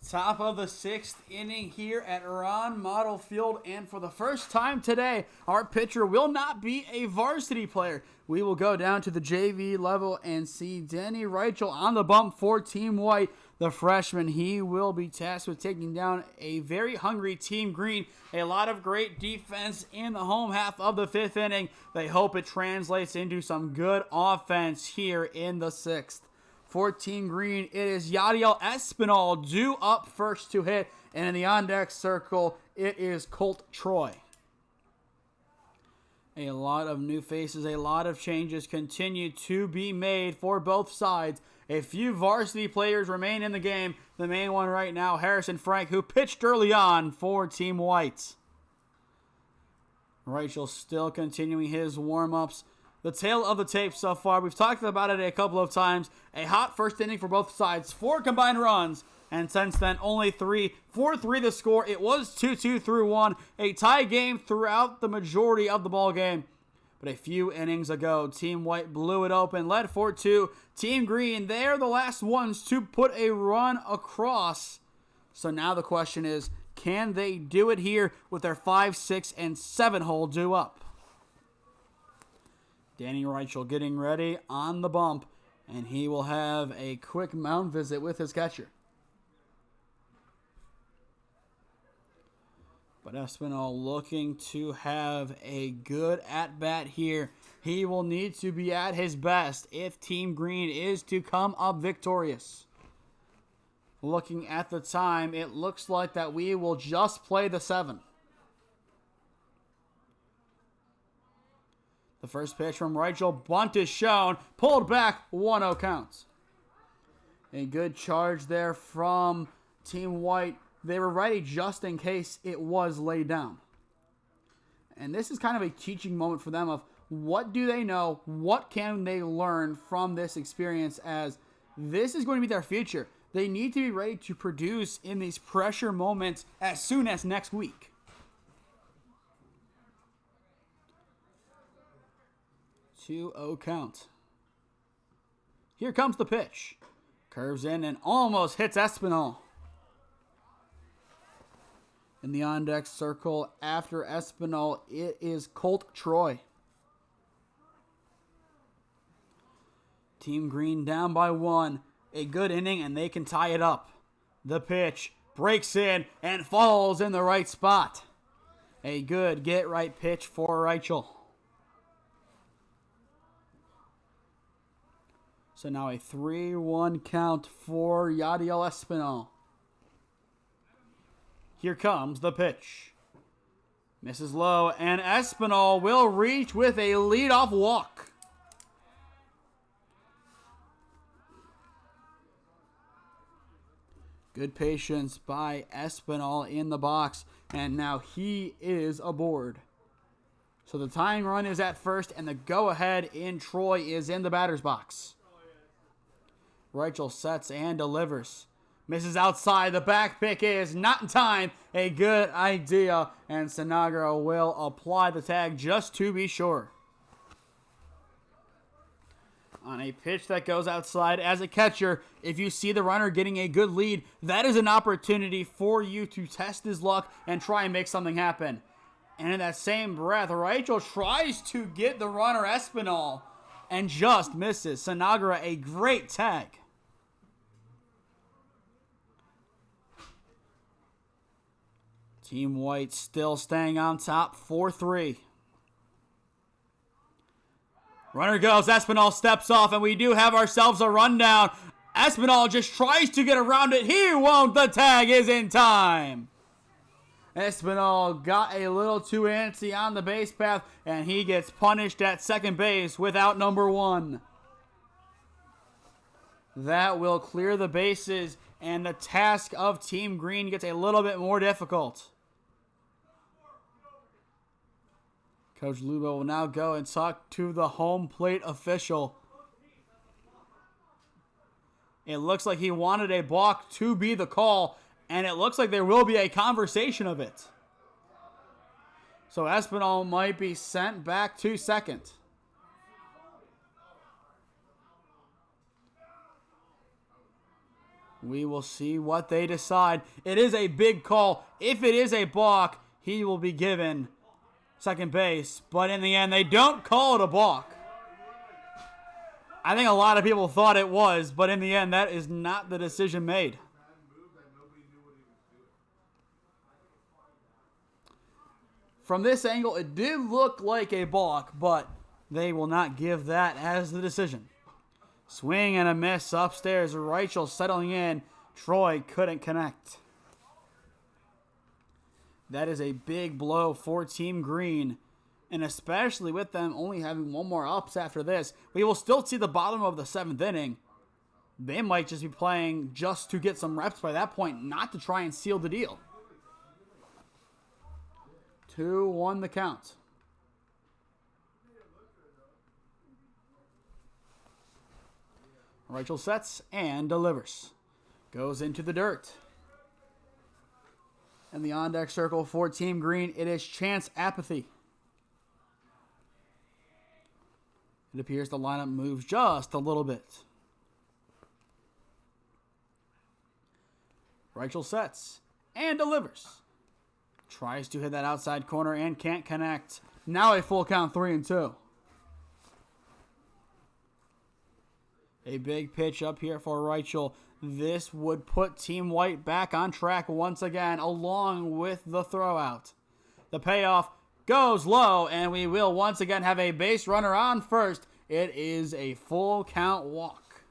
Top of the 6th inning here at Ron Model Field, and for the first time today, our pitcher will not be a varsity player. We will go down to the JV level and see Danny Reichel on the bump for Team White. The freshman, he will be tasked with taking down a very hungry Team Green. A lot of great defense in the home half of the 5th inning. They hope it translates into some good offense here in the 6th. For Team Green, it is Yadiel Espinal due up first to hit. And in the on-deck circle, it is Colt Troy. A lot of new faces, a lot of changes continue to be made for both sides. A few varsity players remain in the game. The main one right now, Harrison Frank, who pitched early on for Team White. Rachel still continuing his warm-ups. The tale of the tape so far, we've talked about it a couple of times. A hot first inning for both sides, 4 combined runs, and since then only 3. 4-3 the score. It was 2-2 through 1. A tie game throughout the majority of the ball game. But a few innings ago, Team White blew it open, led 4-2. Team Green, they're the last ones to put a run across. So now the question is, can they do it here with their 5, 6, and 7 hole due up? Danny Reichel getting ready on the bump, and he will have a quick mound visit with his catcher. But Espinal looking to have a good at-bat here. He will need to be at his best if Team Green is to come up victorious. Looking at the time, it looks like that we will just play the 7. The first pitch from Reichel, bunt is shown, pulled back, 1-0 counts. A good charge there from Team White. They were ready just in case it was laid down. And this is kind of a teaching moment for them of what do they know, what can they learn from this experience, as this is going to be their future. They need to be ready to produce in these pressure moments as soon as next week. 2-0 count. Here comes the pitch. Curves in and almost hits Espinal. In the on-deck circle after Espinal, it is Colt Troy. Team Green down by 1. A good inning and they can tie it up. The pitch breaks in and falls in the right spot. A good get-right pitch for Reichel. So now a 3-1 count for Yadiel Espinal. Here comes the pitch. Misses low, and Espinal will reach with a leadoff walk. Good patience by Espinal in the box, and now he is aboard. So the tying run is at first, and the go-ahead in Troy is in the batter's box. Reichel sets and delivers. Misses outside. The back pick is not in time. A good idea. And Sinagra will apply the tag just to be sure. On a pitch that goes outside, as a catcher, if you see the runner getting a good lead, that is an opportunity for you to test his luck and try and make something happen. And in that same breath, Reichel tries to get the runner Espinal and just misses. Sinagra, a great tag. Team White still staying on top, 4-3. Runner goes, Espinal steps off, and we do have ourselves a rundown. Espinal just tries to get around it. He won't. The tag is in time. Espinal got a little too antsy on the base path, and he gets punished at second base without number 1. That will clear the bases, and the task of Team Green gets a little bit more difficult. Coach Lubo will now go and talk to the home plate official. It looks like he wanted a balk to be the call, and it looks like there will be a conversation of it. So Espinal might be sent back to second. We will see what they decide. It is a big call. If it is a balk, he will be given second base. But in the end, they don't call it a balk. I think a lot of people thought it was, but in the end, that is not the decision made. From this angle, it did look like a balk, but they will not give that as the decision. Swing and a miss upstairs. Reichel settling in. Troy couldn't connect. That is a big blow for Team Green. And especially with them only having one more ups after this, we will still see the bottom of the 7th inning. They might just be playing just to get some reps by that point, not to try and seal the deal. 2-1 the count. Reichel sets and delivers. Goes into the dirt. In the on-deck circle for Team Green, it is Chance Apathy. It appears the lineup moves just a little bit. Reichel sets and delivers. Tries to hit that outside corner and can't connect. Now a full count, 3-2. A big pitch up here for Reichel. This would put Team White back on track once again, along with the throwout. The payoff goes low, and we will once again have a base runner on first. It is a full count walk.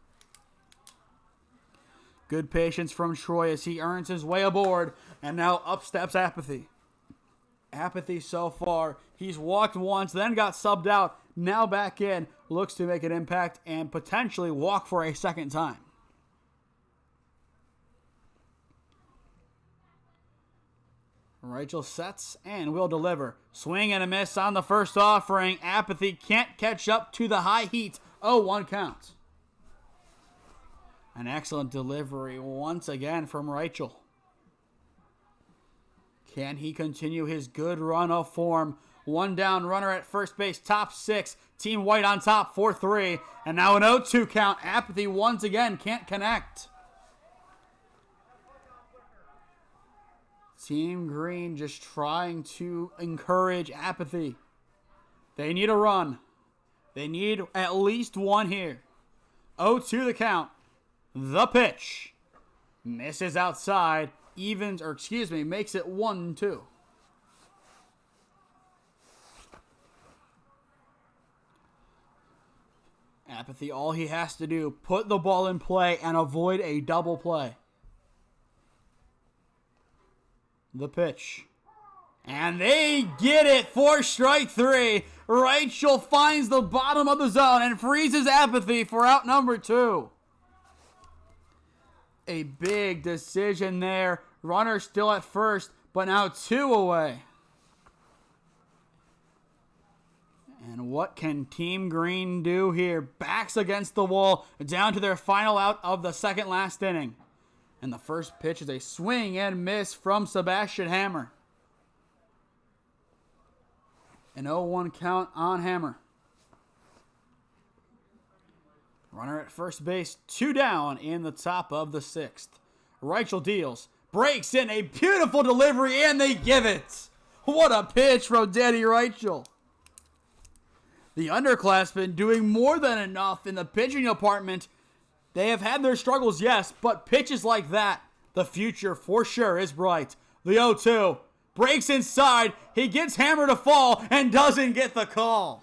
Good patience from Troy as he earns his way aboard, and now up steps Apathy. Apathy so far, he's walked once, then got subbed out, now back in, looks to make an impact and potentially walk for a second time. Reichel sets and will deliver. Swing and a miss on the first offering. Apathy can't catch up to the high heat. 0-1 count. An excellent delivery once again from Reichel. Can he continue his good run of form? One down, runner at first base, top 6. Team White on top, 4-3. And now an 0-2 count. Apathy once again can't connect. Team Green just trying to encourage Apathy. They need a run. They need at least one here. 0-2 the count. The pitch. Misses outside. Makes it 1-2. Apathy, all he has to do, put the ball in play and avoid a double play. The pitch. And they get it for strike 3. Reichel finds the bottom of the zone and freezes Apathy for out number 2. A big decision there. Runner still at first, but now 2 away. And what can Team Green do here? Backs against the wall, down to their final out of the second last inning. And the first pitch is a swing and miss from Sebastian Hammer. An 0-1 count on Hammer. Runner at first base, 2 down in the top of the 6th. Reichel deals, breaks in a beautiful delivery, and they give it. What a pitch from Danny Reichel. The underclassmen doing more than enough in the pitching department. They have had their struggles, yes, but pitches like that, the future for sure is bright. The 0-2 breaks inside. He gets Hammer to fall and doesn't get the call.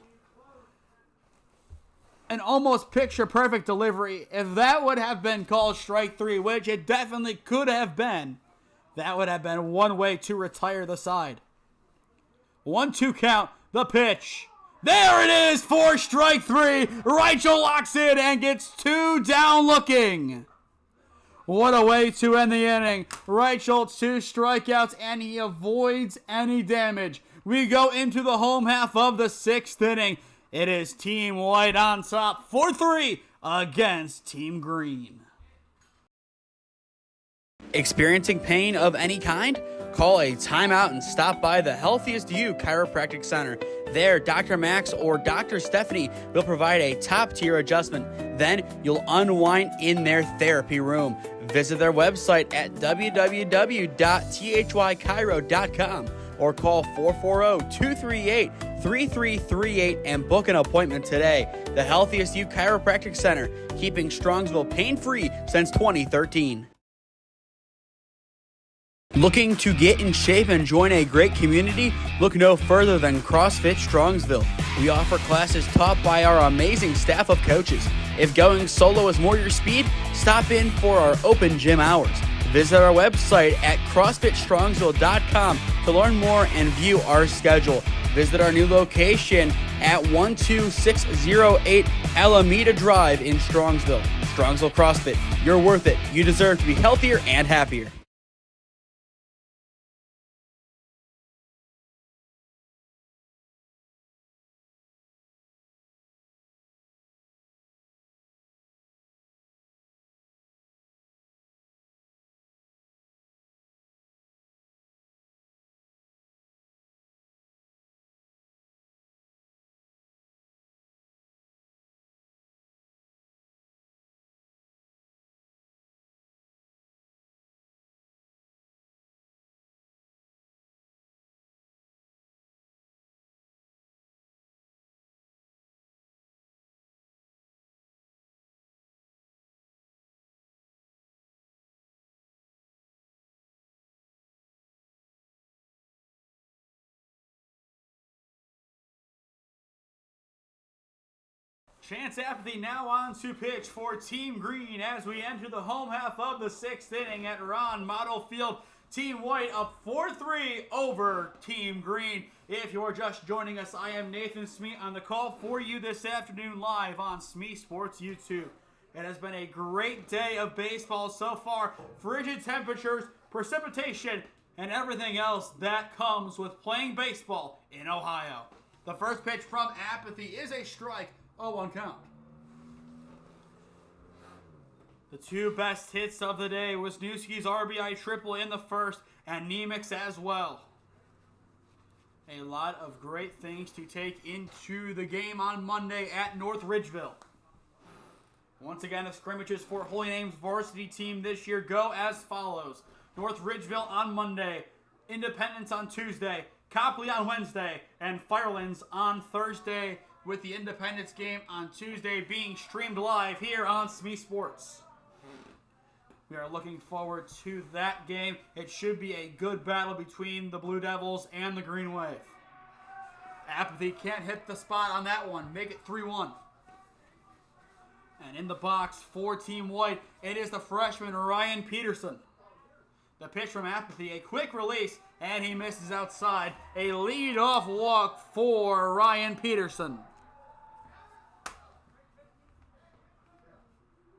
An almost picture-perfect delivery. If that would have been called strike 3, which it definitely could have been, that would have been one way to retire the side. 1-2 count, the pitch. There it is for strike 3. Reichel locks in and gets 2 down looking. What a way to end the inning. Reichel 2 strikeouts and he avoids any damage. We go into the home half of the 6th inning. It is Team White on top, 4-3 against Team Green. Experiencing pain of any kind? Call a timeout and stop by the Healthiest You Chiropractic Center. There, Dr. Max or Dr. Stephanie will provide a top-tier adjustment. Then you'll unwind in their therapy room. Visit their website at www.thychiro.com or call 440-238-3338 and book an appointment today. The Healthiest You Chiropractic Center, keeping Strongsville pain-free since 2013. Looking to get in shape and join a great community? Look no further than CrossFit Strongsville. We offer classes taught by our amazing staff of coaches. If going solo is more your speed, stop in for our open gym hours. Visit our website at CrossFitStrongsville.com to learn more and view our schedule. Visit our new location at 12608 Alameda Drive in Strongsville. Strongsville CrossFit, you're worth it. You deserve to be healthier and happier. Chance Apathy now on to pitch for Team Green as we enter the home half of the 6th inning at Ron Model Field. Team White up 4-3 over Team Green. If you're just joining us, I am Nathan Smee on the call for you this afternoon live on SmeeSports YouTube. It has been a great day of baseball so far. Frigid temperatures, precipitation, and everything else that comes with playing baseball in Ohio. The first pitch from Apathy is a strike. 0-1 count. The two best hits of the day was Wisniewski's RBI triple in the first and Nemec's as well. A lot of great things to take into the game on Monday at North Ridgeville. Once again, the scrimmages for Holy Name's varsity team this year go as follows. North Ridgeville on Monday, Independence on Tuesday, Copley on Wednesday, and Firelands on Thursday, with the Independence game on Tuesday being streamed live here on SmeeSports. We are looking forward to that game. It should be a good battle between the Blue Devils and the Green Wave. Apathy can't hit the spot on that one. Make it 3-1. And in the box for Team White, it is the freshman Ryan Peterson. The pitch from Apathy, a quick release, and he misses outside. A lead-off walk for Ryan Peterson.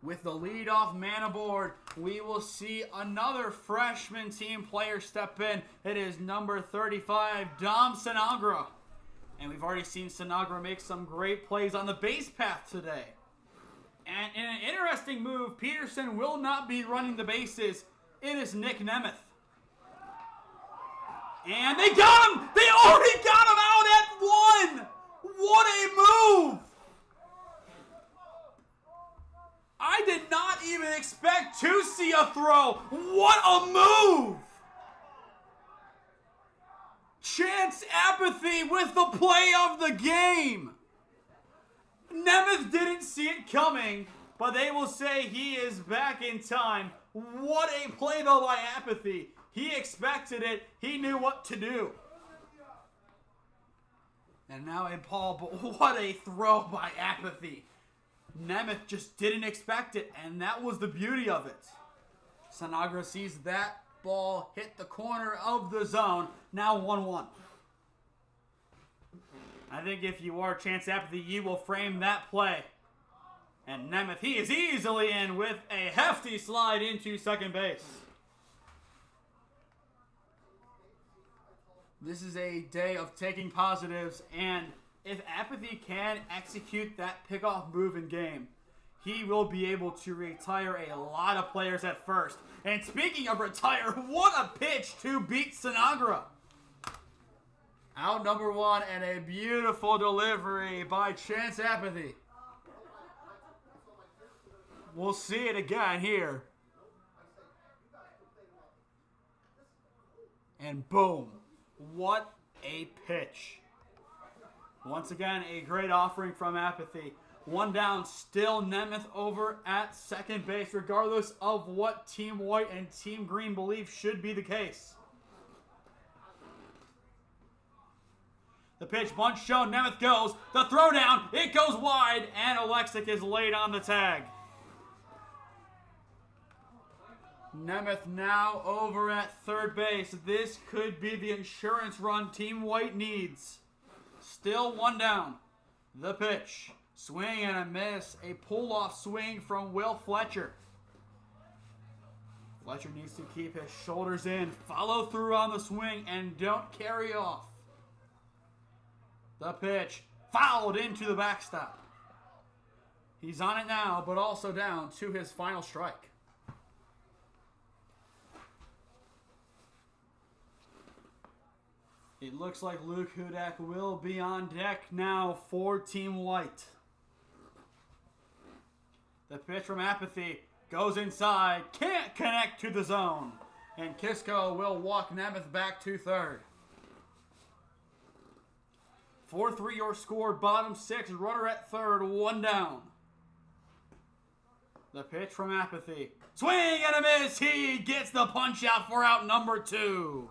With the leadoff man aboard, we will see another freshman team player step in. It is number 35, Dom Sinagra. And we've already seen Sinagra make some great plays on the base path today. And in an interesting move, Peterson will not be running the bases. It is Nick Nemeth. And they got him! They already got him out at 1! What a move! I did not even expect to see a throw. What a move! Chance Apathy with the play of the game. Nemeth didn't see it coming, but they will say he is back in time. What a play though by Apathy. He expected it. He knew what to do. And now a ball, but what a throw by Apathy. Nemeth just didn't expect it, and that was the beauty of it. Sinagra sees that ball hit the corner of the zone. Now 1-1. I think if you are Chance Apathy, you will frame that play. And Nemeth, he is easily in with a hefty slide into second base. This is a day of taking positives, and if Apathy can execute that pickoff move in game, he will be able to retire a lot of players at first. And speaking of retire, what a pitch to beat Sinagra. Out number 1 and a beautiful delivery by Chance Apathy. We'll see it again here. And boom, what a pitch. Once again, a great offering from Apathy. One down, still Nemeth over at second base, regardless of what Team White and Team Green believe should be the case. The pitch, bunt shown, Nemeth goes, the throw down, it goes wide, and Alexic is laid on the tag. Nemeth now over at third base. This could be the insurance run Team White needs. Still one down. The pitch, swing and a miss, a pull-off swing from Will Fletcher. Fletcher needs to keep his shoulders in, follow through on the swing, and don't carry off. The pitch, fouled into the backstop. He's on it now, but also down to his final strike. It looks like Luke Hudak will be on deck now for Team White. The pitch from Apathy goes inside, can't connect to the zone. And Kisco will walk Nemeth back to third. 4-3 your score, bottom six, runner at third, one down. The pitch from Apathy. Swing and a miss, he gets the punch out for out number 2.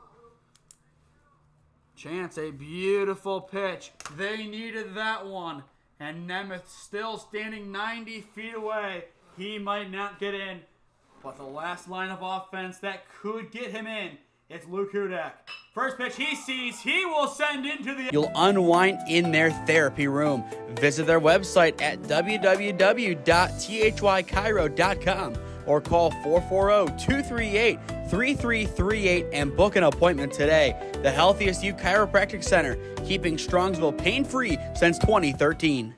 Chance, a beautiful pitch. They needed that one. And Nemeth still standing 90 feet away. He might not get in. But the last line of offense that could get him in, it's Luke Hudak. First pitch he sees, he will send into the... You'll unwind in their therapy room. Visit their website at www.thychiro.com or call 440-238-3338 and book an appointment today. The Healthiest You Chiropractic Center, keeping Strongsville pain-free since 2013.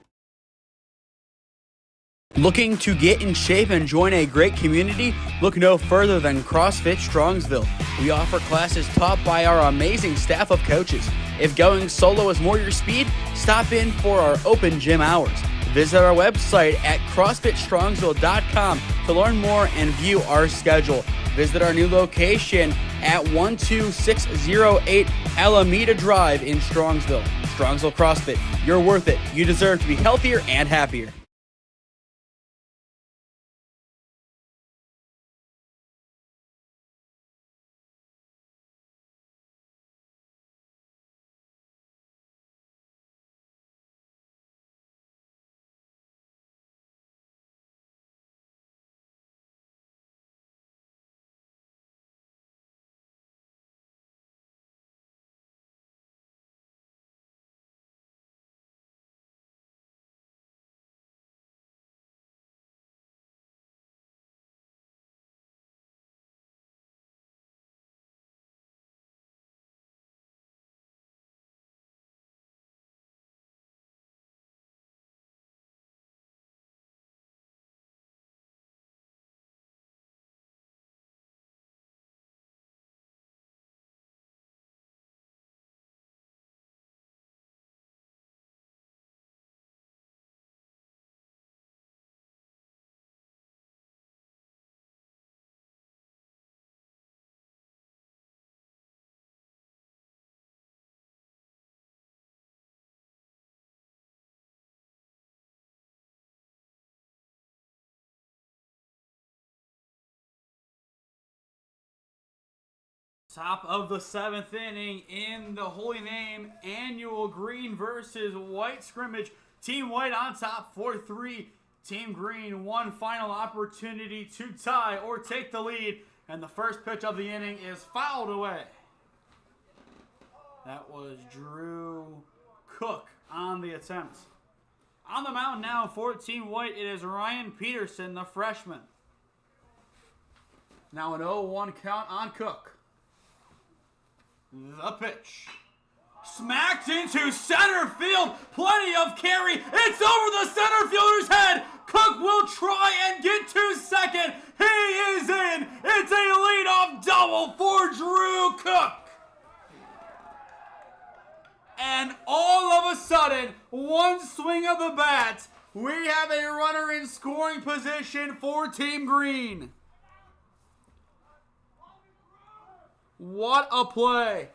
Looking to get in shape and join a great community? Look no further than CrossFit Strongsville. We offer classes taught by our amazing staff of coaches. If going solo is more your speed, stop in for our open gym hours. Visit our website at CrossFitStrongsville.com to learn more and view our schedule. Visit our new location at 12608 Alameda Drive in Strongsville. Strongsville CrossFit, you're worth it. You deserve to be healthier and happier. Top of the 7th inning in the Holy Name annual Green versus White scrimmage. Team White on top 4-3. Team Green one final opportunity to tie or take the lead. And the first pitch of the inning is fouled away. That was Drew Cook on the attempt. On the mound now for Team White, it is Ryan Peterson, the freshman. Now an 0-1 count on Cook. The pitch. Smacked into center field. Plenty of carry. It's over the center fielder's head. Cook will try and get to second. He is in. It's a leadoff double for Drew Cook. And all of a sudden, one swing of the bat, we have a runner in scoring position for Team Green. What a play.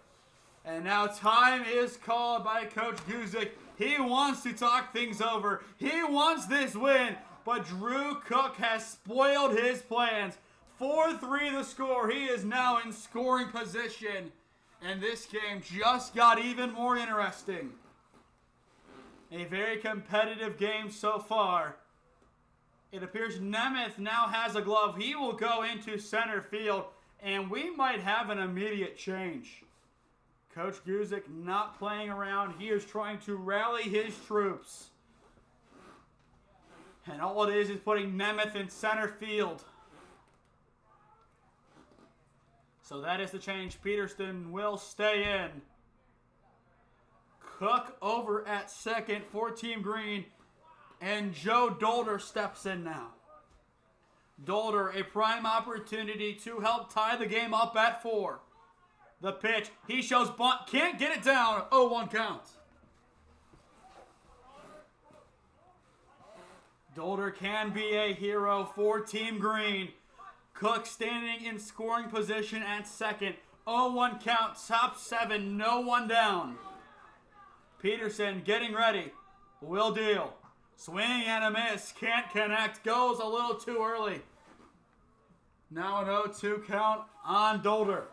And now time is called by Coach Guzik. He wants to talk things over. He wants this win. But Drew Cook has spoiled his plans. 4-3 the score. He is now in scoring position. And this game just got even more interesting. A very competitive game so far. It appears Nemeth now has a glove. He will go into center field. And we might have an immediate change. Coach Guzik not playing around. He is trying to rally his troops. And all it is putting Nemeth in center field. So that is the change. Peterson will stay in. Cook over at second for Team Green. And Joe Dolder steps in now. Dolder, a prime opportunity to help tie the game up at 4. The pitch, he shows bunt, can't get it down, 0-1 count. Dolder can be a hero for Team Green. Cook standing in scoring position at second, 0-1 count, top 7, no one down. Peterson getting ready, will deal. Swing and a miss, can't connect, goes a little too early. Now an 0-2 count on Dolder.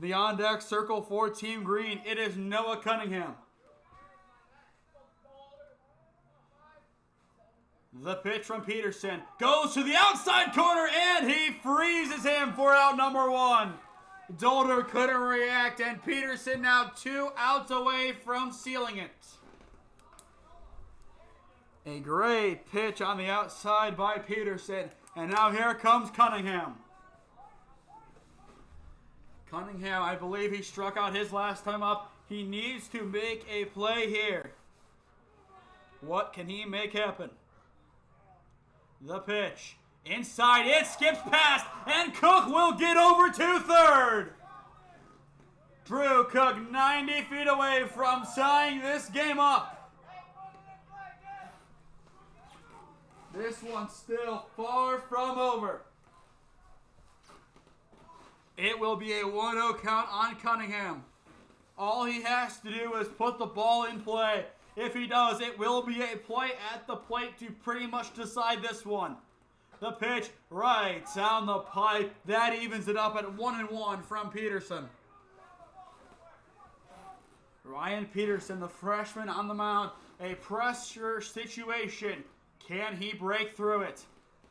The on-deck circle for Team Green, it is Noah Cunningham. The pitch from Peterson goes to the outside corner and he freezes him for out number 1. Dolder couldn't react and Peterson now 2 outs away from sealing it. A great pitch on the outside by Peterson. And now here comes Cunningham. Cunningham, I believe he struck out his last time up. He needs to make a play here. What can he make happen? The pitch. Inside, it skips past, and Cook will get over to third. Drew Cook 90 feet away from tying this game up. This one's still far from over. It will be a 1-0 count on Cunningham. All he has to do is put the ball in play. If he does, it will be a play at the plate to pretty much decide this one. The pitch right down the pipe. That evens it up at 1-1 from Peterson. Ryan Peterson, the freshman on the mound. A pressure situation. Can he break through it?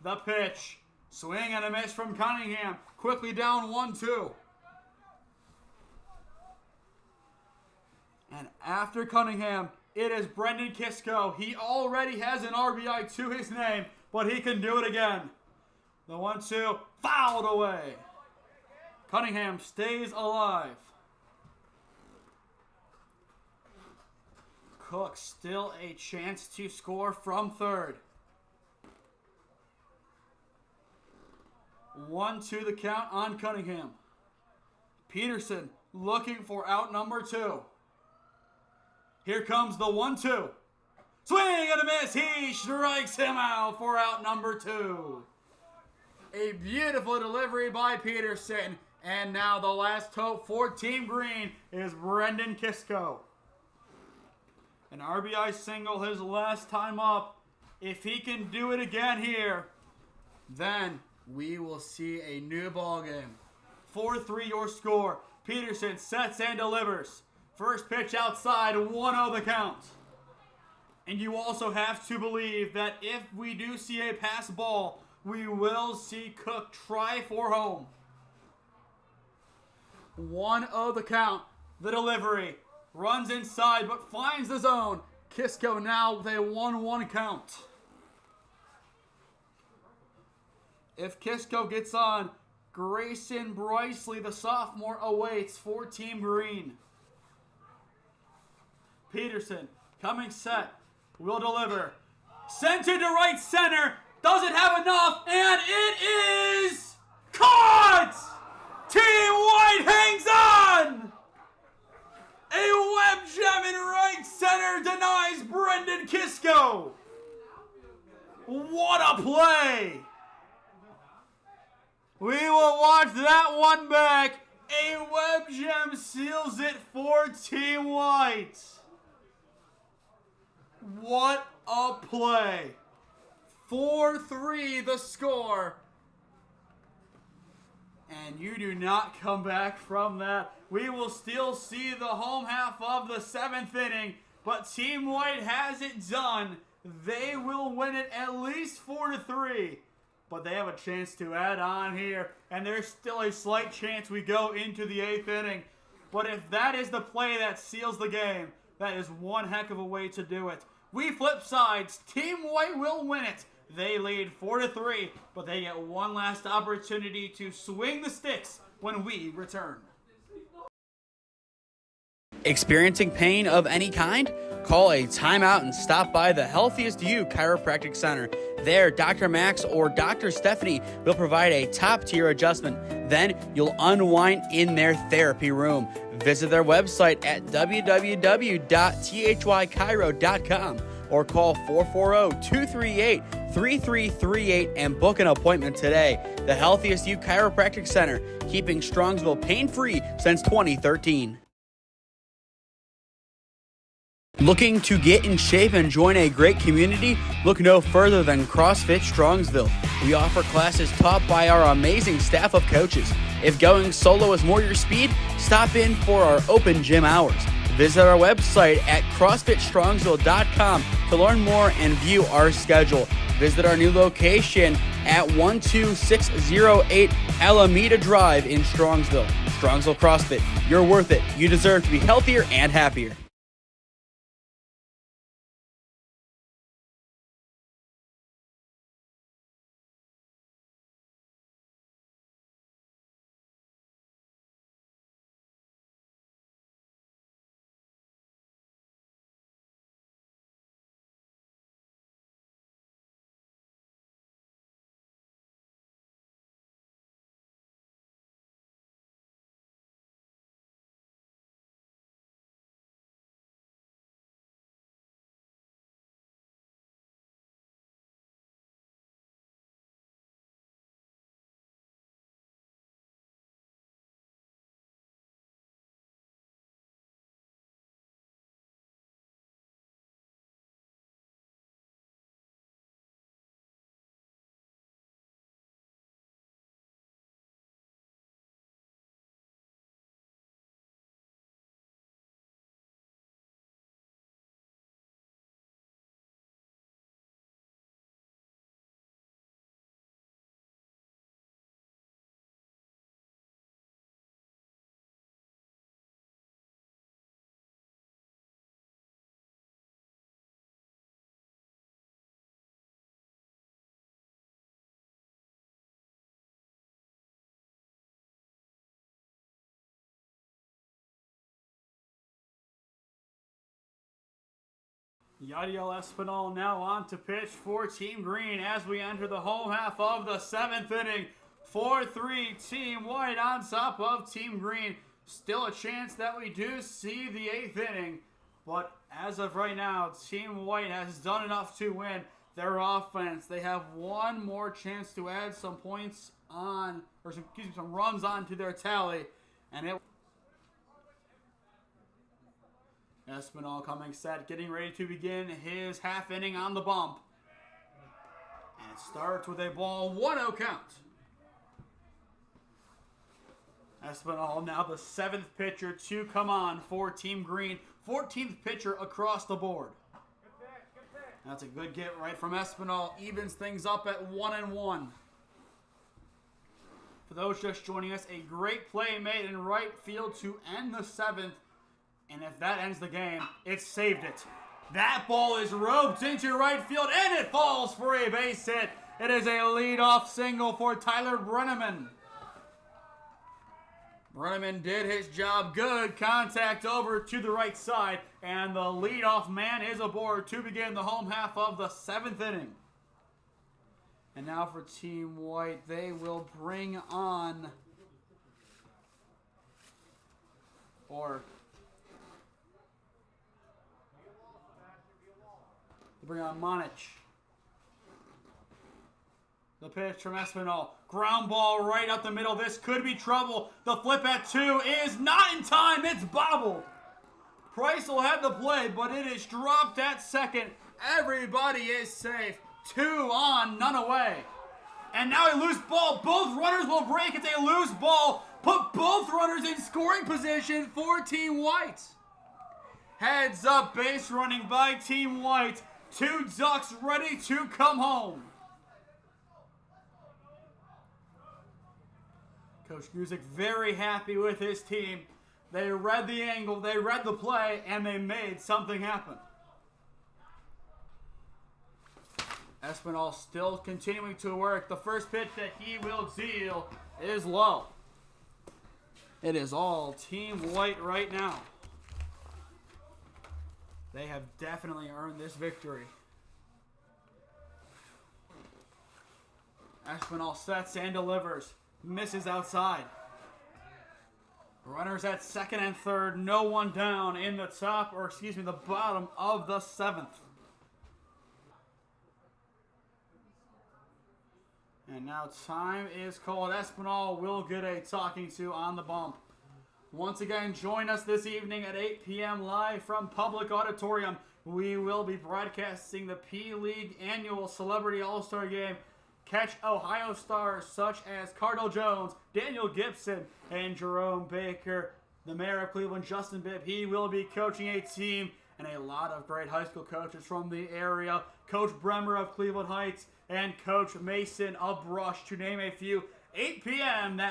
The pitch. Swing and a miss from Cunningham. Quickly down 1-2. And after Cunningham, it is Brendan Kisco. He already has an RBI to his name, but he can do it again. The 1-2 fouled away. Cunningham stays alive. Cook still a chance to score from third. 1-2 the count on Cunningham. Peterson looking for out number 2. Here comes the 1-2. Swing and a miss. He strikes him out for out number 2. A beautiful delivery by Peterson. And now the last hope for Team Green is Brendan Kisco. An RBI single his last time up. If he can do it again here, then we will see a new ball game. 4-3 your score. Peterson sets and delivers. First pitch outside, 1-0 the count. And you also have to believe that if we do see a pass ball, we will see Cook try for home. 1-0 the count. The delivery. Runs inside but finds the zone. Kisco now with a 1-1 count. If Kisco gets on, Grayson Brycely, the sophomore, awaits for Team Green. Peterson coming set. Will deliver. Sent into right center. Doesn't have enough. And it is caught! Team White hangs on! A web gem in right center denies Brendan Kisco. What a play! We will watch that one back. A web gem seals it for Team White. What a play. 4-3 the score. And you do not come back from that. We will still see the home half of the 7th inning, but Team White has it done. They will win it at least 4-3. But they have a chance to add on here, and there's still a slight chance we go into the 8th inning. But if that is the play that seals the game, that is one heck of a way to do it. We flip sides. Team White will win it. They lead 4-3, but they get one last opportunity to swing the sticks when we return. Experiencing pain of any kind? Call a timeout and stop by the Healthiest You Chiropractic Center. There, Dr. Max or Dr. Stephanie will provide a top-tier adjustment. Then you'll unwind in their therapy room. Visit their website at www.thychiro.com or call 440-238-3338 and book an appointment today. The Healthiest You Chiropractic Center, keeping Strongsville pain-free since 2013. Looking to get in shape and join a great community? Look no further than CrossFit Strongsville. We offer classes taught by our amazing staff of coaches. If going solo is more your speed, stop in for our open gym hours. Visit our website at CrossFitStrongsville.com to learn more and view our schedule. Visit our new location at 12608 Alameda Drive in Strongsville. Strongsville CrossFit, you're worth it. You deserve to be healthier and happier. Yadiel Espinal now on to pitch for Team Green as we enter the home half of the 7th inning. 4-3 Team White on top of Team Green. Still a chance that we do see the 8th inning. But as of right now, Team White has done enough to win their offense. They have one more chance to add some points on, or some runs onto their tally. And it Espinal coming set, getting ready to begin his half inning on the bump. And it starts with a ball, 1-0 count. Espinal now the 7th pitcher to come on for Team Green. 14th pitcher across the board. That's a good get right from Espinal. Evens things up at 1-1. For those just joining us, a great play made in right field to end the 7th. And if that ends the game, it saved it. That ball is roped into right field, and it falls for a base hit. It is a leadoff single for Tyler Brenneman. Brenneman did his job. Good contact over to the right side, and the leadoff man is aboard to begin the home half of the 7th inning. And now for Team White, they will bring on, Monich. The pitch from Espinal. Ground ball right up the middle. This could be trouble. The flip at 2 is not in time. It's bobbled. Price will have the play, but it is dropped at second. Everybody is safe. 2 on, none away. And now a loose ball. Both runners will break. It's a loose ball. Put both runners in scoring position for Team White. Heads up base running by Team White. 2 Ducks ready to come home. Coach Guzik very happy with his team. They read the angle, they read the play, and they made something happen. Espinal still continuing to work. The first pitch that he will deal is low. It is all Team White right now. They have definitely earned this victory. Espinal sets and delivers. Misses outside. Runners at second and third. No one down in the the bottom of the 7th. And now time is called. Espinal will get a talking to on the bump. Once again, join us this evening at 8 p.m. live from Public Auditorium. We will be broadcasting the P-League Annual Celebrity All-Star Game. Catch Ohio stars such as Cardinal Jones, Daniel Gibson, and Jerome Baker. The mayor of Cleveland, Justin Bibb, he will be coaching a team, and a lot of great high school coaches from the area. Coach Bremer of Cleveland Heights and Coach Mason of Brush, to name a few. 8 p.m.,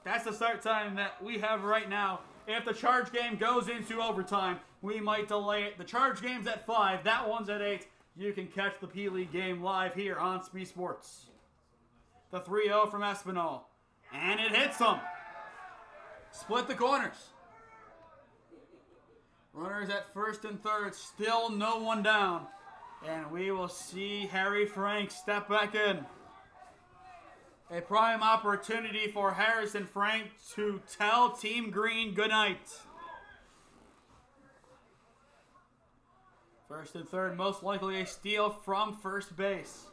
that's the start time that we have right now. If the charge game goes into overtime, we might delay it. The charge game's at 5, that one's at 8. You can catch the P-League game live here on SmeeSports. The 3-0 from Espinal. And it hits them. Split the corners. Runners at first and third. Still no one down. And we will see Harry Frank step back in. A prime opportunity for Harrison Frank to tell Team Green goodnight. First and third, most likely a steal from first base.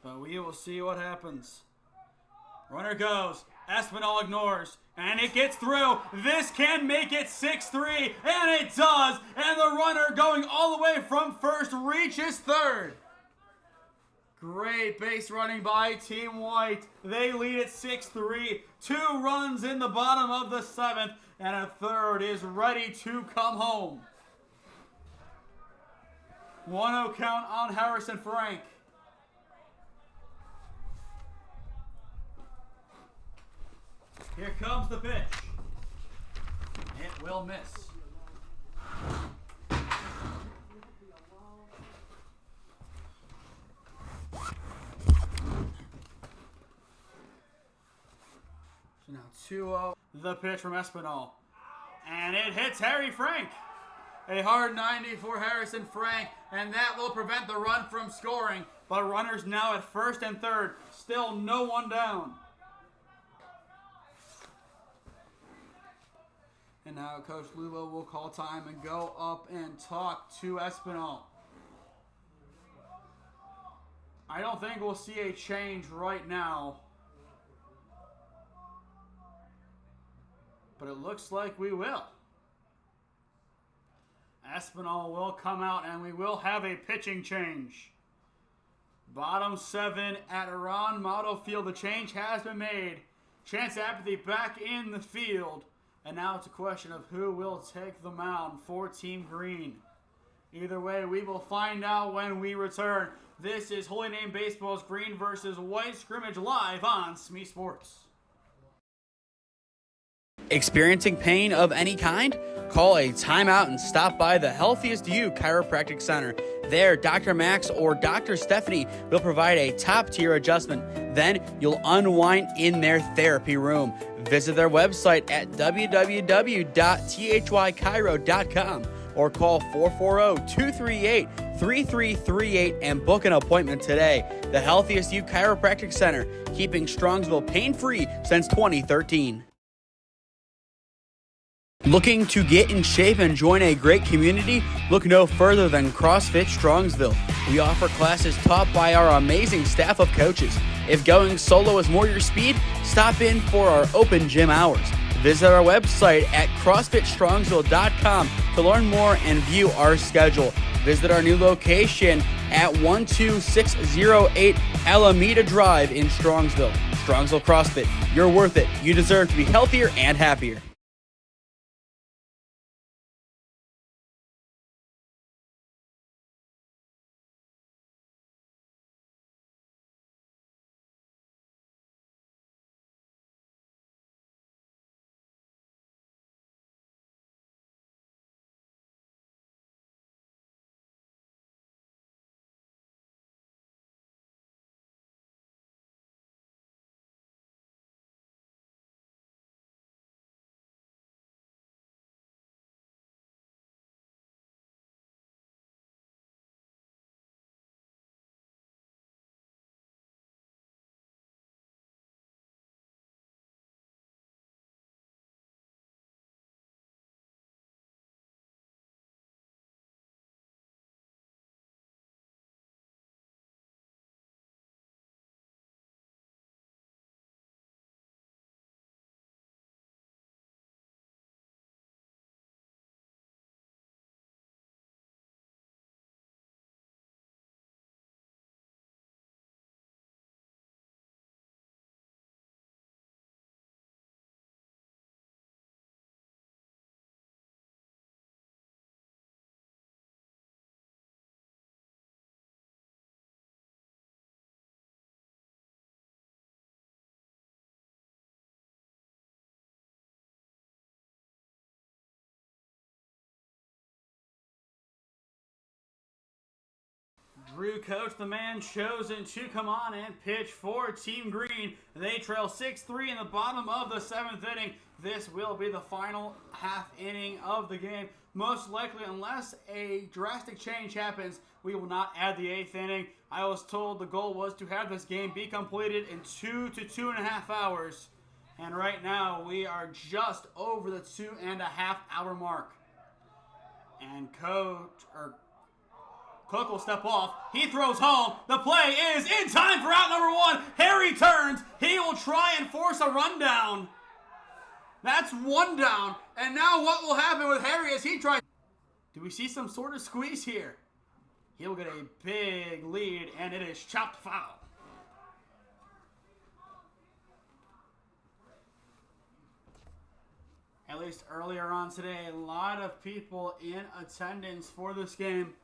But we will see what happens. Runner goes. Espinal ignores. And it gets through. This can make it 6-3. And it does. And the runner going all the way from first reaches third. Great base running by Team White. They lead at 6-3. 2 runs in the bottom of the 7th. And a third is ready to come home. 1-0 count on Harrison Frank. Here comes the pitch. It will miss. So now 2-0. The pitch from Espinal. And it hits Harry Frank. A hard 90 for Harrison Frank, and that will prevent the run from scoring. But runners now at first and third. Still no one down. And now Coach Lulo will call time and go up and talk to Espinal. I don't think we'll see a change right now. But it looks like we will. Espinal will come out and we will have a pitching change. Bottom 7 at Ron Motto Field. The change has been made. Chance Apathy back in the field. And now it's a question of who will take the mound for Team Green. Either way, we will find out when we return. This is Holy Name Baseball's Green vs. White Scrimmage live on SmeeSports. Experiencing pain of any kind? Call a timeout and stop by the Healthiest You Chiropractic Center. There, Dr. Max or Dr. Stephanie will provide a top-tier adjustment. Then you'll unwind in their therapy room. Visit their website at www.thychiro.com or call 440-238-3338 and book an appointment today. The Healthiest You Chiropractic Center, keeping Strongsville pain-free since 2013. Looking to get in shape and join a great community? Look no further than CrossFit Strongsville. We offer classes taught by our amazing staff of coaches. If going solo is more your speed, stop in for our open gym hours. Visit our website at CrossFitStrongsville.com to learn more and view our schedule. Visit our new location at 12608 Alameda Drive in Strongsville. Strongsville CrossFit, you're worth it. You deserve to be healthier and happier. Drew Coach, the man chosen to come on and pitch for Team Green. They trail 6-3 in the bottom of the 7th inning. This will be the final half inning of the game. Most likely, unless a drastic change happens, we will not add the 8th inning. I was told the goal was to have this game be completed in 2 to 2.5 hours. And right now, we are just over the 2.5 hour mark. And Cook will step off. He throws home. The play is in time for out number 1. Harry turns. He will try and force a rundown. That's 1 down. And now what will happen with Harry as he tries? Do we see some sort of squeeze here? He'll get a big lead, and it is chopped foul. At least earlier on today, a lot of people in attendance for this game.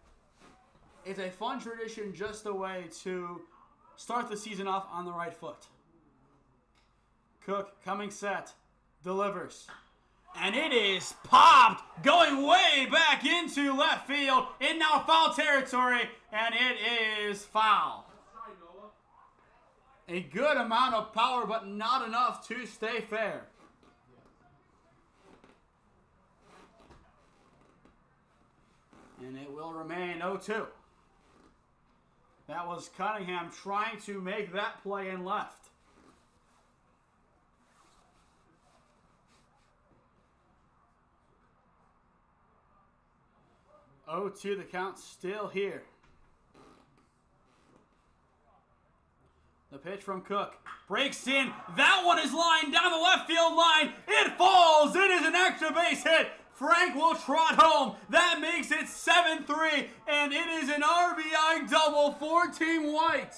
It's a fun tradition, just a way to start the season off on the right foot. Cook coming set, delivers. And it is popped, going way back into left field in now foul territory, and it is foul. A good amount of power, but not enough to stay fair. And it will remain 0-2. That was Cunningham trying to make that play in left. Oh, 2, the count still here. The pitch from Cook. Breaks in. That one is lined down the left field line. It falls. It is an extra base hit. Frank will trot home. That makes it 7-3, and it is an RBI double for Team White.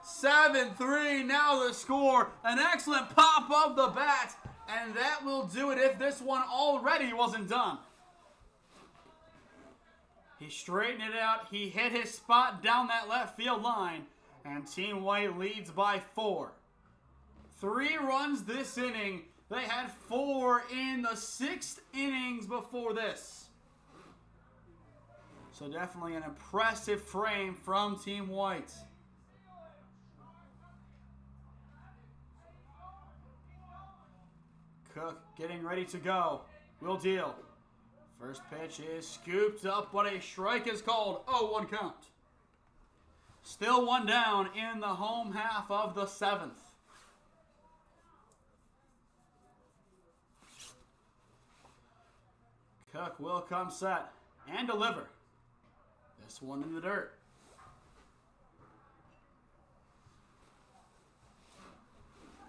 7-3, now the score. An excellent pop of the bat, and that will do it if this one already wasn't done. He straightened it out. He hit his spot down that left field line, and Team White leads by 4. 3 runs this inning. They had 4 in the 6th innings before this. So definitely an impressive frame from Team White. Cook getting ready to go. Will deal. First pitch is scooped up, but a strike is called. 0-1 count. Still 1 down in the home half of the 7th. Cook will come set and deliver. This one in the dirt.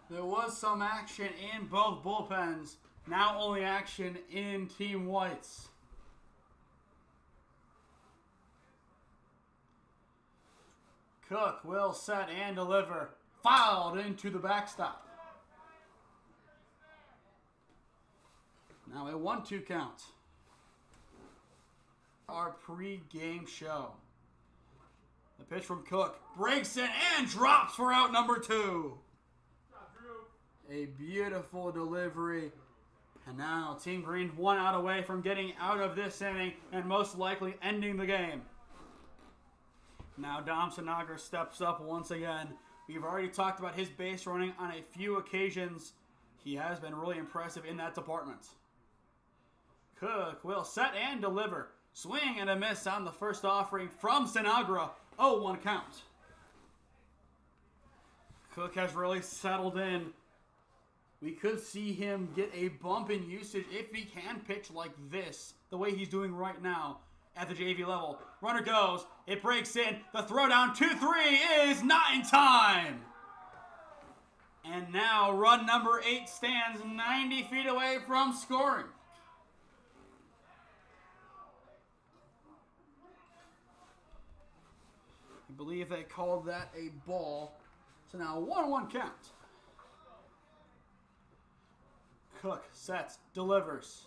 There was some action in both bullpens. Now only action in Team Whites. Cook will set and deliver. Fouled into the backstop. Now a 1-2 count. Our pre-game show. The pitch from Cook breaks in and drops for out number 2. A beautiful delivery. And now Team Green 1 out away from getting out of this inning and most likely ending the game. Now Dom Sinagra steps up once again. We've already talked about his base running on a few occasions. He has been really impressive in that department. Cook will set and deliver. Swing and a miss on the first offering from Sinagra. 0-1 count. Cook has really settled in. We could see him get a bump in usage if he can pitch like this, the way he's doing right now at the JV level. Runner goes, it breaks in, the throw down 2-3 is not in time. And now run number 8 stands 90 feet away from scoring. I believe they called that a ball. So now 1-1 count. Cook sets, delivers.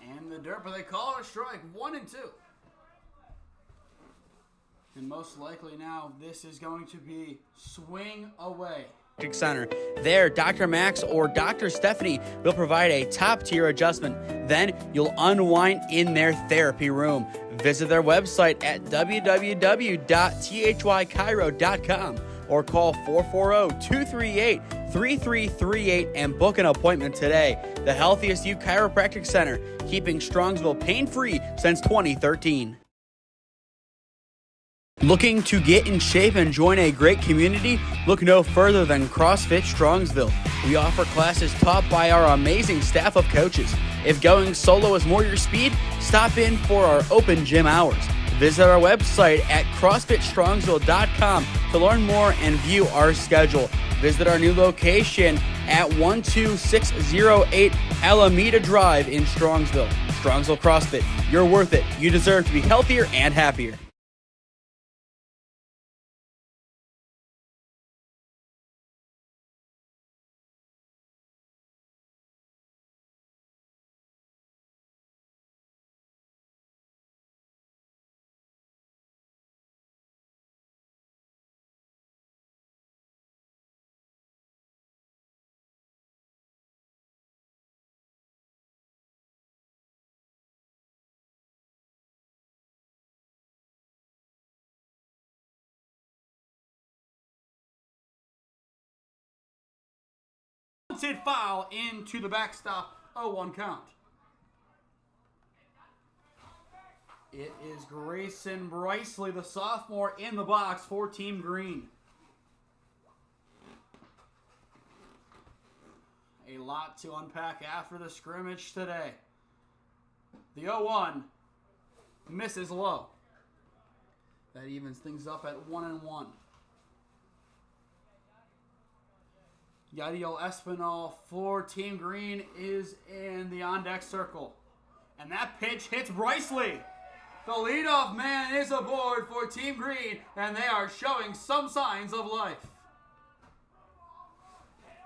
And the dirt, but they call it a strike. 1-2. And most likely now this is going to be swing away. Center. There, Dr. Max or Dr. Stephanie will provide a top-tier adjustment. Then you'll unwind in their therapy room. Visit their website at www.thychiro.com or call 440-238-3338 and book an appointment today. The Healthiest You Chiropractic Center, keeping Strongsville pain-free since 2013. Looking to get in shape and join a great community? Look no further than CrossFit Strongsville. We offer classes taught by our amazing staff of coaches. If going solo is more your speed, stop in for our open gym hours. Visit our website at CrossFitStrongsville.com to learn more and view our schedule. Visit our new location at 12608 Alameda Drive in Strongsville. Strongsville CrossFit, you're worth it. You deserve to be healthier and happier. Foul into the backstop. 0-1 count. It is Grayson Brysley, the sophomore, in the box for Team Green. A lot to unpack after the scrimmage today. The 0-1 misses low. That evens things up at 1-1. Yadiel Espinal for Team Green is in the on-deck circle. And that pitch hits Brysley. The leadoff man is aboard for Team Green, and they are showing some signs of life.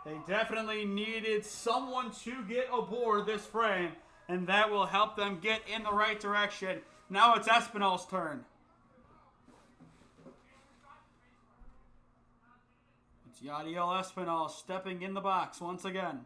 They definitely needed someone to get aboard this frame, and that will help them get in the right direction. Now it's Espinal's turn. Yadiel Espinal stepping in the box once again.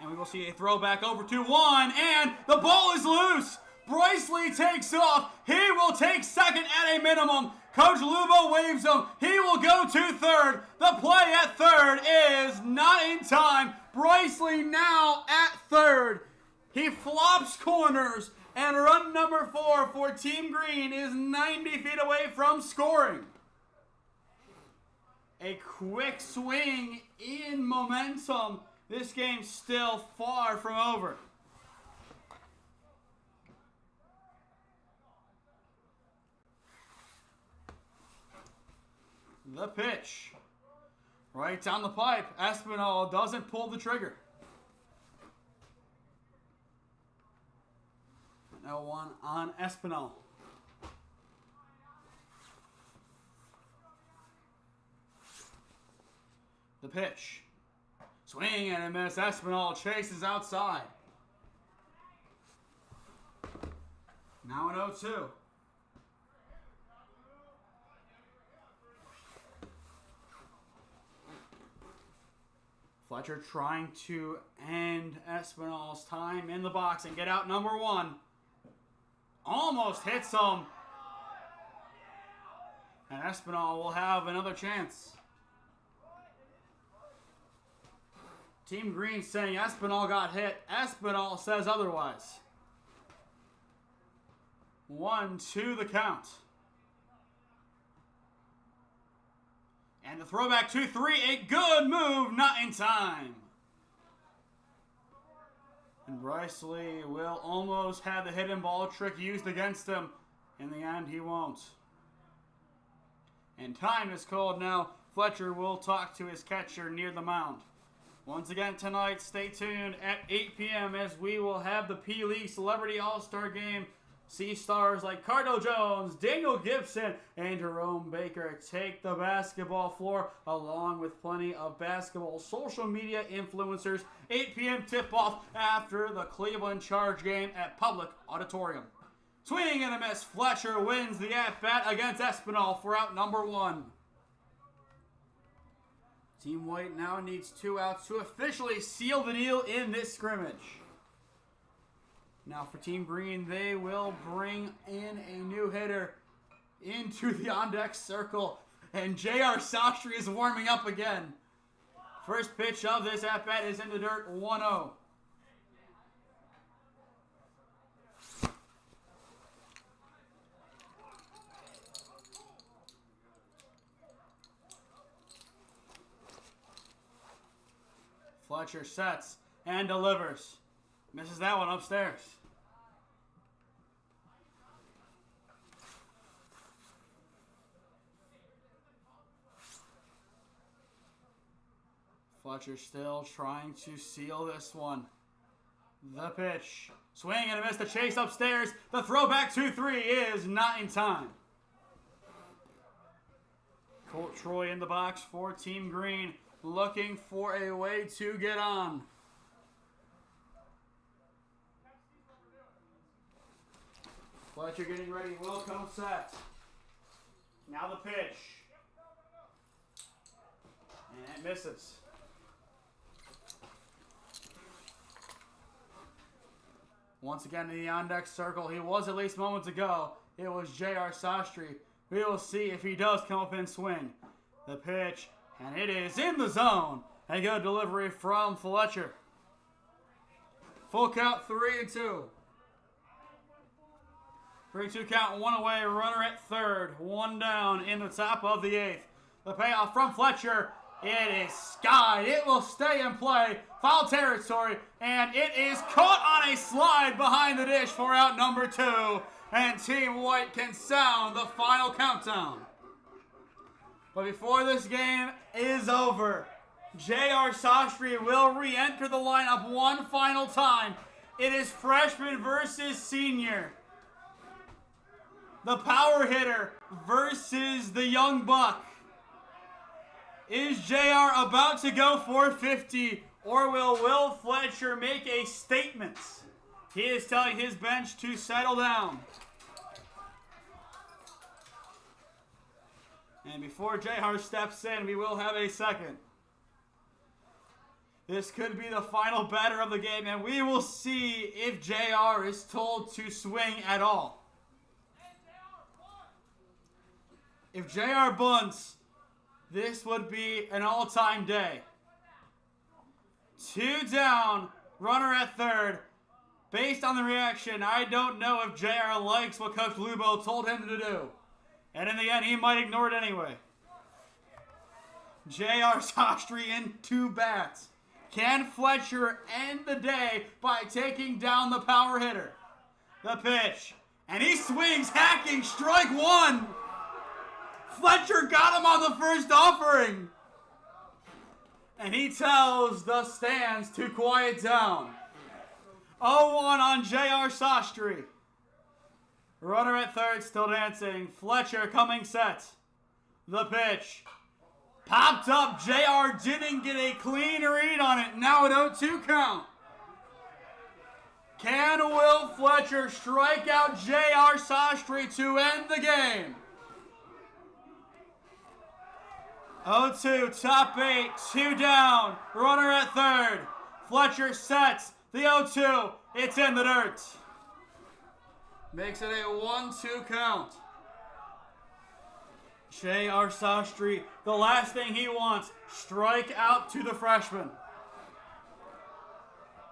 And we will see a throwback over to 1, and the ball is loose. Brysley takes off. He will take second at a minimum. Coach Lubo waves him. He will go to third. The play at third is not in time. Brysley now at third. He flops corners. And run number 4 for Team Green is 90 feet away from scoring. A quick swing in momentum. This game's still far from over. The pitch. Right down the pipe. Espinal doesn't pull the trigger. No one on Espinal. The pitch. Swing and a miss. Espinal chases outside. Now an 0-2. Fletcher trying to end Espinal's time in the box and get out number 1. Almost hits him. And Espinal will have another chance. Team Green saying Espinal got hit. Espinal says otherwise. 1-2 the count. And the throwback 2-3, a good move, not in time. And Bryce Lee will almost have the hidden ball trick used against him. In the end, he won't. And time is called now. Fletcher will talk to his catcher near the mound. Once again tonight, stay tuned at 8 p.m. as we will have the P-League Celebrity All-Star Game. See stars like Cardinal Jones, Daniel Gibson, and Jerome Baker take the basketball floor, along with plenty of basketball social media influencers. 8 p.m. tip-off after the Cleveland Charge game at Public Auditorium. Swing and a miss. Fletcher wins the at-bat against Espinal for out number 1. Team White now needs 2 outs to officially seal the deal in this scrimmage. Now for Team Green, they will bring in a new hitter into the on-deck circle. And J.R. Sastry is warming up again. First pitch of this at-bat is in the dirt, 1-0. Fletcher sets and delivers. Misses that one upstairs. Fletcher still trying to seal this one. The pitch. Swing and a miss. The chase upstairs. The throwback 2-3 is not in time. Colt Troy in the box for Team Green, looking for a way to get on. Fletcher getting ready. Will come set. Now the pitch. And it misses. Once again in the on-deck circle, he was at least moments ago. It was J.R. Sastry. We will see if he does come up and swing. The pitch, and it is in the zone. A good delivery from Fletcher. Full count, 3-2. 3-2 count, 1 away, runner at third. 1 down in the top of the 8th. The payoff from Fletcher. It is skied. It will stay in play. Foul territory. And it is caught on a slide behind the dish for out number 2. And Team White can sound the final countdown. But before this game is over, J.R. Sastry will re-enter the lineup one final time. It is freshman versus senior. The power hitter versus the young buck. Is JR about to go 450, or will Fletcher make a statement? He is telling his bench to settle down. And before JR steps in, we will have a second. This could be the final batter of the game, and we will see if JR is told to swing at all. If JR bunts, this would be an all-time day. 2 down, runner at third. Based on the reaction, I don't know if JR likes what Coach Lubo told him to do. And in the end, he might ignore it anyway. J.R. Sastry in 2 bats. Can Fletcher end the day by taking down the power hitter? The pitch. And he swings, hacking, strike 1. Fletcher got him on the first offering. And he tells the stands to quiet down. 0-1 on J.R. Sastry. Runner at third, still dancing. Fletcher coming set. The pitch. Popped up. JR didn't get a clean read on it. Now an 0-2 count. Can Will Fletcher strike out J.R. Sastry to end the game? 0-2, top 8, 2 down. Runner at third. Fletcher sets the 0-2. It's in the dirt. Makes it a 1-2 count. J.R. Sastry, the last thing he wants, strike out to the freshman.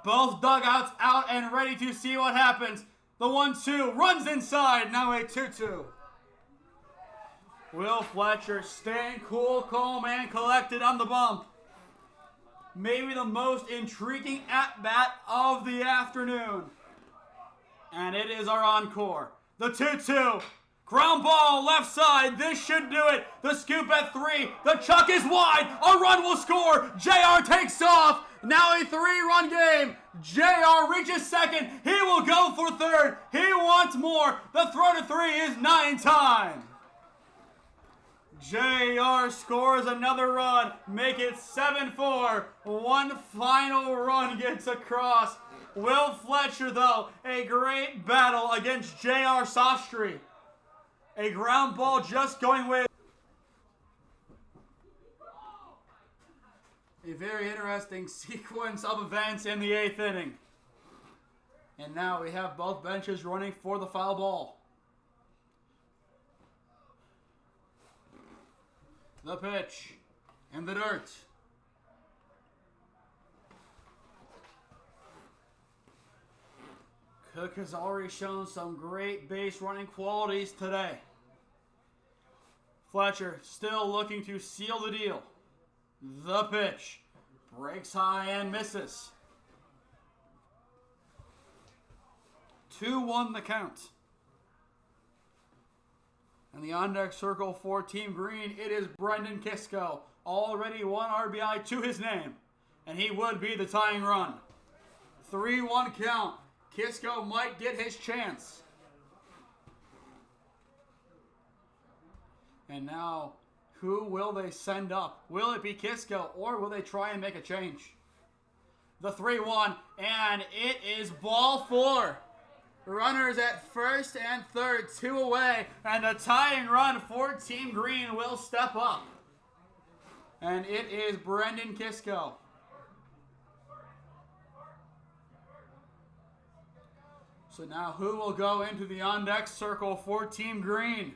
Both dugouts out and ready to see what happens. The 1-2 runs inside, now a 2-2. Will Fletcher staying cool, calm, and collected on the bump. Maybe the most intriguing at-bat of the afternoon. And it is our encore. The 2-2. Ground ball left side. This should do it. The scoop at 3. The chuck is wide. A run will score. JR takes off. Now a 3-run game. JR reaches second. He will go for third. He wants more. The throw to 3 is 9 time. JR scores another run. Make it 7-4. One final run gets across. Will Fletcher, though, a great battle against J.R. Sastry. A ground ball just going with. A very interesting sequence of events in the 8th inning. And now we have both benches running for the foul ball. The pitch in the dirt. Cook has already shown some great base running qualities today. Fletcher still looking to seal the deal. The pitch. Breaks high and misses. 2-1 the count. And the on-deck circle for Team Green, it is Brendan Kisco. Already 1 RBI to his name. And he would be the tying run. 3-1 count. Kisco might get his chance. And now, who will they send up? Will it be Kisco, or will they try and make a change? The 3-1, and it is ball 4. Runners at first and third, 2 away, and the tying run for Team Green will step up. And it is Brendan Kisco. So now who will go into the on-deck circle for Team Green?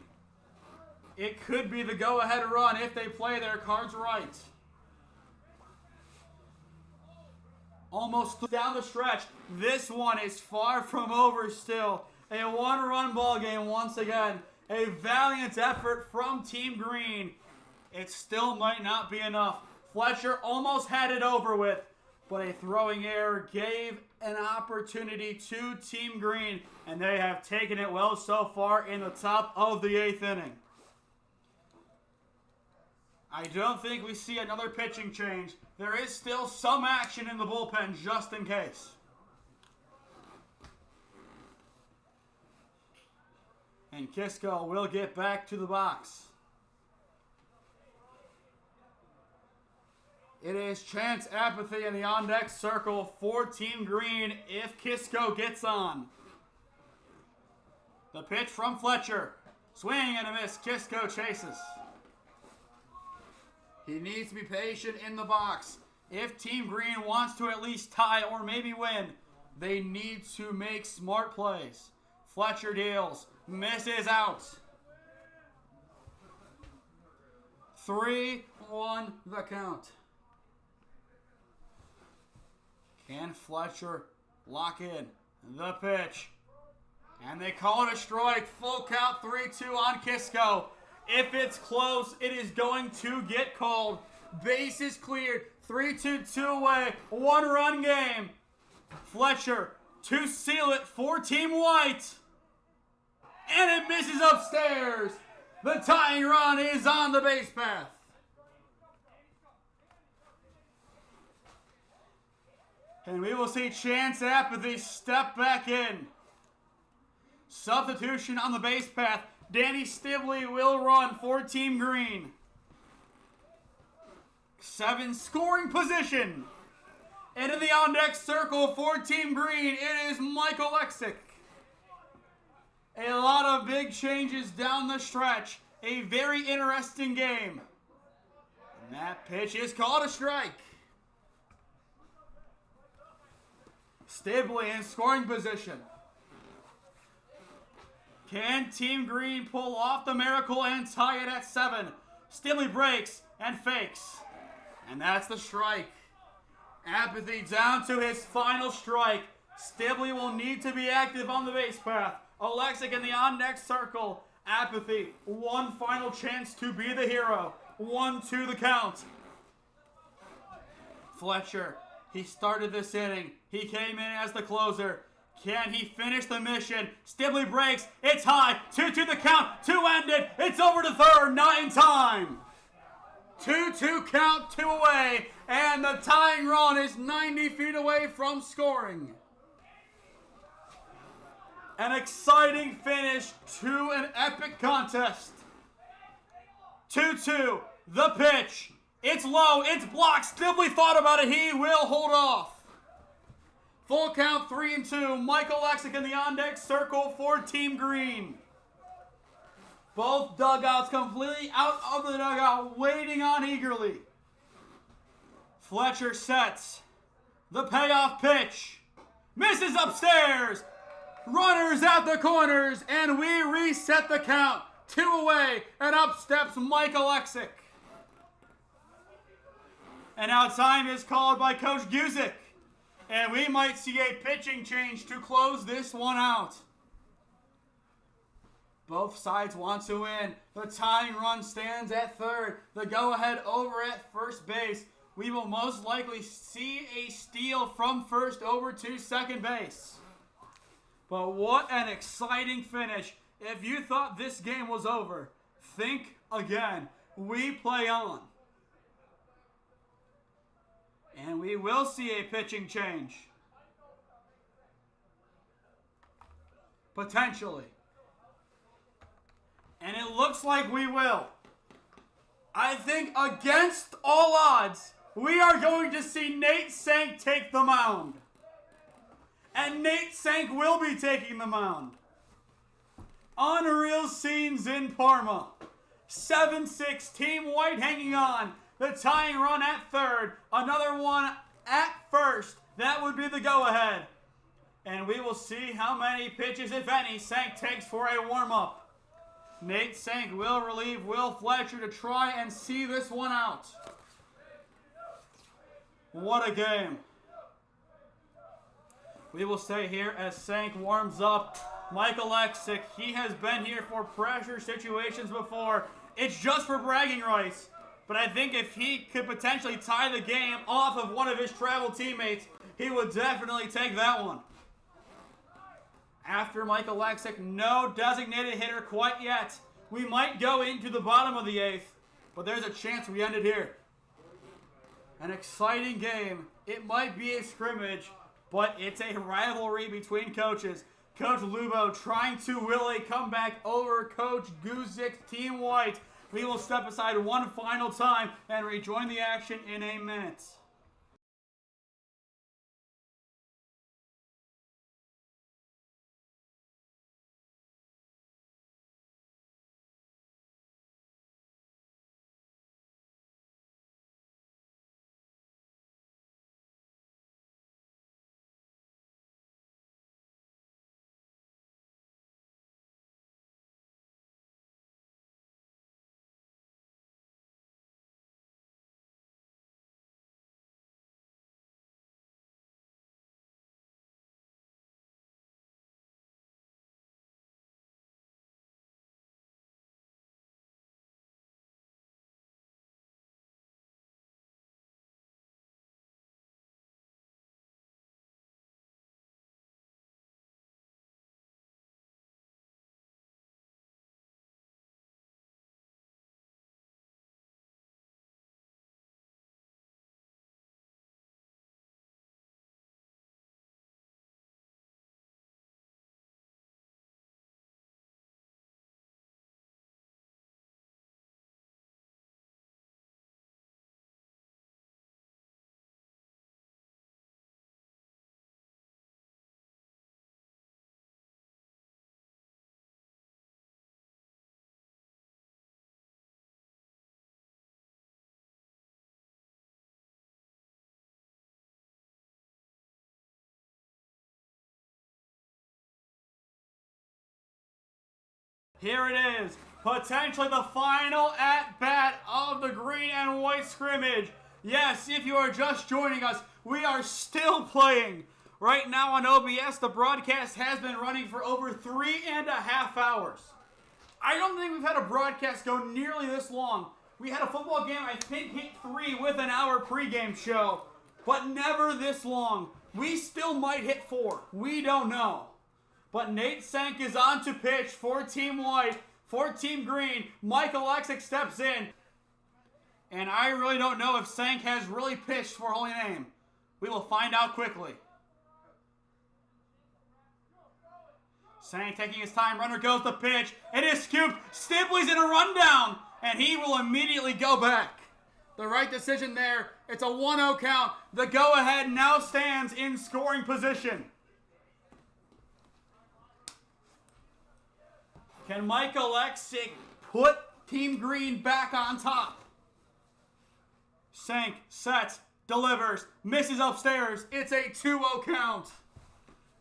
It could be the go-ahead run if they play their cards right. Almost down the stretch. This one is far from over still. A 1-run ball game once again. A valiant effort from Team Green. It still might not be enough. Fletcher almost had it over with, but a throwing error gave an opportunity to Team Green, and they have taken it well so far in the top of the 8th inning. I don't think we see another pitching change. There is still some action in the bullpen just in case. And Kisco will get back to the box. It is Chance Apathy in the on-deck circle for Team Green if Kisco gets on. The pitch from Fletcher. Swing and a miss. Kisco chases. He needs to be patient in the box. If Team Green wants to at least tie or maybe win, they need to make smart plays. Fletcher deals. Misses out. 3-1 the count. Can Fletcher lock in the pitch? And they call it a strike. Full count, 3-2 on Kisco. If it's close, it is going to get called. Bases cleared. 3-2 away. 1-run game. Fletcher to seal it for Team White. And it misses upstairs. The tying run is on the base path. And we will see Chance Apathy step back in. Substitution on the base path. Danny Stibley will run for Team Green. 7 scoring position. And in the on-deck circle for Team Green, it is Michael Lexick. A lot of big changes down the stretch. A very interesting game. And that pitch is called a strike. Stibley in scoring position. Can Team Green pull off the miracle and tie it at 7? Stibley breaks and fakes. And that's the strike. Apathy down to his final strike. Stibley will need to be active on the base path. Alexic in the on-deck circle. Apathy, one final chance to be the hero. 1-2 the count. Fletcher, he started this inning. He came in as the closer. Can he finish the mission? Stibley breaks. It's high. 2-2 the count. 2 ended. It's over to third. Not in time. 2-2 count, 2 away. And the tying run is 90 feet away from scoring. An exciting finish to an epic contest. 2-2. The pitch. It's low. It's blocked. Stibley thought about it. He will hold off. Full count 3-2. Michael Lexick in the on-deck circle for Team Green. Both dugouts completely out of the dugout, waiting on eagerly. Fletcher sets the payoff pitch. Misses upstairs. Runners at the corners, and we reset the count. 2 away, and up steps Michael Lexick. And now time is called by Coach Guzik. And we might see a pitching change to close this one out. Both sides want to win. The tying run stands at third. The go-ahead over at first base. We will most likely see a steal from first over to second base. But what an exciting finish. If you thought this game was over, think again. We play on. And we will see a pitching change. Potentially. And it looks like we will. I think against all odds, we are going to see Nate Sank take the mound. And Nate Sank will be taking the mound. Unreal scenes in Parma. 7-6, Team White hanging on. The tying run at third. Another one at first. That would be the go-ahead. And we will see how many pitches, if any, Sank takes for a warm-up. Nate Sank will relieve Will Fletcher to try and see this one out. What a game. We will stay here as Sank warms up. Michael Lexick, he has been here for pressure situations before. It's just for bragging rights. But I think if he could potentially tie the game off of one of his travel teammates, he would definitely take that one. After Michael Lexick, no designated hitter quite yet. We might go into the bottom of the 8th, but there's a chance we end it here. An exciting game. It might be a scrimmage, but it's a rivalry between coaches. Coach Lubo trying to will a comeback over Coach Guzik's Team White. We will step aside one final time and rejoin the action in a minute. Here it is, potentially the final at-bat of the Green and White Scrimmage. Yes, if you are just joining us, we are still playing. Right now on OBS, the broadcast has been running for over 3.5 hours. I don't think we've had a broadcast go nearly this long. We had a football game, I think, hit 3 with an hour pregame show, but never this long. We still might hit 4. We don't know. But Nate Senk is on to pitch for Team White. For Team Green, Mike Alexic steps in. And I really don't know if Senk has really pitched for Holy Name. We will find out quickly. Senk taking his time, runner goes the pitch. It is scooped. Stipley's in a rundown, and he will immediately go back. The right decision there. It's a 1-0 count. The go-ahead now stands in scoring position. Can Mike Alexic put Team Green back on top? Senk, sets, delivers, misses upstairs. It's a 2-0 count.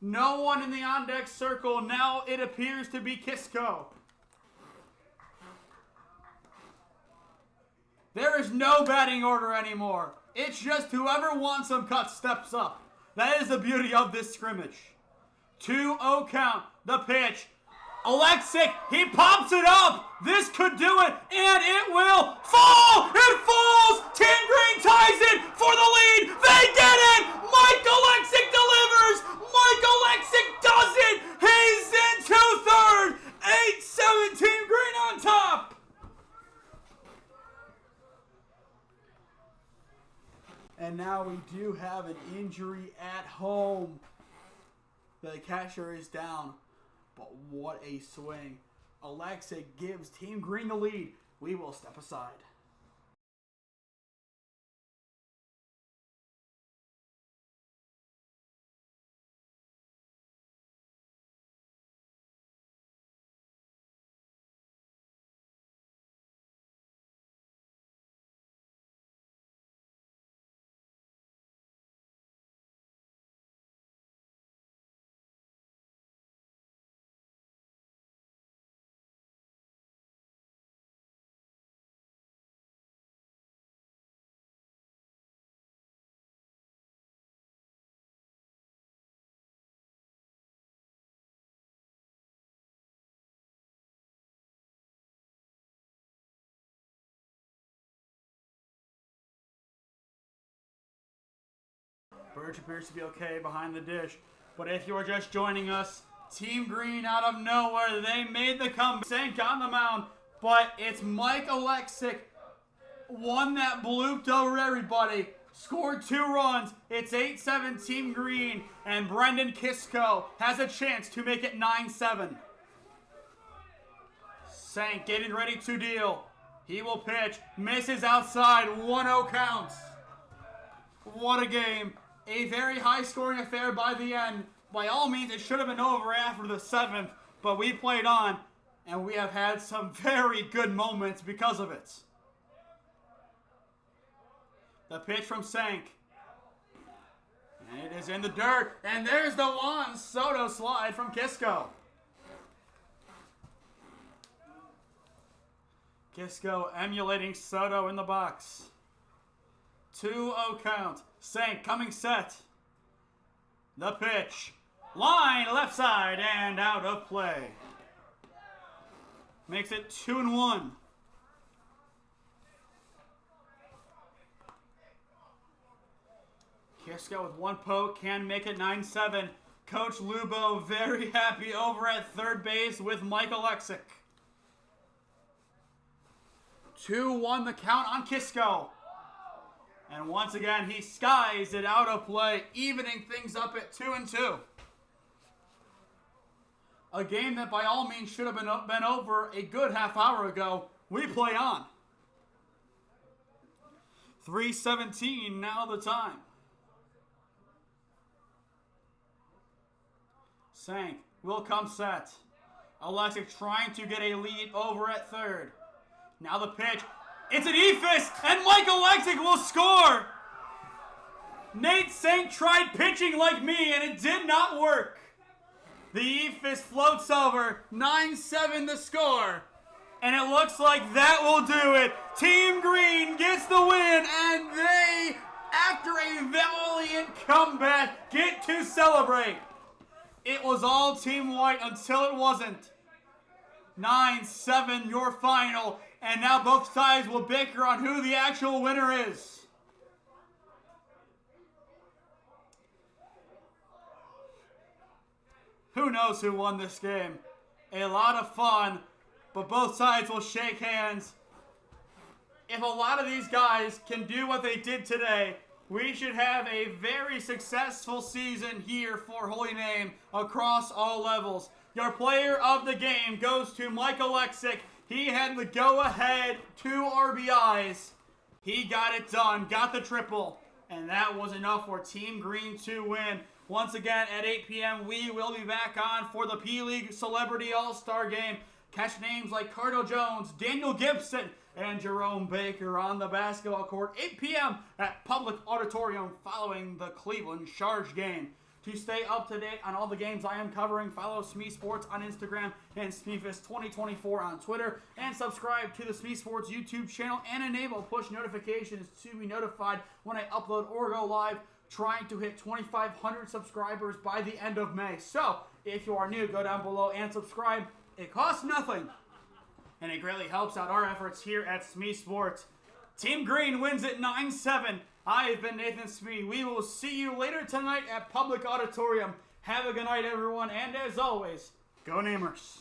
No one in the on-deck circle. Now it appears to be Kisco. There is no batting order anymore. It's just whoever wants some cuts steps up. That is the beauty of this scrimmage. 2-0 count. The pitch. Alexic, he pops it up. This could do it, and it will fall. It falls. Team Green ties it for the lead. They get it. Mike Alexic delivers. Mike Alexic does it. He's into third. 8-7 Team Green on top. And now we do have an injury at home. The catcher is down. But what a swing. Alexic gives Team Green the lead. We will step aside. Birch appears to be okay behind the dish. But if you are just joining us, Team Green out of nowhere, they made the comeback. Senk on the mound, but it's Mike Alexic, one that blooped over everybody, scored 2 runs. It's 8-7 Team Green, and Brendan Kisco has a chance to make it 9-7. Senk getting ready to deal. He will pitch, misses outside, 1-0 counts. What a game. A very high-scoring affair by the end. By all means, it should have been over after the 7th, but we played on, and we have had some very good moments because of it. The pitch from Senk. And it is in the dirt, and there's the Juan Soto slide from Kisco. Kisco emulating Soto in the box. 2-0 count. Senk coming set. The pitch. Line left side and out of play. Makes it 2-1. Kisco with 1 poke can make it 9-7. Coach Lubo very happy over at third base with Mike Alexic. 2-1 the count on Kisco. And once again, he skies it out of play, evening things up at 2-2. A game that by all means should have been over a good half hour ago. We play on. 3:17 now the time. Senk will come set. Alexic trying to get a lead over at third. Now the pitch. It's an eephus, and Mike Alexic will score. Nate Senk tried pitching like me, and it did not work. The E-Fist floats over, 9-7 the score. And it looks like that will do it. Team Green gets the win, and they, after a valiant comeback, get to celebrate. It was all Team White until it wasn't. 9-7 your final, and now both sides will bicker on who the actual winner is. Who knows who won this game? A lot of fun, but both sides will shake hands. If a lot of these guys can do what they did today, we should have a very successful season here for Holy Name across all levels. Your player of the game goes to Mike Alexic. He had the go-ahead 2 RBIs. He got it done, got the triple, and that was enough for Team Green to win. Once again, at 8 p.m., we will be back on for the P-League Celebrity All-Star Game. Catch names like Cardinal Jones, Daniel Gibson, and Jerome Baker on the basketball court. 8 p.m. at Public Auditorium following the Cleveland Charge game. To stay up to date on all the games I am covering, follow SmeeSports on Instagram and SmeeFist2024 on Twitter, and subscribe to the SmeeSports YouTube channel and enable push notifications to be notified when I upload or go live, trying to hit 2,500 subscribers by the end of May. So, if you are new, go down below and subscribe. It costs nothing, and it greatly helps out our efforts here at SmeeSports. Team Green wins it 9-7. I have been Nathan Smee. We will see you later tonight at Public Auditorium. Have a good night, everyone, and as always, go Namers.